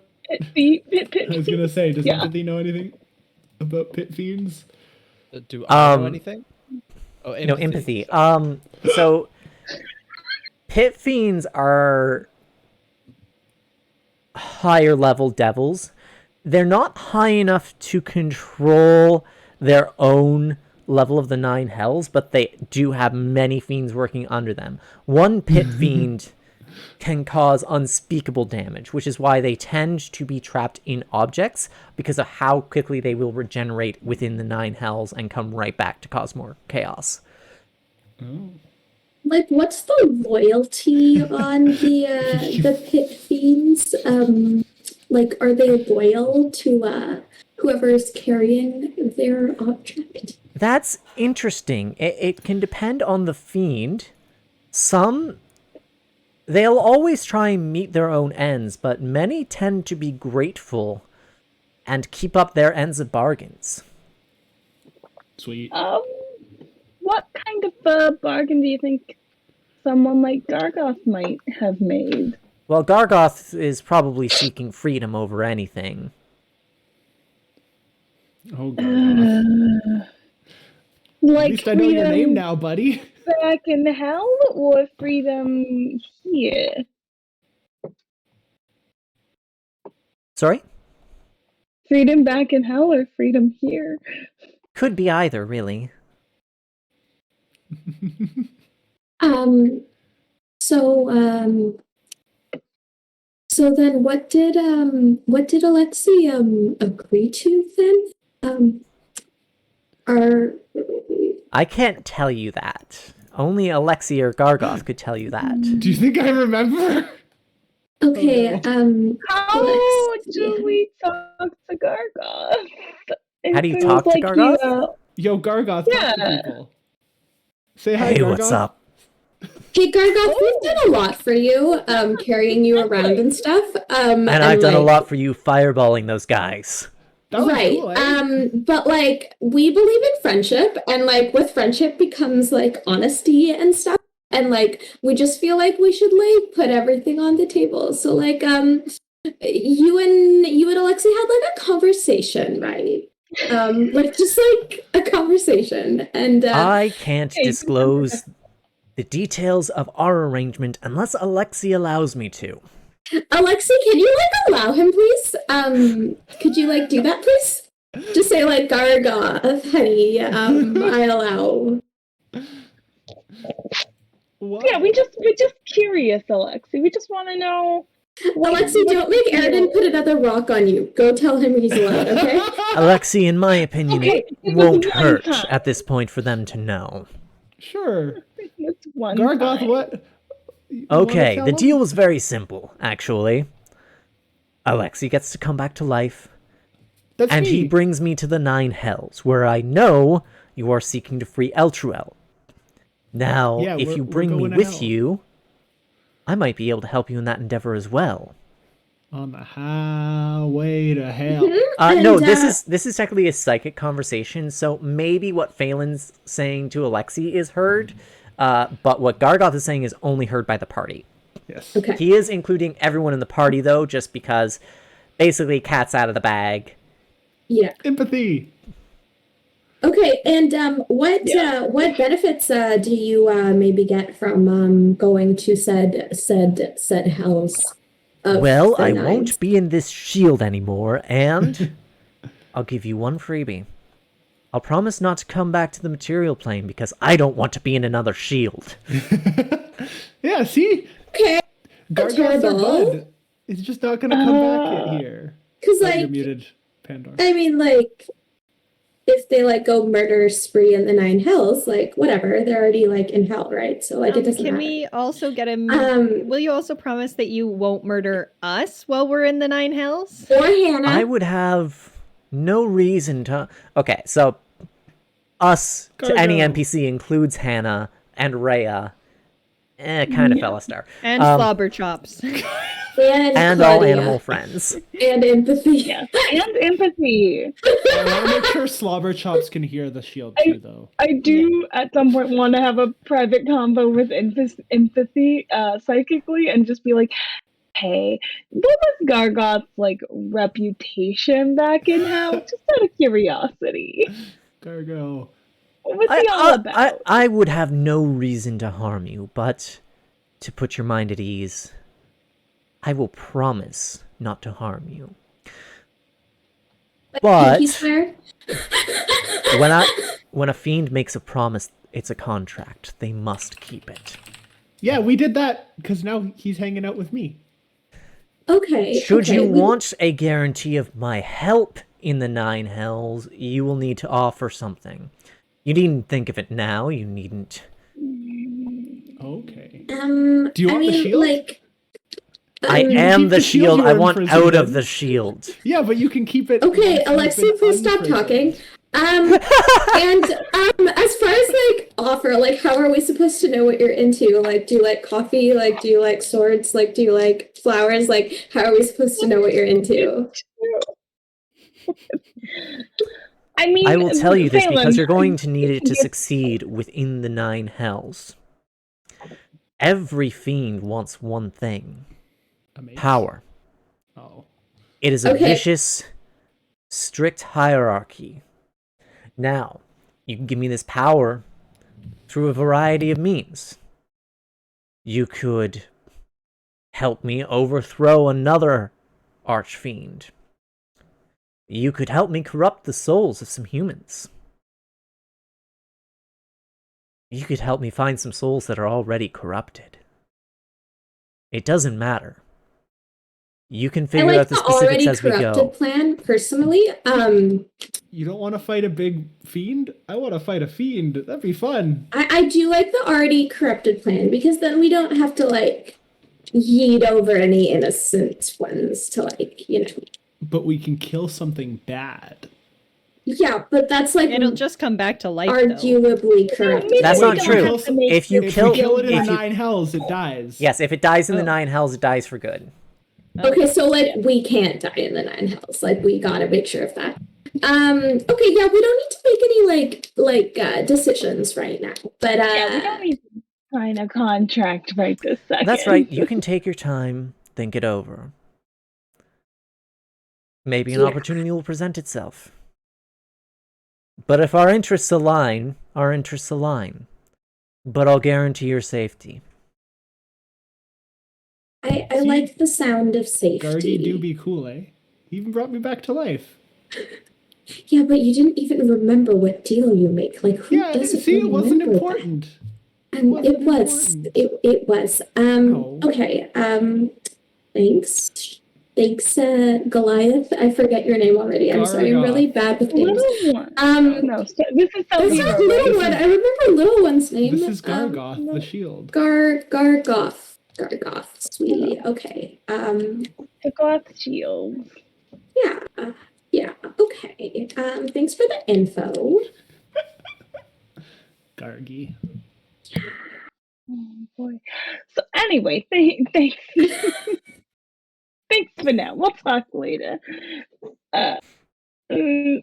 pit I was gonna say, does Yeah. Empathy know anything about pit fiends? Do I know Um, anything? Oh, No, empathy. Sorry. So pit fiends are higher level devils. They're not high enough to control their own level of the nine hells, but they do have many fiends working under them. One pit fiend can cause unspeakable damage, which is why they tend to be trapped in objects, because of how quickly they will regenerate within the nine hells and come right back to cause more chaos. Like, what's the loyalty on the pit fiends? Like, are they loyal to whoever's carrying their object? That's interesting. It can depend on the fiend. Some, they'll always try and meet their own ends, but many tend to be grateful and keep up their ends of bargains. Sweet. What kind of bargain do you think someone like Gargoth might have made? Well, Gargoth is probably seeking freedom over anything. Oh, God. At Like least I know your name freedom now, buddy. back in hell or freedom here? Sorry? Freedom back in hell or freedom here? Could be either, really. So then what did Alexi agree to then? I can't tell you that. Only Alexi or Gargoth could tell you that. Do you think I remember? Okay, How Alexi. do we talk to Gargoth? How do you It talk seems to like Gargoth? Yo, Gargoth, talk to Yeah. people. Say hi, Hey, Gargoth. what's up? Hey Gargoth, we've done a lot for you, carrying you around and stuff. And I've done a lot for you fireballing those guys. That was Right. cool, eh? But like we believe in friendship, and like with friendship becomes like honesty and stuff. And like we just feel like we should like put everything on the table. So like you and Alexi had like a conversation, right? Like just like a conversation. And I can't disclose the details of our arrangement unless Alexi allows me to. Alexi, can you like allow him, please? Could you like do that, please? Just say like Gargoth, honey. I allow. What? Yeah, we're just curious, Alexi. We just want to know. Alexi, don't make Aridin put another rock on you. Go tell him he's allowed, okay? Alexi, in my opinion, Okay, it it was won't one hurt time. at this point for them to know. Sure. It's one Gargoth, time. what? You wanna Okay, tell the him? deal was very simple, actually. Alexi gets to come back to life, That's and me. he brings me to the Nine Hells, where I know you are seeking to free Eltruel. Now, Yeah, if we're you bring me going to with hell. you, I might be able to help you in that endeavor as well. On the highway to hell. No, And, this is technically a psychic conversation, so maybe what Phelan's saying to Alexi is heard, but what Gargoth is saying is only heard by the party. Yes. Okay. He is including everyone in the party, though, just because basically cat's out of the bag. Yeah. Empathy. Okay, and what benefits do you maybe get from going to said hells? Of Well, the I nines? won't be in this shield anymore, and I'll give you one freebie. I'll promise not to come back to the material plane because I don't want to be in another shield. Yeah, see? Okay. Gargoth's our terrible. bud. He's just not gonna come back here. 'Cause, Oh, you're like, muted, Pandora. I mean, like, if they like go murder spree in the nine hells, like whatever, they're already like in hell, right? So like it doesn't Can matter. we also get him? Um, Will you also promise that you won't murder us while we're in the Nine Hells? or Hannah? I would have no reason to... Okay, so us to any Cargo. NPC includes Hannah and Rhea Kind of Fellastar. And slobber chops. And all Claudia. animal friends. And empathy. Yes, and empathy. I want to make sure Slobber Chops can hear the shield too, though. I do at some point want to have a private convo with empathy psychically and just be like, hey, what was Gargoth's like reputation back in hell? Just out of curiosity. Gargo. What was he all about? I would have no reason to harm you, but to put your mind at ease, I will promise not to harm you. But when a fiend makes a promise, it's a contract. They must keep it. Yeah, we did that because now he's hanging out with me. Okay. Should you want a guarantee of my help in the Nine Hells, you will need to offer something. You needn't think of it now. You needn't. Okay. Do you want the shield? Like, I am the shield. I want out of the shield. Yeah, but you can keep it. Okay, Alexi, please stop talking. And as far as like offer, like how are we supposed to know what you're into? Like, do you like coffee? Like, do you like swords? Like, do you like flowers? Like, how are we supposed to know what you're into? I mean, I will tell you this Phelan, because you're going to need it to succeed within the Nine Hells. Every fiend wants one thing. Amazing. Power. Oh. It is a vicious, strict hierarchy. Now, you can give me this power through a variety of means. You could help me overthrow another archfiend. You could help me corrupt the souls of some humans. You could help me find some souls that are already corrupted. It doesn't matter. You can figure out the specifics as we go. I like the already corrupted plan, personally. You don't want to fight a big fiend? I want to fight a fiend. That'd be fun. I do like the already corrupted plan, because then we don't have to, like, yeet over any innocent ones to, like, you know. But we can kill something bad. Yeah, but that's like it'll just come back to life. Arguably corrupted. That's not true. If you kill it in the Nine Hells, it dies. Yes, if it dies in the Nine Hells, it dies for good. Okay, so like we can't die in the Nine Hells. Like we gotta make sure of that. Okay, yeah, we don't need to make any decisions right now. But yeah, we don't need to sign a contract right this second. That's right. You can take your time, think it over. Maybe an opportunity will present itself. But if our interests align, our interests align. But I'll guarantee your safety. I like the sound of safety. Gargi do be cool, eh? He even brought me back to life. Yeah, but you didn't even remember what deal you make. Like, who doesn't it wasn't important. And it was. Okay. Thanks, Goliath. I forget your name already. I'm sorry. I'm really bad with names. No, this is There's not Little One. I remember Little One's name. This is Gargoth, the shield. Gargoth, sweetie. Okay. The Goth shield. Yeah. Okay. Thanks for the info. Gargi. Oh boy. So anyway, thanks. Thanks for now. We'll talk later. Do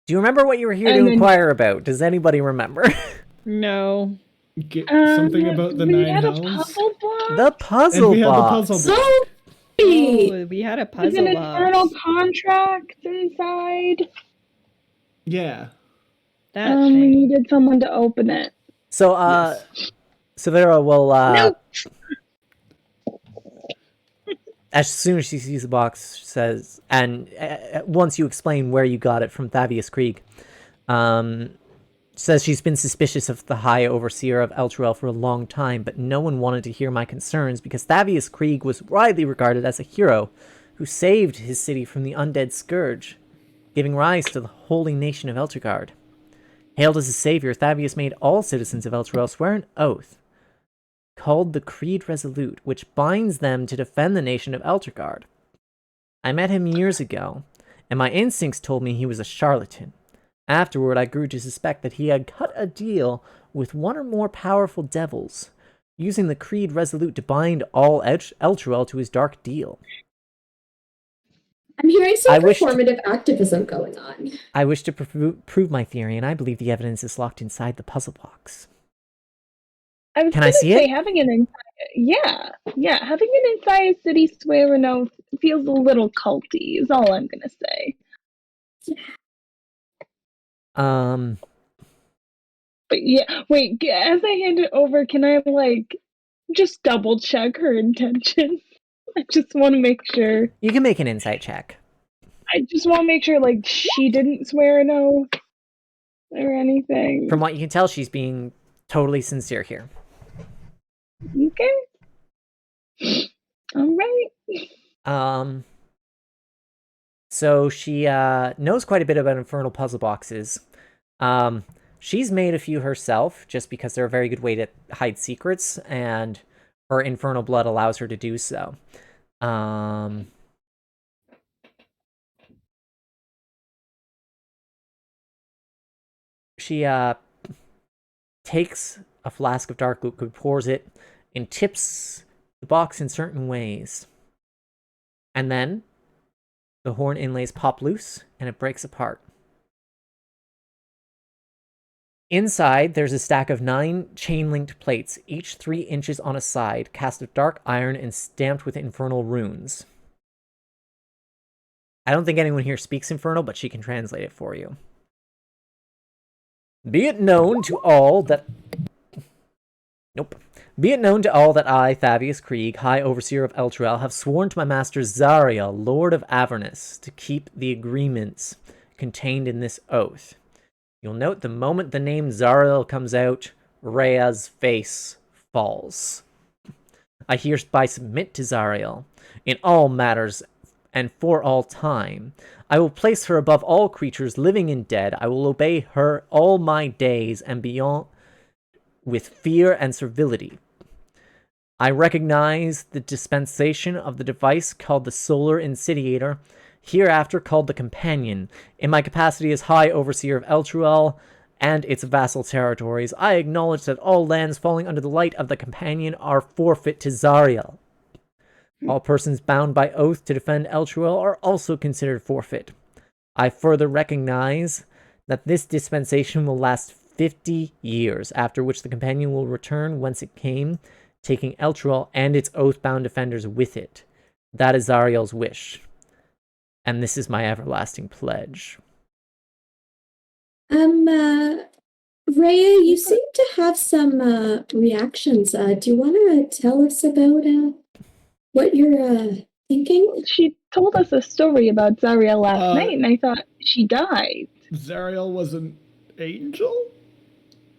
you remember what you were here to inquire about? Does anybody remember? No. Something about the Nine Hells? The puzzle box. Oh, we had a puzzle There's an box. infernal contract inside. Yeah. We needed someone to open it. So, Severa will, Nope. as soon as she sees the box, says, and once you explain where you got it from Thavius Krieg, says she's been suspicious of the High Overseer of Elturel for a long time, but no one wanted to hear my concerns because Thavius Krieg was widely regarded as a hero who saved his city from the undead scourge, giving rise to the holy nation of Elturgard. Hailed as a savior, Thavius made all citizens of Elturel swear an oath called the Creed Resolute, which binds them to defend the nation of Elturgard. I met him years ago, and my instincts told me he was a charlatan. Afterward, I grew to suspect that he had cut a deal with one or more powerful devils, using the creed resolute to bind all Elturel to his dark deal. I'm hearing some performative activism going on. I wish to prove my theory, and I believe the evidence is locked inside the puzzle box. Can I see it? Having an having an entire city swear an oath feels a little culty. Is all I'm gonna say. But yeah, wait. As I hand it over, can I just double check her intention? I just want to make sure. You can make an insight check. I just want to make sure, she didn't swear an oath or anything. From what you can tell, she's being totally sincere here. Okay. All right. So she knows quite a bit about infernal puzzle boxes. She's made a few herself, just because they're a very good way to hide secrets, and her infernal blood allows her to do so. She takes a flask of dark liquid, pours it, and tips the box in certain ways. And then the horn inlays pop loose, and it breaks apart. Inside, there's a stack of 9 chain-linked plates, each 3 inches on a side, cast of dark iron and stamped with infernal runes. I don't think anyone here speaks Infernal, but she can translate it for you. Be it known to all that... Be it known to all that I, Fabius Krieg, High Overseer of Elturel, have sworn to my master Zariel, Lord of Avernus, to keep the agreements contained in this oath. You'll note the moment the name Zariel comes out, Rhea's face falls. I hereby submit to Zariel, in all matters and for all time. I will place her above all creatures, living and dead. I will obey her all my days and beyond with fear and servility. I recognize the dispensation of the device called the Solar Insidiator, hereafter called the Companion. In my capacity as High Overseer of Elturel and its vassal territories, I acknowledge that all lands falling under the light of the Companion are forfeit to Zariel. All persons bound by oath to defend Elturel are also considered forfeit. I further recognize that this dispensation will last 50 years, after which the Companion will return whence it came, taking Elturel and its oath-bound defenders with it. That is Zariel's wish. And this is my everlasting pledge. Rhea, you seem to have some reactions. Do you want to tell us about what you're thinking? She told us a story about Zariel last night, and I thought she died. Zariel was an angel?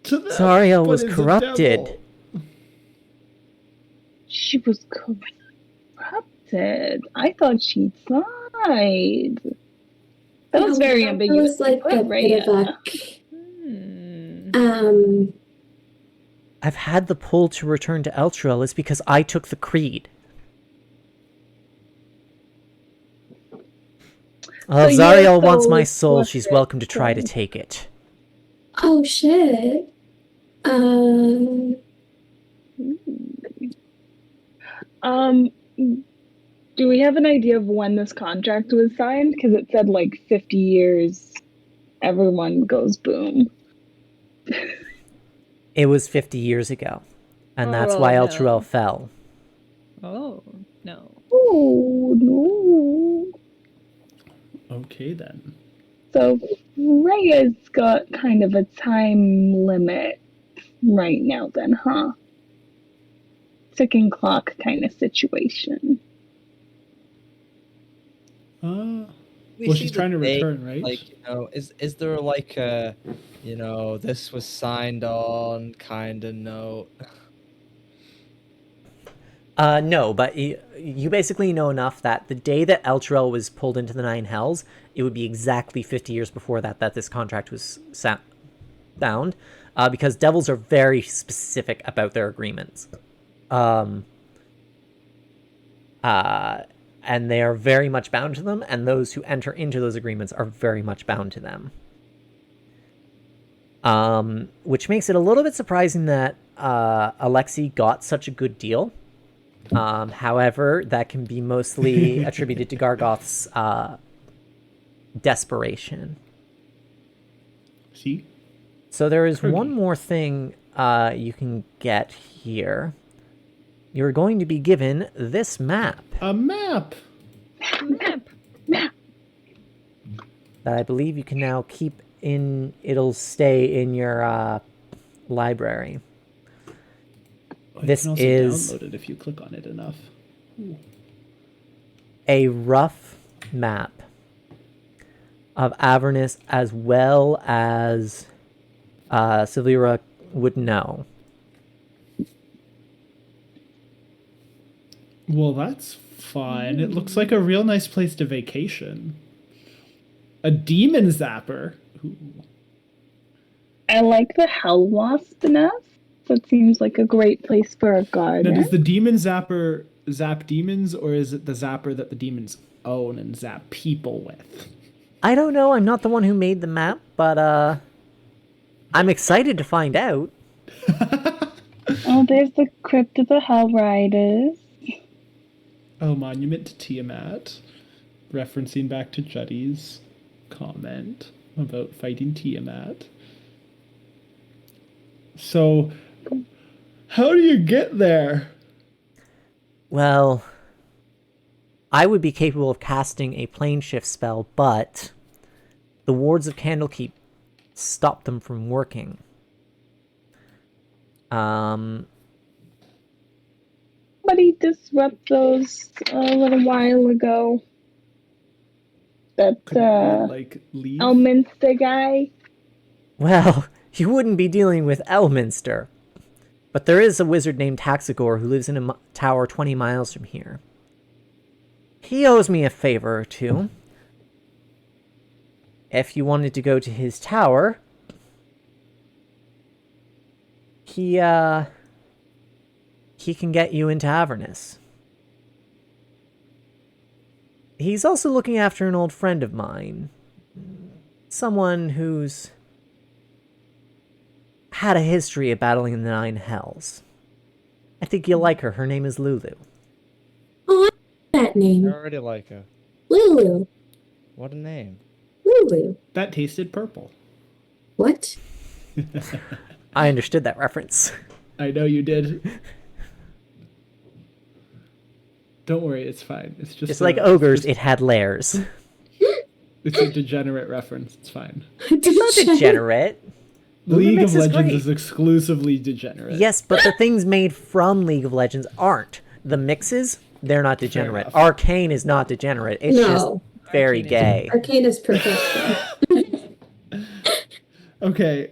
To them, Zariel was corrupted. She was corrupted. I thought she died. That was very ambiguous. That was like a bit of a... I've had the pull to return to Elturel is because I took the creed. If Zariel wants my soul, she's welcome to try to take it. Oh, shit. Do we have an idea of when this contract was signed? Because it said 50 years, everyone goes boom. It was 50 years ago, and that's why Elturel fell. Oh, no. Oh, no. Okay, then. So, Rhea's got kind of a time limit right now then, huh? Ticking clock kind of situation. Well, she's trying to return, right? Is there a, this was signed on kind of note? No, but you basically know enough that the day that Elturel was pulled into the Nine Hells, it would be exactly 50 years before that this contract was bound, because devils are very specific about their agreements. And they are very much bound to them, and those who enter into those agreements are very much bound to them. which makes it a little bit surprising that Alexi got such a good deal. However, that can be mostly attributed to Gargoth's desperation. See? So there is Croogie. one more thing you can get here. You're going to be given this map. A map! Map. That I believe you can now keep in. It'll stay in your library. Oh, you This can also is- download it if you click on it enough. A rough map of Avernus, as well as Sylvira would know. Well, that's fun. It looks like a real nice place to vacation. A demon zapper. Ooh. I like the hell wasp nest. That seems like a great place for a Now, garden. does the demon zapper zap demons, or is it the zapper that the demons own and zap people with? I don't know. I'm not the one who made the map, but I'm excited to find out. Oh, there's the crypt of the Hell Riders. Oh, monument to Tiamat. Referencing back to Judy's comment about fighting Tiamat. So, how do you get there? Well, I would be capable of casting a plane shift spell, but the wards of Candelkeep stop them from working. Somebody disrupt those a little while ago. That Could we, leave? Elminster guy. Well, you wouldn't be dealing with Elminster. But there is a wizard named Taxagor who lives in a tower 20 miles from here. He owes me a favor or two. If you wanted to go to his tower, he can get you into Avernus. He's also looking after an old friend of mine. Someone who's had a history of battling in the Nine Hells. I think you'll like her. Her name is Lulu. Oh, I like that I name. already like her. Lulu. What a name. Lulu. That tasted purple. What? I understood that reference. I know you did. Don't worry, it's fine. It's just It's like ogres, it had lairs. It's a degenerate reference. It's fine. It's not degenerate. League Mix of is Legends great. is exclusively degenerate. Yes, but the things made from League of Legends aren't. The mixes, they're not degenerate. enough. Arcane is not degenerate. It's just No. very gay. Arcane is perfection. Okay,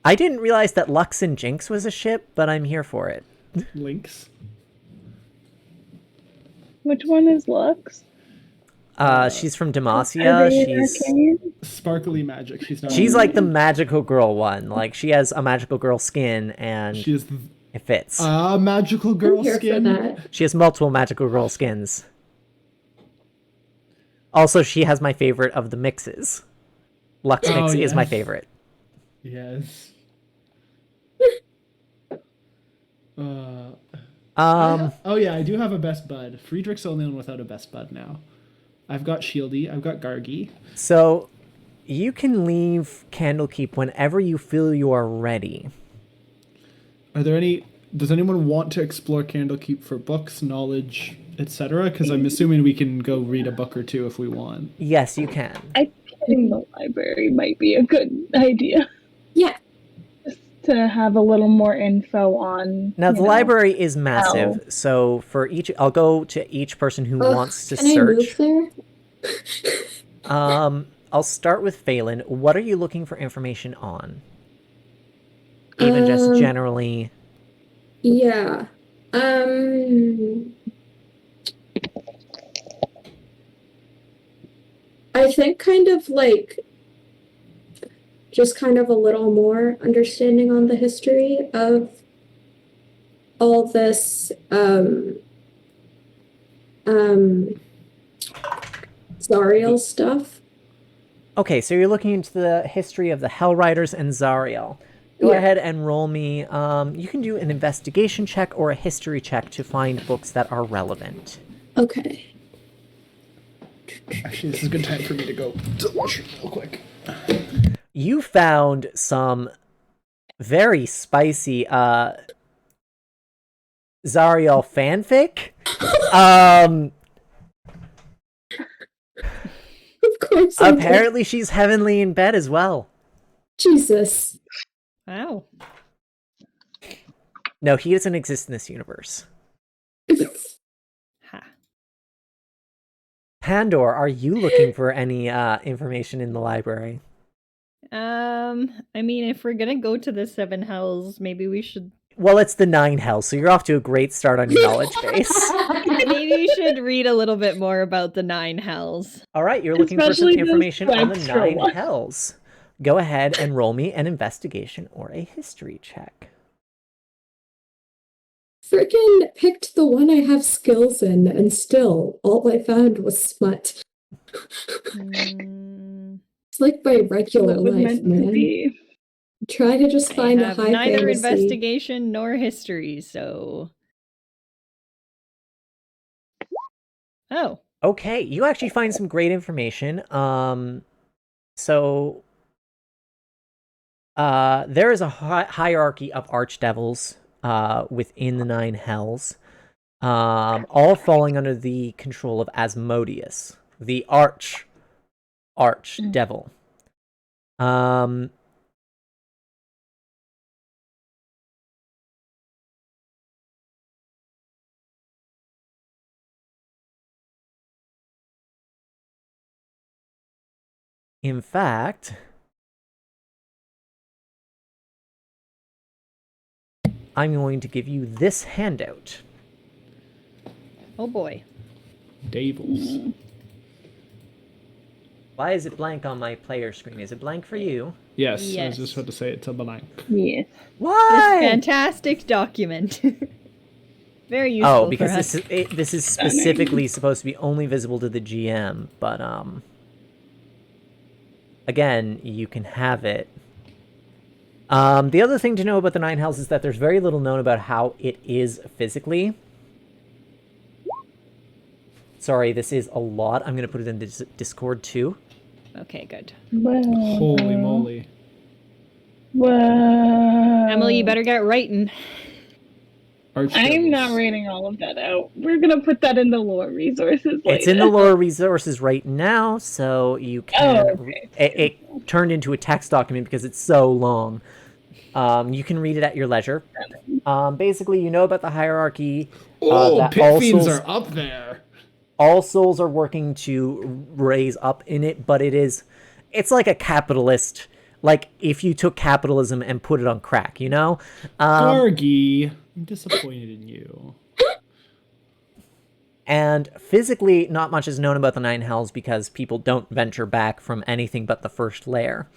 I didn't realize that Lux and Jinx was a ship, but I'm here for it. Lynx. Which one is Lux? She's from Are Demacia. they She's arcane? Sparkly magic. She's not. she's like the magical girl one. Like she has a magical girl skin and She is it fits. a magical I'm girl here skin. for that. She has multiple magical girl skins. Also, she has my favorite of the mixes. Lux Oh, mix is my yes. favorite. Yes. Oh yeah, I do have a best bud. Friedrich's the only one without a best bud now. I've got Shieldy. I've got Gargi. So, you can leave Candelkeep whenever you feel you are ready. Are there any? Does anyone want to explore Candlekeep for books, knowledge, etc.? Because I'm assuming we can go read a book or two if we want. Yes, you can. I think hitting the library might be a good idea. Yeah. Just to have a little more info on. Now, the you know. library is massive, so for each, I'll go to each person who Ugh, wants to can I search. move there? I'll start with Phelan. What are you looking for information on? Even just generally. Yeah. I think kind of like just kind of a little more understanding on the history of all this Zariel stuff. Okay, so you're looking into the history of the Hell Riders and Zariel. Go Yeah. ahead and roll me. You can do an investigation check or a history check to find books that are relevant. Okay. Actually, this is a good time for me to go to the washroom real quick. You found some very spicy Zariel fanfic. Of course. I did. Apparently she's heavenly in bed as well. Jesus. Wow. No, he doesn't exist in this universe. Ha. Pandor, are you looking for any information in the library? I mean, if we're gonna go to the 7 hells, maybe we should Well, it's the 9 hells, so you're off to a great start on your knowledge base. maybe we should read a little bit more about the 9 hells. All right, you're looking for some Especially those information on the extra 9 ones. hells. Go ahead and roll me an investigation or a history check. Frickin' picked the one I have skills in, and still, all I found was smut. Mm, It's like my regular What was life, meant to man. be. Try to just I find a have high neither fantasy. investigation nor history, so. Oh. Okay, you actually find some great information. So there is a hierarchy of archdevils within the 9 hells, all falling under the control of Asmodeus, the archdevil. In fact, I'm going to give you this handout. Oh boy. Davels. Why is it blank on my player screen? Is it blank for you? Yes, I Yes. was just about to say it to blank. Yes. This Why? fantastic document. Very useful Oh, for because us. this is specifically supposed to be only visible to the GM, but again, you can have it. The other thing to know about the 9 hells is that there's very little known about how it is physically. Sorry, this is a lot. I'm going to put it in the Discord too. Okay, good. Holy moly. Whoa. Emily, you better get writing. I'm not Archdevils. reading all of that out. We're gonna put that in the lore resources later. It's in the lore resources right now, so you can... okay. It turned into a text document because it's so long. You can read it at your leisure. Basically, you know about the hierarchy. Oh, that pit all fiends souls, are up there. all souls are working to raise up in it, but it's like a capitalist... Like, if you took capitalism and put it on crack, you know? Gargy, I'm disappointed in you. And physically, not much is known about the 9 hells because people don't venture back from anything but the first lair.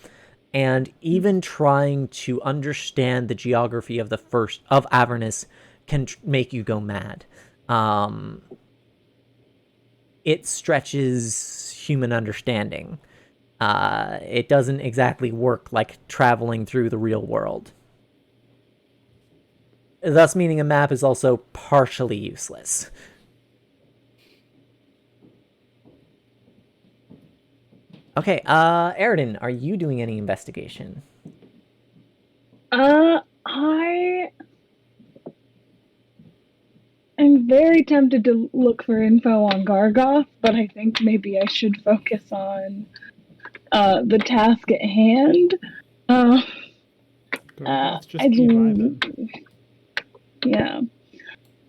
And even trying to understand the geography of of Avernus can make you go mad. It stretches human understanding. It doesn't exactly work like traveling through the real world. Thus meaning a map is also partially useless. Okay, Aridin, are you doing any investigation? I am very tempted to look for info on Gargoth, but I think maybe I should focus on the task at hand. Gargoth just keep vibing. Yeah.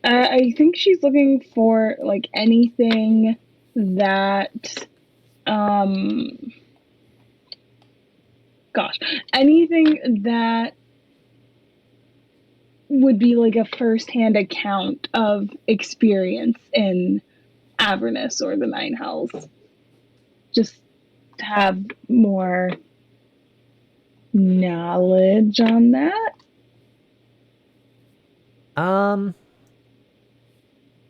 I think she's looking for like anything that anything that would be like a first-hand account of experience in Avernus or the 9 hells. Just to have more knowledge on that.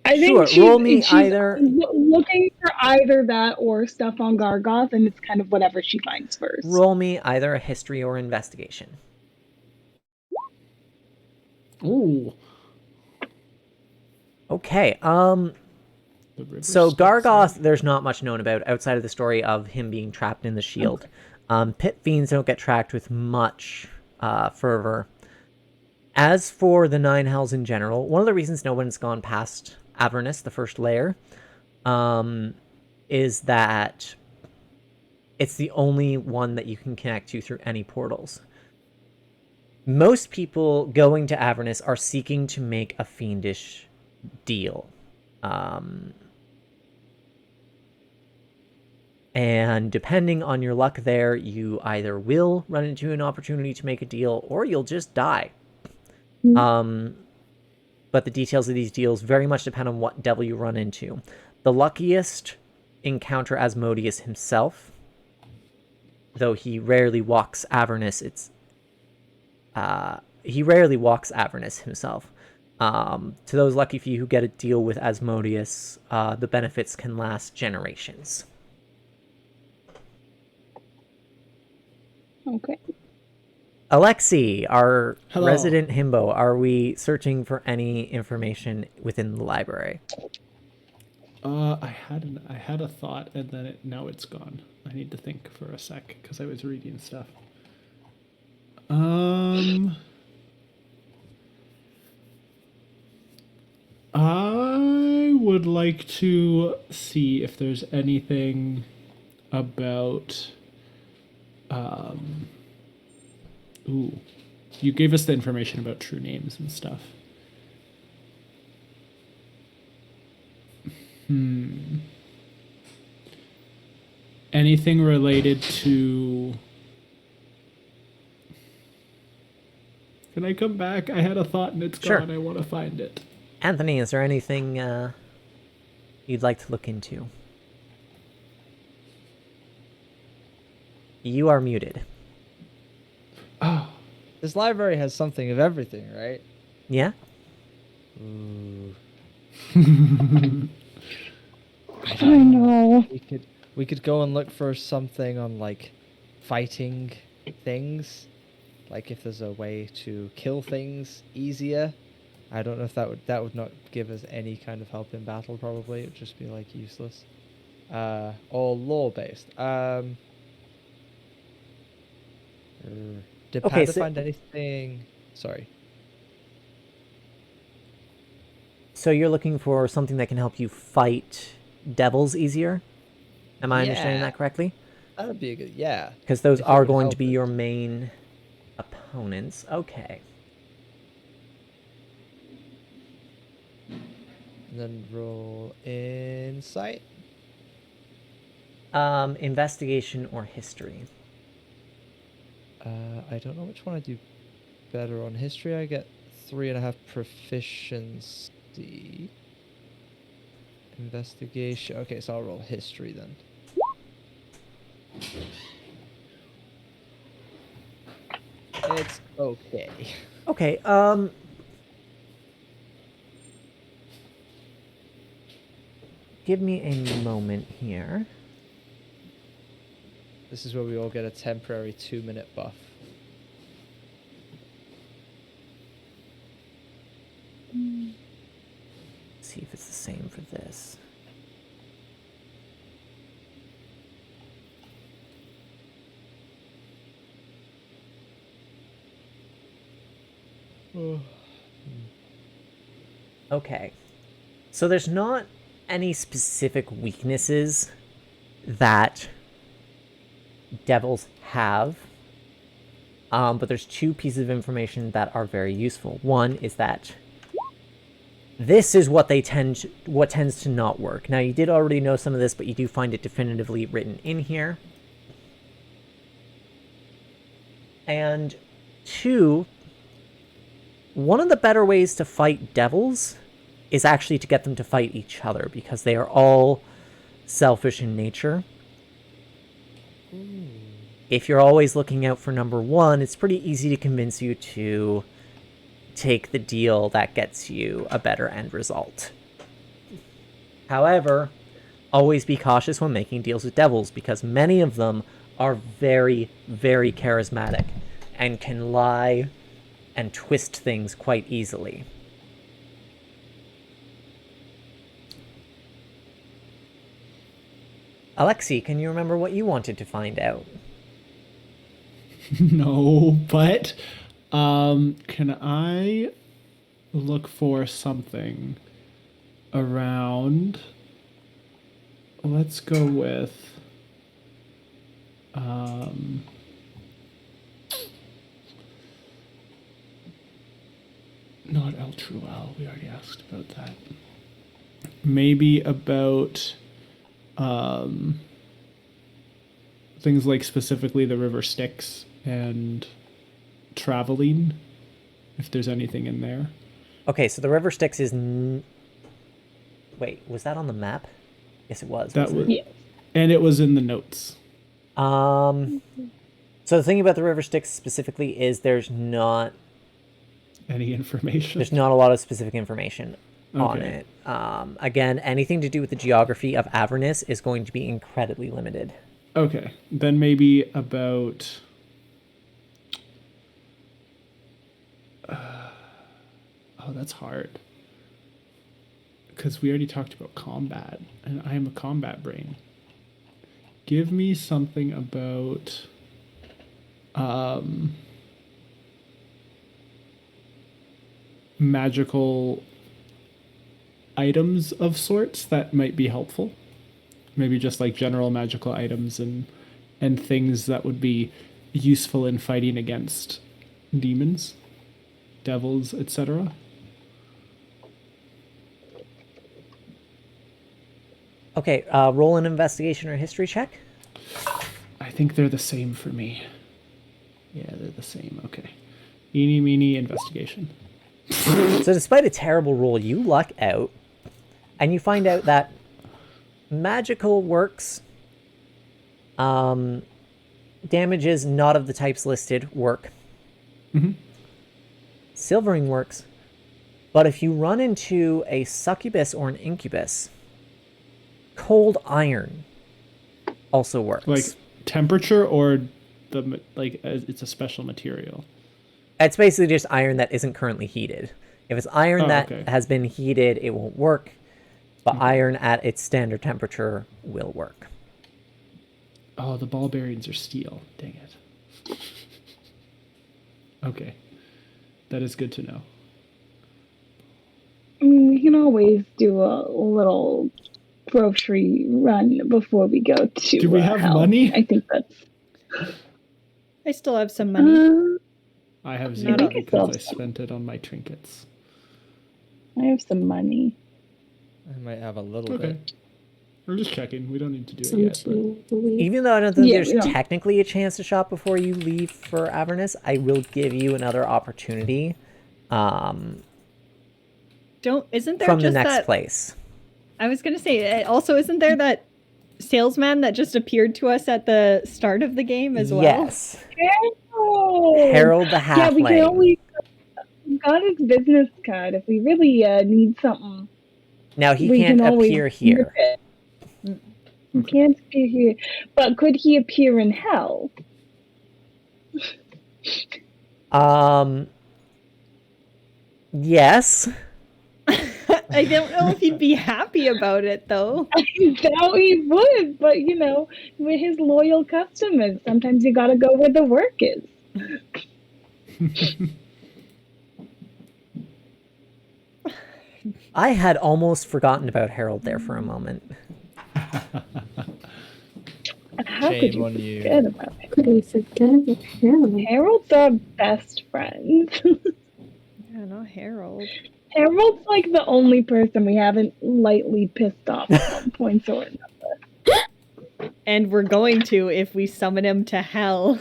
I think Sure, she's, roll me she's either. looking for either that or stuff on Gargoth, and it's kind of whatever she finds first. Roll me either a history or investigation. Ooh. Okay, The river so sticks out. Gargoth, there's not much known about outside of the story of him being trapped in the shield. Pit fiends don't get tracked with much fervor. As for the Nine Hells in general, one of the reasons no one's gone past Avernus, the first layer, is that it's the only one that you can connect to through any portals. Most people going to Avernus are seeking to make a fiendish deal. And depending on your luck there, you either will run into an opportunity to make a deal, or you'll just die. But the details of these deals very much depend on what devil you run into. The luckiest encounter Asmodeus himself, though he rarely walks Avernus. He rarely walks Avernus himself. To those lucky few who get a deal with Asmodeus, the benefits can last generations. Okay. Alexi, our Hello. resident himbo, are we searching for any information within the library? I had a thought, and then now it's gone. I need to think for a sec because I was reading stuff. I would like to see if there's anything about. Ooh, you gave us the information about true names and stuff. Anything related to... Can I come back? I had a thought and it's Sure. gone. I want to find it. Anthony, is there anything you'd like to look into? You are muted. Oh, This library has something of everything, right? Yeah? Ooh. I know. We could go and look for something on like fighting things, like if there's a way to kill things easier. I don't know if that would not give us any kind of help in battle. Probably it would just be like useless. Or lore based. Did Okay, Panda so- find anything? Sorry. So you're looking for something that can help you fight devils easier? Am I understanding Yeah. that correctly? That'd be a good, yeah. Because those If it are would going to help be it. your main opponents. Okay. And then roll insight. Investigation or history? I don't know which one I do better on. History, I get 3.5 proficiency. Investigation. Okay, so I'll roll history then. It's okay. Okay, give me a moment here. This is where we all get a temporary 2-minute buff. See if it's the same for this. Okay. So there's not any specific weaknesses that devils have. But there's two pieces of information that are very useful. One is that this is what tends to not work. Now, you did already know some of this, but you do find it definitively written in here. And two, one of the better ways to fight devils is actually to get them to fight each other, because they are all selfish in nature. If you're always looking out for number one, it's pretty easy to convince you to take the deal that gets you a better end result. However, always be cautious when making deals with devils, because many of them are very, very charismatic and can lie and twist things quite easily. Alexi, can you remember what you wanted to find out? No, but can I look for something around? Let's go with not El Truel. We already asked about that. Maybe about things like specifically the River Styx and traveling, if there's anything in there. Okay, so the River Styx is... Wait, was that on the map? Yes, it was. That was, Yeah. and it was in the notes. So the thing about the River Styx specifically is there's not Any information? a lot of specific information on Okay. it. Again, anything to do with the geography of Avernus is going to be incredibly limited. Okay, then maybe about oh, that's hard. Because we already talked about combat, and I am a combat brain. Give me something about magical items of sorts that might be helpful. Maybe just like general magical items and things that would be useful in fighting against demons, devils, etc. Okay, roll an investigation or history check. I think they're the same for me. Yeah, they're the same. Okay. Eeny, meeny, investigation. So despite a terrible roll, you luck out, and you find out that magical works, damages not of the types listed work. Mm-hmm. Silvering works, but if you run into a succubus or an incubus, cold iron also works. Like temperature or it's a special material. It's basically just iron that isn't currently heated. If it's iron that okay. has been heated, it won't work, but iron at its standard temperature will work. Oh, the ball bearings are steel. Dang it. Okay. That is good to know. I mean, we can always do a little grocery run before we go to. Do we have hell. money? I think that's. I still have some money. I have Not zero a- because I spent it on my trinkets. I have some money. I might have a little Okay. bit. We're just checking. We don't need to do it yet. But... Even though I don't think Yeah, there's we don't. technically a chance to shop before you leave for Avernus, I will give you another opportunity Isn't there from the just next that? place. I was gonna say, also, isn't there that salesman that just appeared to us at the start of the game as well? Yes. Harold! Harold the Halfling. Yeah, we can always. We got his business card if we really need something. Now, he we can't can always appear here. nip it. He can't appear here, but could he appear in hell? Yes. I don't know if he'd be happy about it, though. I doubt he would, but with his loyal customers, sometimes you gotta go where the work is. I had almost forgotten about Harold there for a moment. How could Shame you on you. forget about it? Could we forget about Harold? Harold's our best friend. Yeah, not Harold. Harold's like the only person we haven't lightly pissed off at one point or another. And we're going to if we summon him to hell.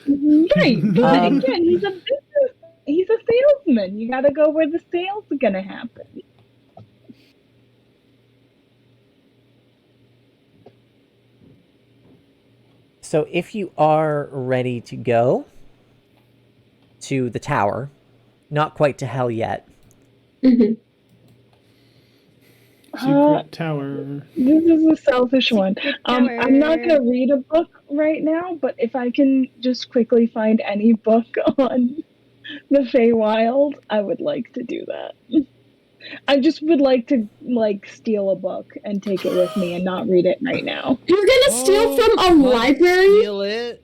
Right, but again, he's a salesman. You gotta go where the sales are gonna happen. So if you are ready to go to the tower, not quite to hell yet, Mhm. Secret tower. This is a selfish one. Secret I'm not tower. gonna read a book right now, but if I can just quickly find any book on the Feywild, I would like to do that. I just would like to steal a book and take it with me and not read it right now. You're gonna steal from a library? Steal it.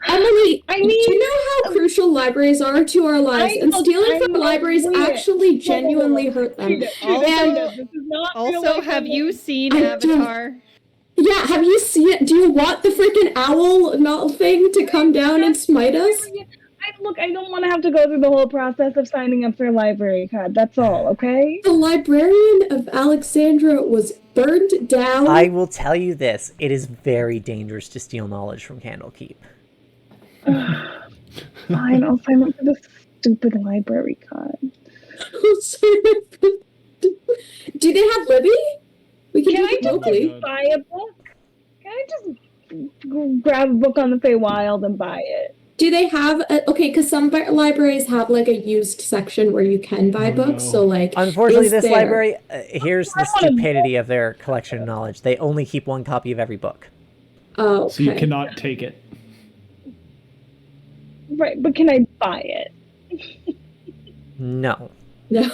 Emily, I do you mean, know how crucial libraries are to our lives? And stealing from libraries actually genuinely hurt them. Also, this is not Also, have you seen I do. Avatar? Yeah, have you seen it? Do you want the freaking owl not thing to come down and smite us? I don't want to have to go through the whole process of signing up for a library card. That's all, okay? The librarian of Alexandria was burned down. I will tell you this. It is very dangerous to steal knowledge from Candelkeep. Fine, I'll sign up for the stupid library card. Do they have Libby? We can Can do I it just locally. buy a book? Can I just grab a book on the Feywild and buy it? Do they have okay? Because some libraries have like a used section where you can buy books. no. So like, Unfortunately, is this there- library, here's the I wanna- stupidity of their collection of knowledge. They only keep one copy of every book. Oh, okay. So you cannot take it. Right, but can I buy it? No. No.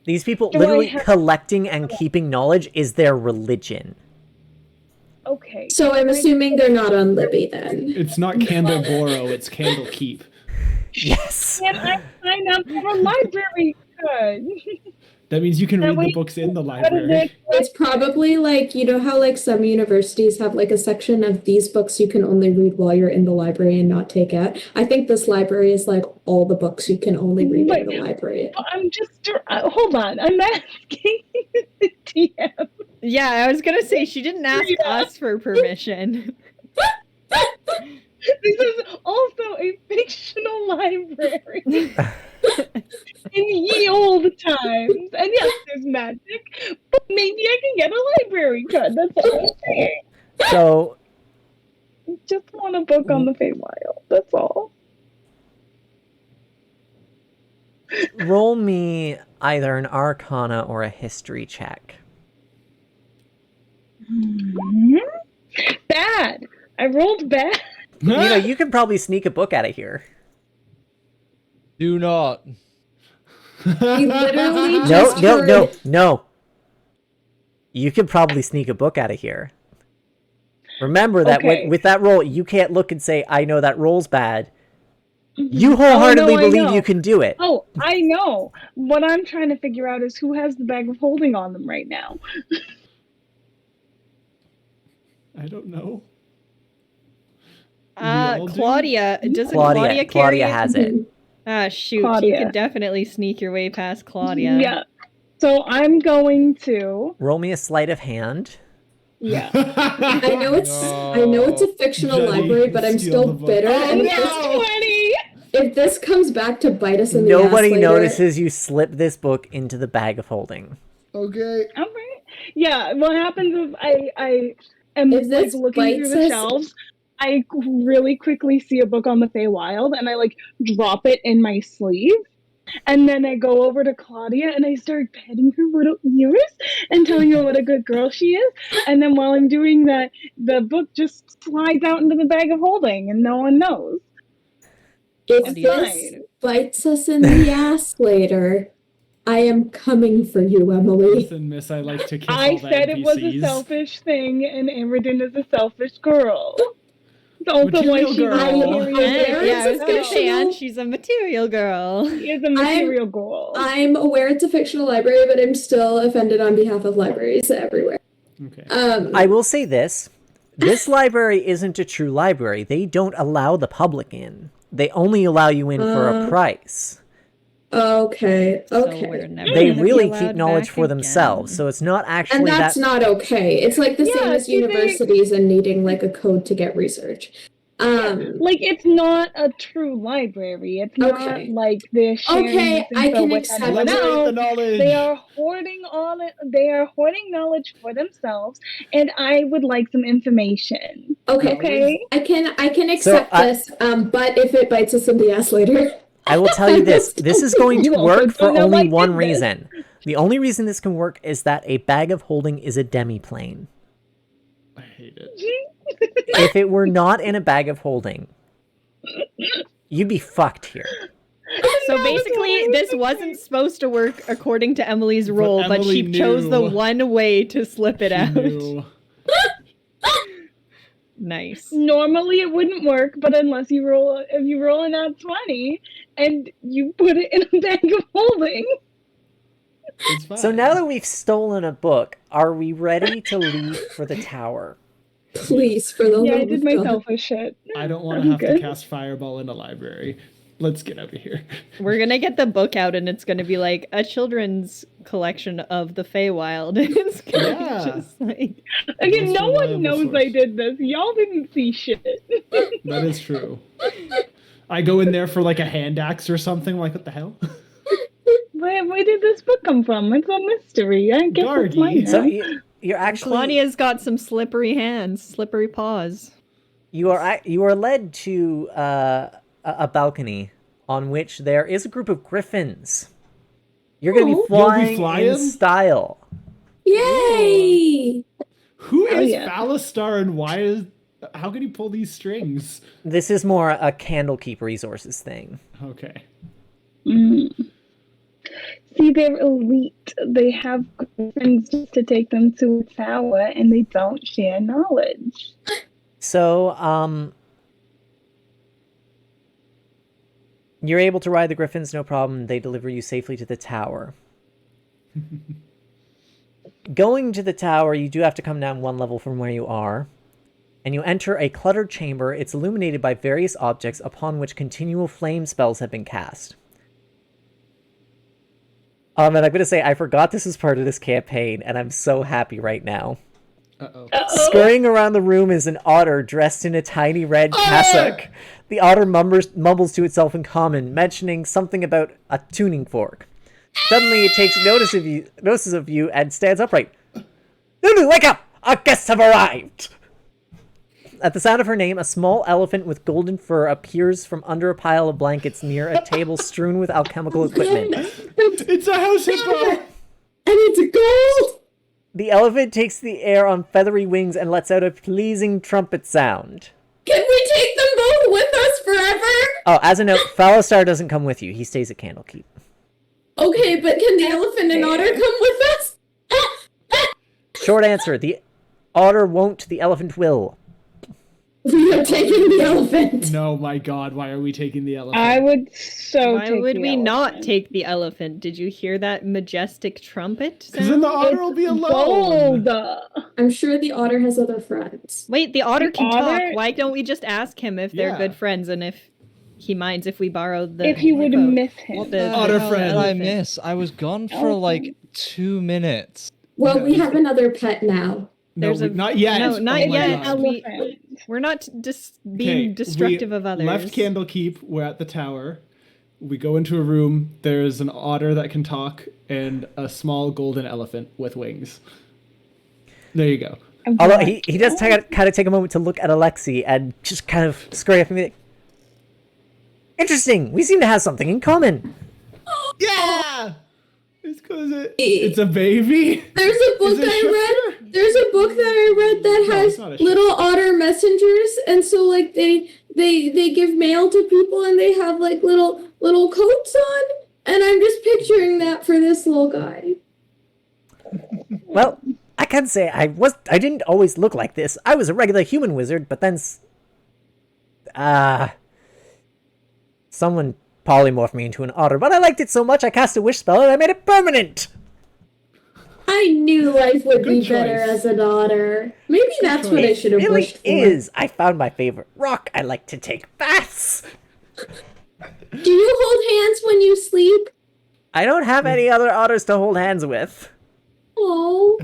These people, Do I literally have- collecting and keeping knowledge is their religion. Okay. So I'm assuming they're not on Libby then. It's not Candleboro, it's Candlekeep. Yes. Can I sign up for a library card? That means you can That read the way- books in the What is library. it? It's probably like, you know how like some universities have like a section of these books you can only read while you're in the library and not take out. I think this library is like all the books you can only read in the library. I'm just hold on. I'm asking the DM. Yeah, I was gonna say she didn't ask Yeah. us for permission. This is also a fictional library in ye old times. And yes, there's magic, but maybe I can get a library card. That's all I'm saying. So, Just want a book on the Feywild. That's all. roll me either an Arcana or a History check. Bad. I rolled bad. You know, you can probably sneak a book out of here. Do not. We literally No, just no, heard, no, no. You can probably sneak a book out of here. Remember that Okay. with that roll, you can't look and say, I know that roll's bad. You wholeheartedly I believe know. you can do it. Oh, I know. What I'm trying to figure out is who has the bag of holding on them right now. I don't know. all do? Claudia, doesn't Claudia carry Claudia it? has it. Ah, shoot. You Claudia. could definitely sneak your way past Claudia. Yeah. So I'm going to. Roll me a sleight of hand. Yeah. I know it's a fictional Jenny, library, but I'm steal still the book. bitter. Oh, And no! 20! if this comes back to bite us in the Nobody ass later, notices you slip this book into the bag of holding. Okay. All right. Yeah. What happens is I am If like this looking through bites the us- shelves. I really quickly see a book on the Feywild, and I like drop it in my sleeve. And then I go over to Claudia and I start petting her little ears and telling her what a good girl she is. And then while I'm doing that, the book just slides out into the bag of holding and no one knows. if It's this fine. bites us in the ass later, I am coming for you, Emily. Listen, miss, I like to kiss I all the said it was a NPCs. selfish thing, and Amberden is a selfish girl. It's also why Material she's girl. a material Aware girl. Yeah, I was gonna say, fictional- and she's a material girl. She is a material girl. I'm aware it's a fictional library, but I'm still offended on behalf of libraries everywhere. Okay. I will say this. This library isn't a true library. They don't allow the public in. They only allow you in for a price. Okay. So Okay. we're never They gonna be really allowed keep knowledge back for themselves, again. so it's not actually And that's that. not okay. It's like the same Yeah, as do they- universities and needing like a code to get research. Like, it's not a true library. It's not Okay. like they're sharing Okay, this I info can with accept everyone that. Liberate else. the knowledge. They are hoarding they are hoarding knowledge for themselves, and I would like some information. Okay. Okay? I can accept I- this, but if it bites us in the ass later. I will tell you this. This is going to You also work for don't know only my one business. reason. The only reason this can work is that a bag of holding is a demi-plane. I hate it. If it were not in a bag of holding, you'd be fucked here. So basically, this wasn't supposed to work according to Emily's role, but Emily she chose the knew. one way to slip it out. Ew. Nice. Normally it wouldn't work, but if you roll an at 20 and you put it in a bag of holding. It's fine. So now that we've stolen a book, are we ready to leave for the tower? Please, for the Yeah, love I did of my God. selfish shit. I don't want I'm to have to good. cast Fireball in a library. Let's get out of here. We're gonna get the book out, and it's gonna be like a children's collection of the Feywild. It's gonna Yeah. be just like Okay, Most no one reliable knows source. I did this. Y'all didn't see shit. That is true. I go in there for like a hand axe or something. Like, what the hell? Where did this book come from? It's a mystery. I guess it's Gargi. mine So now. you're actually Claudia's got some slippery hands, slippery paws. you are led to a balcony on which there is a group of griffins. You're going to Oh. be flying, flying? in style. Yay! Who is yeah. Phalastar and why is... How can he pull these strings? This is more a Candelkeep resources thing. Okay. See, they're elite. They have griffins just to take them to a tower, and they don't share knowledge. So, you're able to ride the griffins, no problem. They deliver you safely to the tower. Going to the tower, you do have to come down one level from where you are. And you enter a cluttered chamber. It's illuminated by various objects upon which continual flame spells have been cast. And I'm going to say, I forgot this is part of this campaign, and I'm so happy right now. Uh-oh. Scurrying around the room is an otter dressed in a tiny red cassock. The otter mumbles to itself in common, mentioning something about a tuning fork. Suddenly it takes notices of you and stands upright. Lulu, wake up! Our guests have arrived! At the sound of her name, a small elephant with golden fur appears from under a pile of blankets near a table strewn with alchemical equipment. It's a house hippo! And it's gold! The elephant takes the air on feathery wings and lets out a pleasing trumpet sound. Can we take them both with us forever? Oh, as a note, Phalastar doesn't come with you. He stays at Candelkeep. Okay, but can the elephant and otter come with us? Short answer, the otter won't, the elephant will. We are taking the elephant. No, my God, why are we taking the elephant? I would Why take would the we not elephant. take the elephant? Did you hear that majestic trumpet Because then sound? the otter will be alone. Bold. I'm sure the otter has other friends. Wait, the otter can otter- talk. Why don't we just ask him if they're Yeah. good friends and if he minds if we borrow the If he would hippo? miss him. The Otter hell friend. Did I elephant. miss? I was gone for like 2 minutes. Well, we have another pet now. No, There's a- not yet. no, not Oh my yet. God. We- Elephant. We're not just being Okay, destructive we of others. Left Candlekeep. We're at the tower. We go into a room. There's an otter that can talk and a small golden elephant with wings. There you go. Although he does kind of take a moment to look at Alexi and just kind of scurry up and be like, interesting, we seem to have something in common. Yeah! It's because it's a baby. There's a book Is it I sugar? read. There's a book that I read that No, has it's not a little otter messengers, and so like they give mail to people, and they have like little coats on, and I'm just picturing that for this little guy. Well, I can say I didn't always look like this. I was a regular human wizard, but then someone polymorphed me into an otter, but I liked it so much I cast a wish spell and I made it permanent. I knew life would Good be better choice. as an otter. Maybe that's what I should have really wished for. is. I found my favorite rock. I like to take baths. Do you hold hands when you sleep? I don't have any other otters to hold hands with. Oh,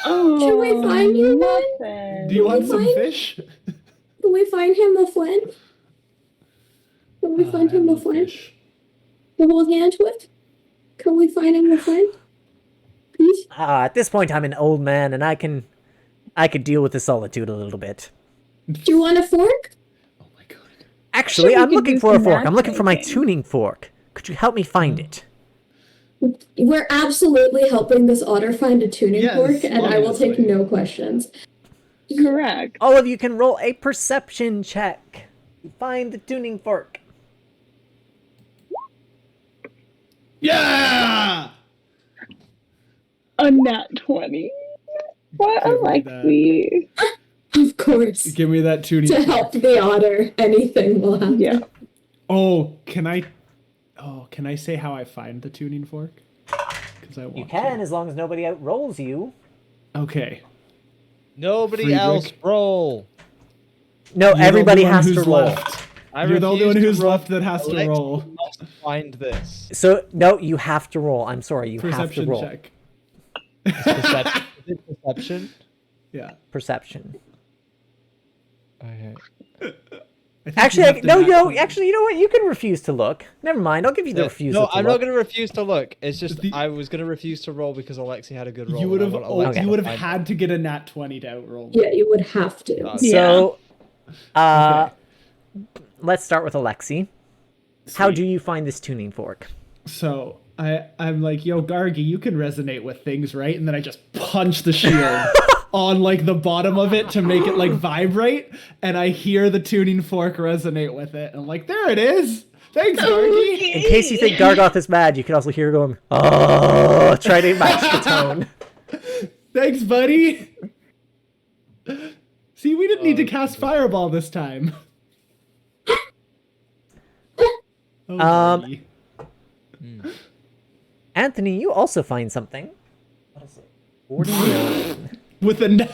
Oh, Should we find you one? nothing. Do you want some Mine? fish? can we find him a friend? Can we find him a friend to hold hands with? Can we find him a friend? Please? At this point, I'm an old man, and I could deal with the solitude a little bit. Do you want a fork? Oh my God. Actually, Sure, we I'm could looking do for a some fork. I'm looking for my matchmaking. tuning fork. Could you help me find it? We're absolutely helping this otter find a tuning Yes, fork, and I will take obviously. no questions. Correct. All of you can roll a perception check. Find the tuning fork. Yeah! A nat 20. What, Give me Alexi? Of course. Give me that tuning To fork. help the otter, anything will happen. Yeah. Oh, can I say how I find the tuning fork? Because I want You can, to. as long as nobody outrolls you. Okay. Nobody Friedrich? else roll. No, You're the everybody only one has who's to roll. left. I You're the only refuse one to who's roll. left that has to Alexi roll. must find this. So, no, you have to roll. I'm sorry, you have to Perception roll. check. Perception. Is it perception? Yeah. Perception. Okay. I think Actually, you have to no, nat no, 20. actually, you know what? You can refuse to look. Never mind, I'll give you the refusal No, to I'm look. not going to refuse to look. It's just The- I was going to refuse to roll because Alexi had a good roll. You would and have. I want Alexi Okay. You would to have find had to get a nat 20 to outroll. Yeah, you would have to. God. So, Okay. let's start with Alexi. How Sweet. do you find this tuning fork? So I'm like, yo, Gargi, you can resonate with things, right? And then I just punch the shield on like the bottom of it to make it like vibrate, and I hear the tuning fork resonate with it. And I'm like, there it is. Thanks, Gargi. In case you think Gargoth is mad, you can also hear her going, oh, try to match the tone. Thanks, buddy. See, we didn't need to cast Fireball this time. Oh, Gargi. Anthony, you also find something. What is it? 49. With a 9?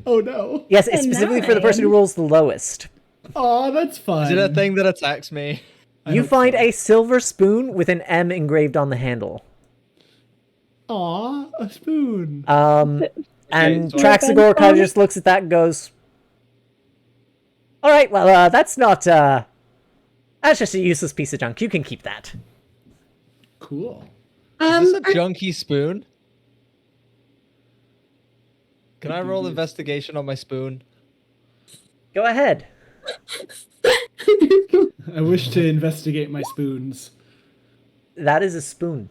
Oh no. Yes, it's specifically for the person who rolls the lowest. Oh, that's fun. Is it a thing that attacks me? I You hope find so. a silver spoon with an M engraved on the handle. Aw, a spoon. And so- Traxagor kind of just looks at that and goes, all right, well, that's just a useless piece of junk. You can keep that. Cool. Is this a junky spoon? Can I roll investigation on my spoon? Go ahead. I wish to investigate my spoons. That is a spoon.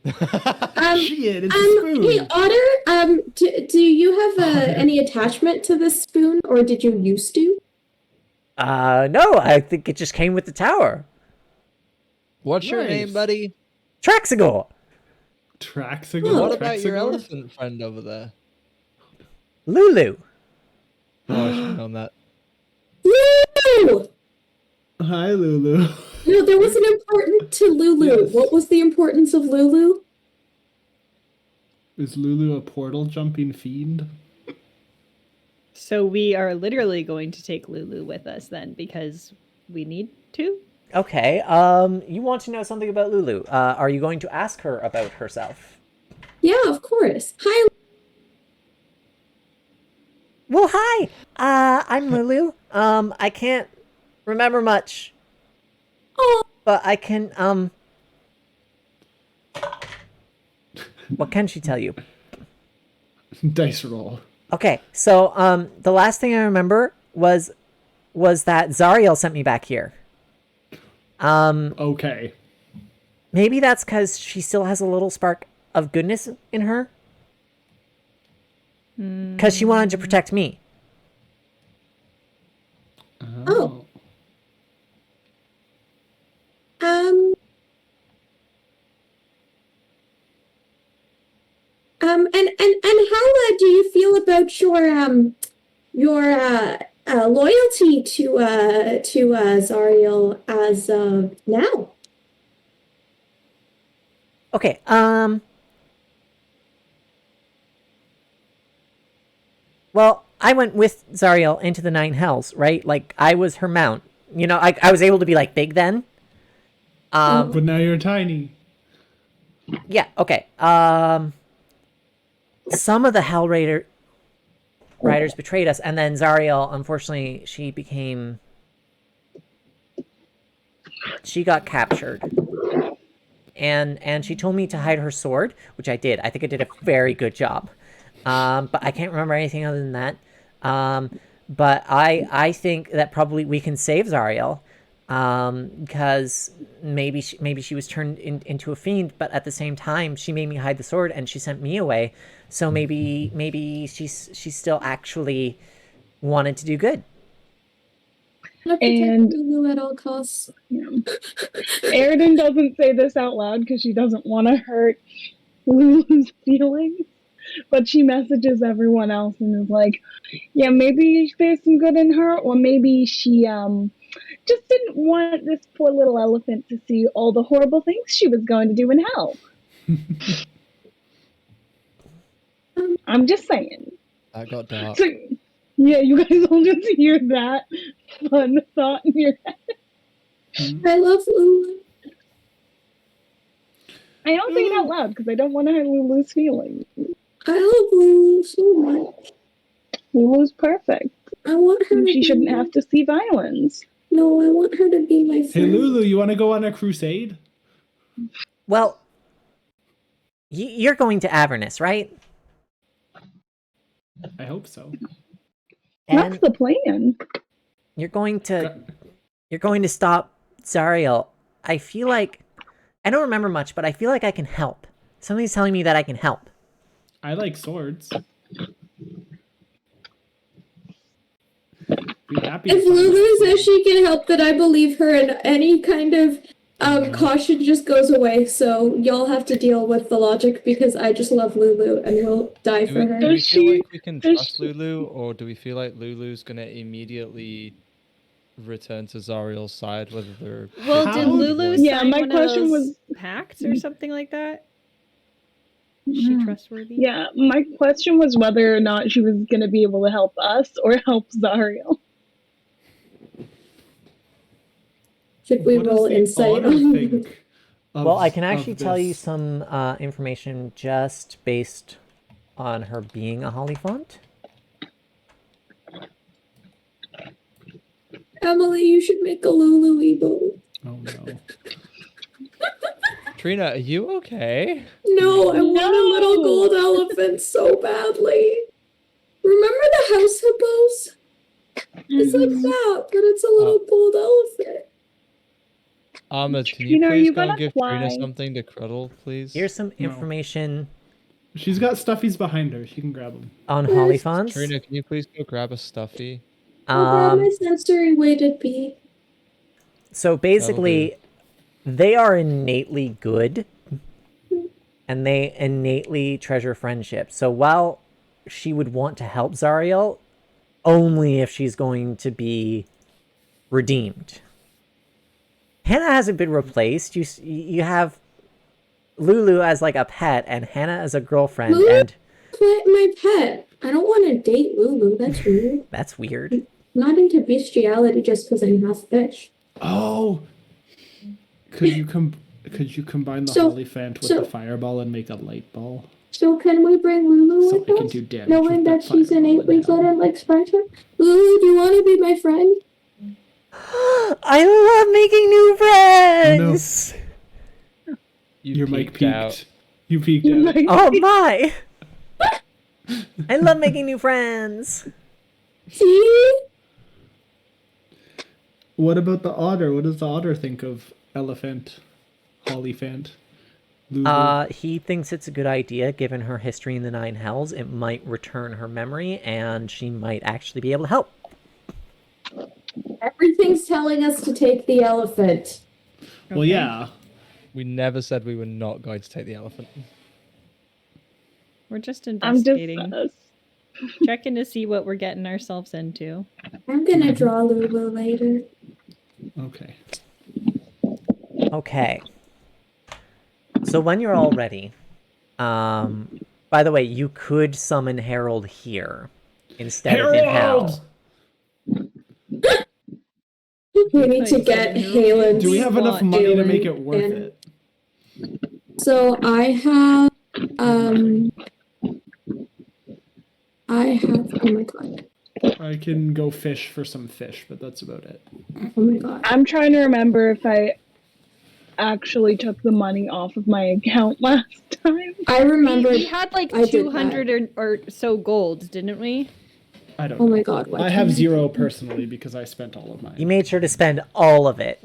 Shit, it's a spoon. Hey, Otter, do you have any attachment to this spoon, or did you used to? No, I think it just came with the tower. What's your name, Nice. buddy? Traxagor. Traxagor? What about your Traxagor? elephant friend over there? Lulu. Oh, I should have known that. Lulu! Hi, Lulu. No, there was an important to Lulu. Yes. What was the importance of Lulu? Is Lulu a portal jumping fiend? So we are literally going to take Lulu with us then because we need to. Okay, you want to know something about Lulu. Are you going to ask her about herself? Yeah, of course. Hi. Well, hi. I'm Lulu. I can't remember much, Oh, but I can, what can she tell you? Dice roll. Okay, so, the last thing I remember was that Zariel sent me back here. Okay. Maybe that's because she still has a little spark of goodness in her. Because she wanted to protect me. Oh. Um, and how do you feel about your loyalty to Zariel as of now? Okay, well, I went with Zariel into the Nine Hells, right? Like, I was her mount. You know, I was able to be, like, big then. But now you're tiny. Yeah, okay. Some of the Hell Riders betrayed us, and then Zariel, unfortunately, she got captured. And she told me to hide her sword, which I did. I think I did a very good job. But I can't remember anything other than that. But I think that probably we can save Zariel. because maybe she was turned into a fiend, but at the same time she made me hide the sword and she sent me away. So maybe she still actually wanted to do good. And Lulu at all costs. Airden doesn't say this out loud because she doesn't want to hurt Lulu's feelings, but she messages everyone else and is like, yeah, maybe there's some good in her, or maybe she just didn't want this poor little elephant to see all the horrible things she was going to do in hell. I'm just saying. That got dark. So, yeah, you guys all just hear that fun thought in your head. I love Lulu. I don't say it out loud because I don't want to hurt Lulu's feelings. I love Lulu so much. Lulu's perfect. I want her. She shouldn't have to see violence. No, I want her to be my friend. Hey Lulu, you want to go on a crusade? Well, you're going to Avernus, right? I hope so. And that's the plan. You're going to stop Zariel. I feel like I don't remember much, but I feel like I can help. Somebody's telling me that I can help. I like swords. Be happy If Lulu says she can help, then I believe her, and any kind of caution just goes away. So y'all have to deal with the logic because I just love Lulu and will die for her. Do we feel like we can trust Lulu, or do we feel like Lulu's gonna immediately return to Zariel's side, whether they're... Well, did Lulu sign my one question of those was pacts or something like that? Is she trustworthy? Yeah, my question was whether or not she was going to be able to help us or help Zariel. Should we roll insight on well, I can actually tell you some information just based on her being a Hollyphant. Emily, you should make a Lulu Ebo. Oh no. Trina, are you okay? No, I want a little gold elephant so badly. Remember the house hippos? It's like that, but it's a little gold elephant. Ahmed, can Trina, you are please you go and gonna give fly? Trina something to cuddle, please? Here's some information She's got stuffies behind her. She can grab them. on Hollyphants. Trina, can you please go grab a stuffy? I'll grab my sensory weighted bee. So basically, they are innately good, and they innately treasure friendship. So while she would want to help Zariel, only if she's going to be redeemed. Hannah hasn't been replaced. You have Lulu as like a pet, and Hannah as a girlfriend. Lulu and my pet. I don't want to date Lulu. That's weird. That's weird. I'm not into bestiality just because I'm half fish. Oh, could you combine the Hollyphant with the fireball and make a light ball? So can we bring Lulu So with I can us? do damage Knowing with that that she's an fireball 8-week old now. and likes friendship? Lulu, do you want to be my friend? I love making new friends! Oh, no. Your mic peeked peaked. out. You peeked out. Oh my! I love making new friends! See? What about the otter? What does the otter think of elephant, Hollyphant, Lulu? He thinks it's a good idea, given her history in the Nine Hells. It might return her memory, and she might actually be able to help. Everything's telling us to take the elephant. Well, yeah. We never said we were not going to take the elephant. We're just I'm investigating, just checking to see what we're getting ourselves into. I'm gonna draw Lulu later. Okay. Okay. So when you're all ready, by the way, you could summon Harold here instead of in hell. We need to get Halen's. Do we have enough money to make it worth and- it? So I have, oh my god. I can go fish for some fish, but that's about it. Oh my god. I'm trying to remember if I actually took the money off of my account last time. I remember. We had like I did 200 or so gold, didn't we? I don't Oh know. my god, why I can't have I 0 do- personally, because I spent all of mine. Why I have can't I 0 do- personally because I spent all of mine. You made sure to spend all of it.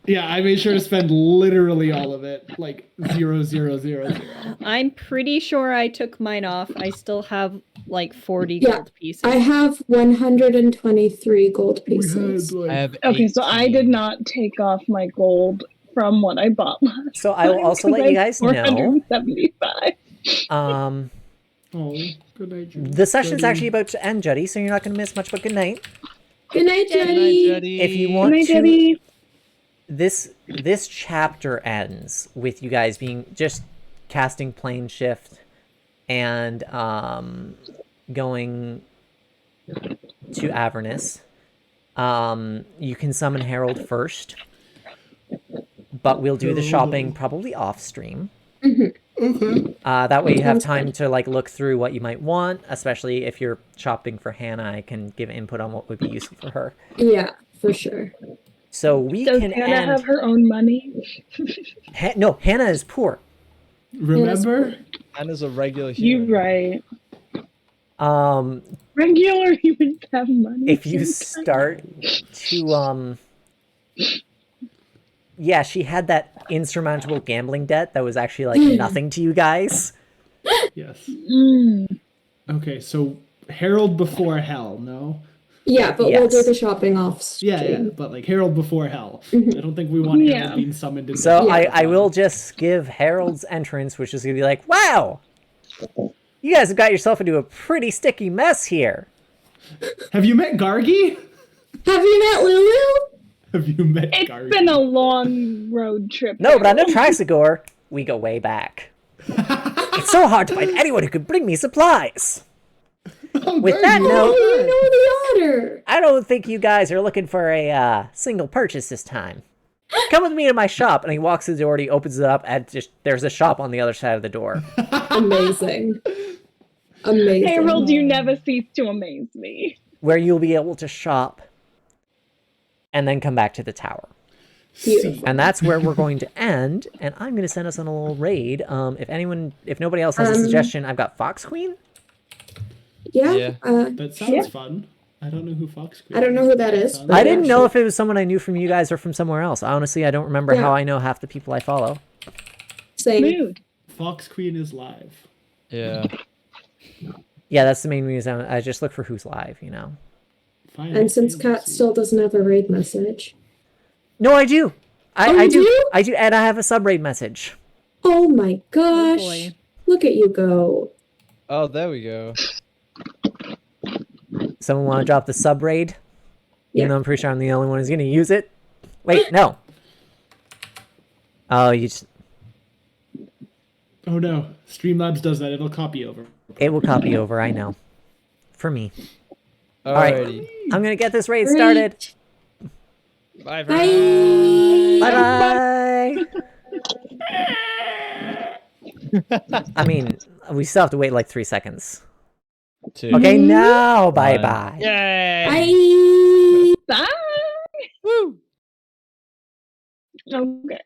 Yeah, I made sure to spend literally all of it, like 0,000. I'm pretty sure I took mine off. I still have like 40 Yeah, gold pieces. I have 123 gold We pieces. had like I have Okay, so I did 18. not take off my gold from what I bought last So I will time, also 'cause let I you have guys know. 475. oh, good night. Judy. The session's Judy. actually about to end, Juddy, so you're not going to miss much. But good night. Good night, Good night, Jenny. Jetty. If you Good want night, to, Jetty. this chapter ends with you guys being just casting plane shift and going to Avernus. You can summon Herald first, but we'll do the shopping probably off stream. That way you have time to like look through what you might want, especially if you're shopping for Hannah. I can give input on what would be useful for her. Yeah, for sure. So we Does can Hannah end. have her own money? No, Hannah is poor. Remember? Anna's a regular human. You're right. Um, Regular humans have money. if you sometimes. start to yeah, she had that insurmountable gambling debt that was actually like nothing to you guys. Yes. Mm. Okay, so Herald before Hell, no? Yeah, but we'll do Yes. the shopping off stream. Yeah, but like Herald before Hell. I don't think we want Yeah. Herald being summoned into So Hell. I will just give Harold's entrance, which is gonna be like, wow, you guys have got yourself into a pretty sticky mess here. Have you met Gargi? Have you met Lulu? Have you met It's Gargi? been a long road trip. No, but I know Traxigor. We go way back. It's so hard to find anyone who could bring me supplies. With that Gargi, note, Oh, you know the order. I don't think you guys are looking for a single purchase this time. Come with me to my shop. And he walks to the door and he opens it up and just there's a shop on the other side of the door. Amazing. Amazing. Harold, you never cease to amaze me. Where you'll be able to shop and then come back to the tower. Beautiful. And that's where we're going to end. And I'm going to send us on a little raid. If nobody else has a suggestion, I've got Fox Queen. Yeah. Yeah. That sounds fun. I don't know who Fox Queen I don't know who that is. Sounds- but I didn't yeah, know sure. if it was someone I knew from you guys or from somewhere else. Honestly, I don't remember Yeah. how I know half the people I follow. Same. Mood. Fox Queen is live. Yeah. Yeah, that's the main reason. I just look for who's live, you know. Fine, And since fantasy. Kat still doesn't have a raid message. No, I do. Oh, I you do. do? I do, and I have a sub raid message. Oh my gosh. boy. Look at you go. Oh, there we go. Someone want to drop the sub raid? Yeah. Even though I'm pretty sure I'm the only one who's going to use it. Wait, no. Oh, you just, Oh no, Streamlabs does that. It'll copy over. it will copy over. I know. For me. right. Alrighty. I'm going to get this raid started. Bye, Bye. Bye bye. I mean, we still have to wait like 3 seconds. Two. Okay, now bye One. bye. Yay! Bye. Bye. Woo! Okay.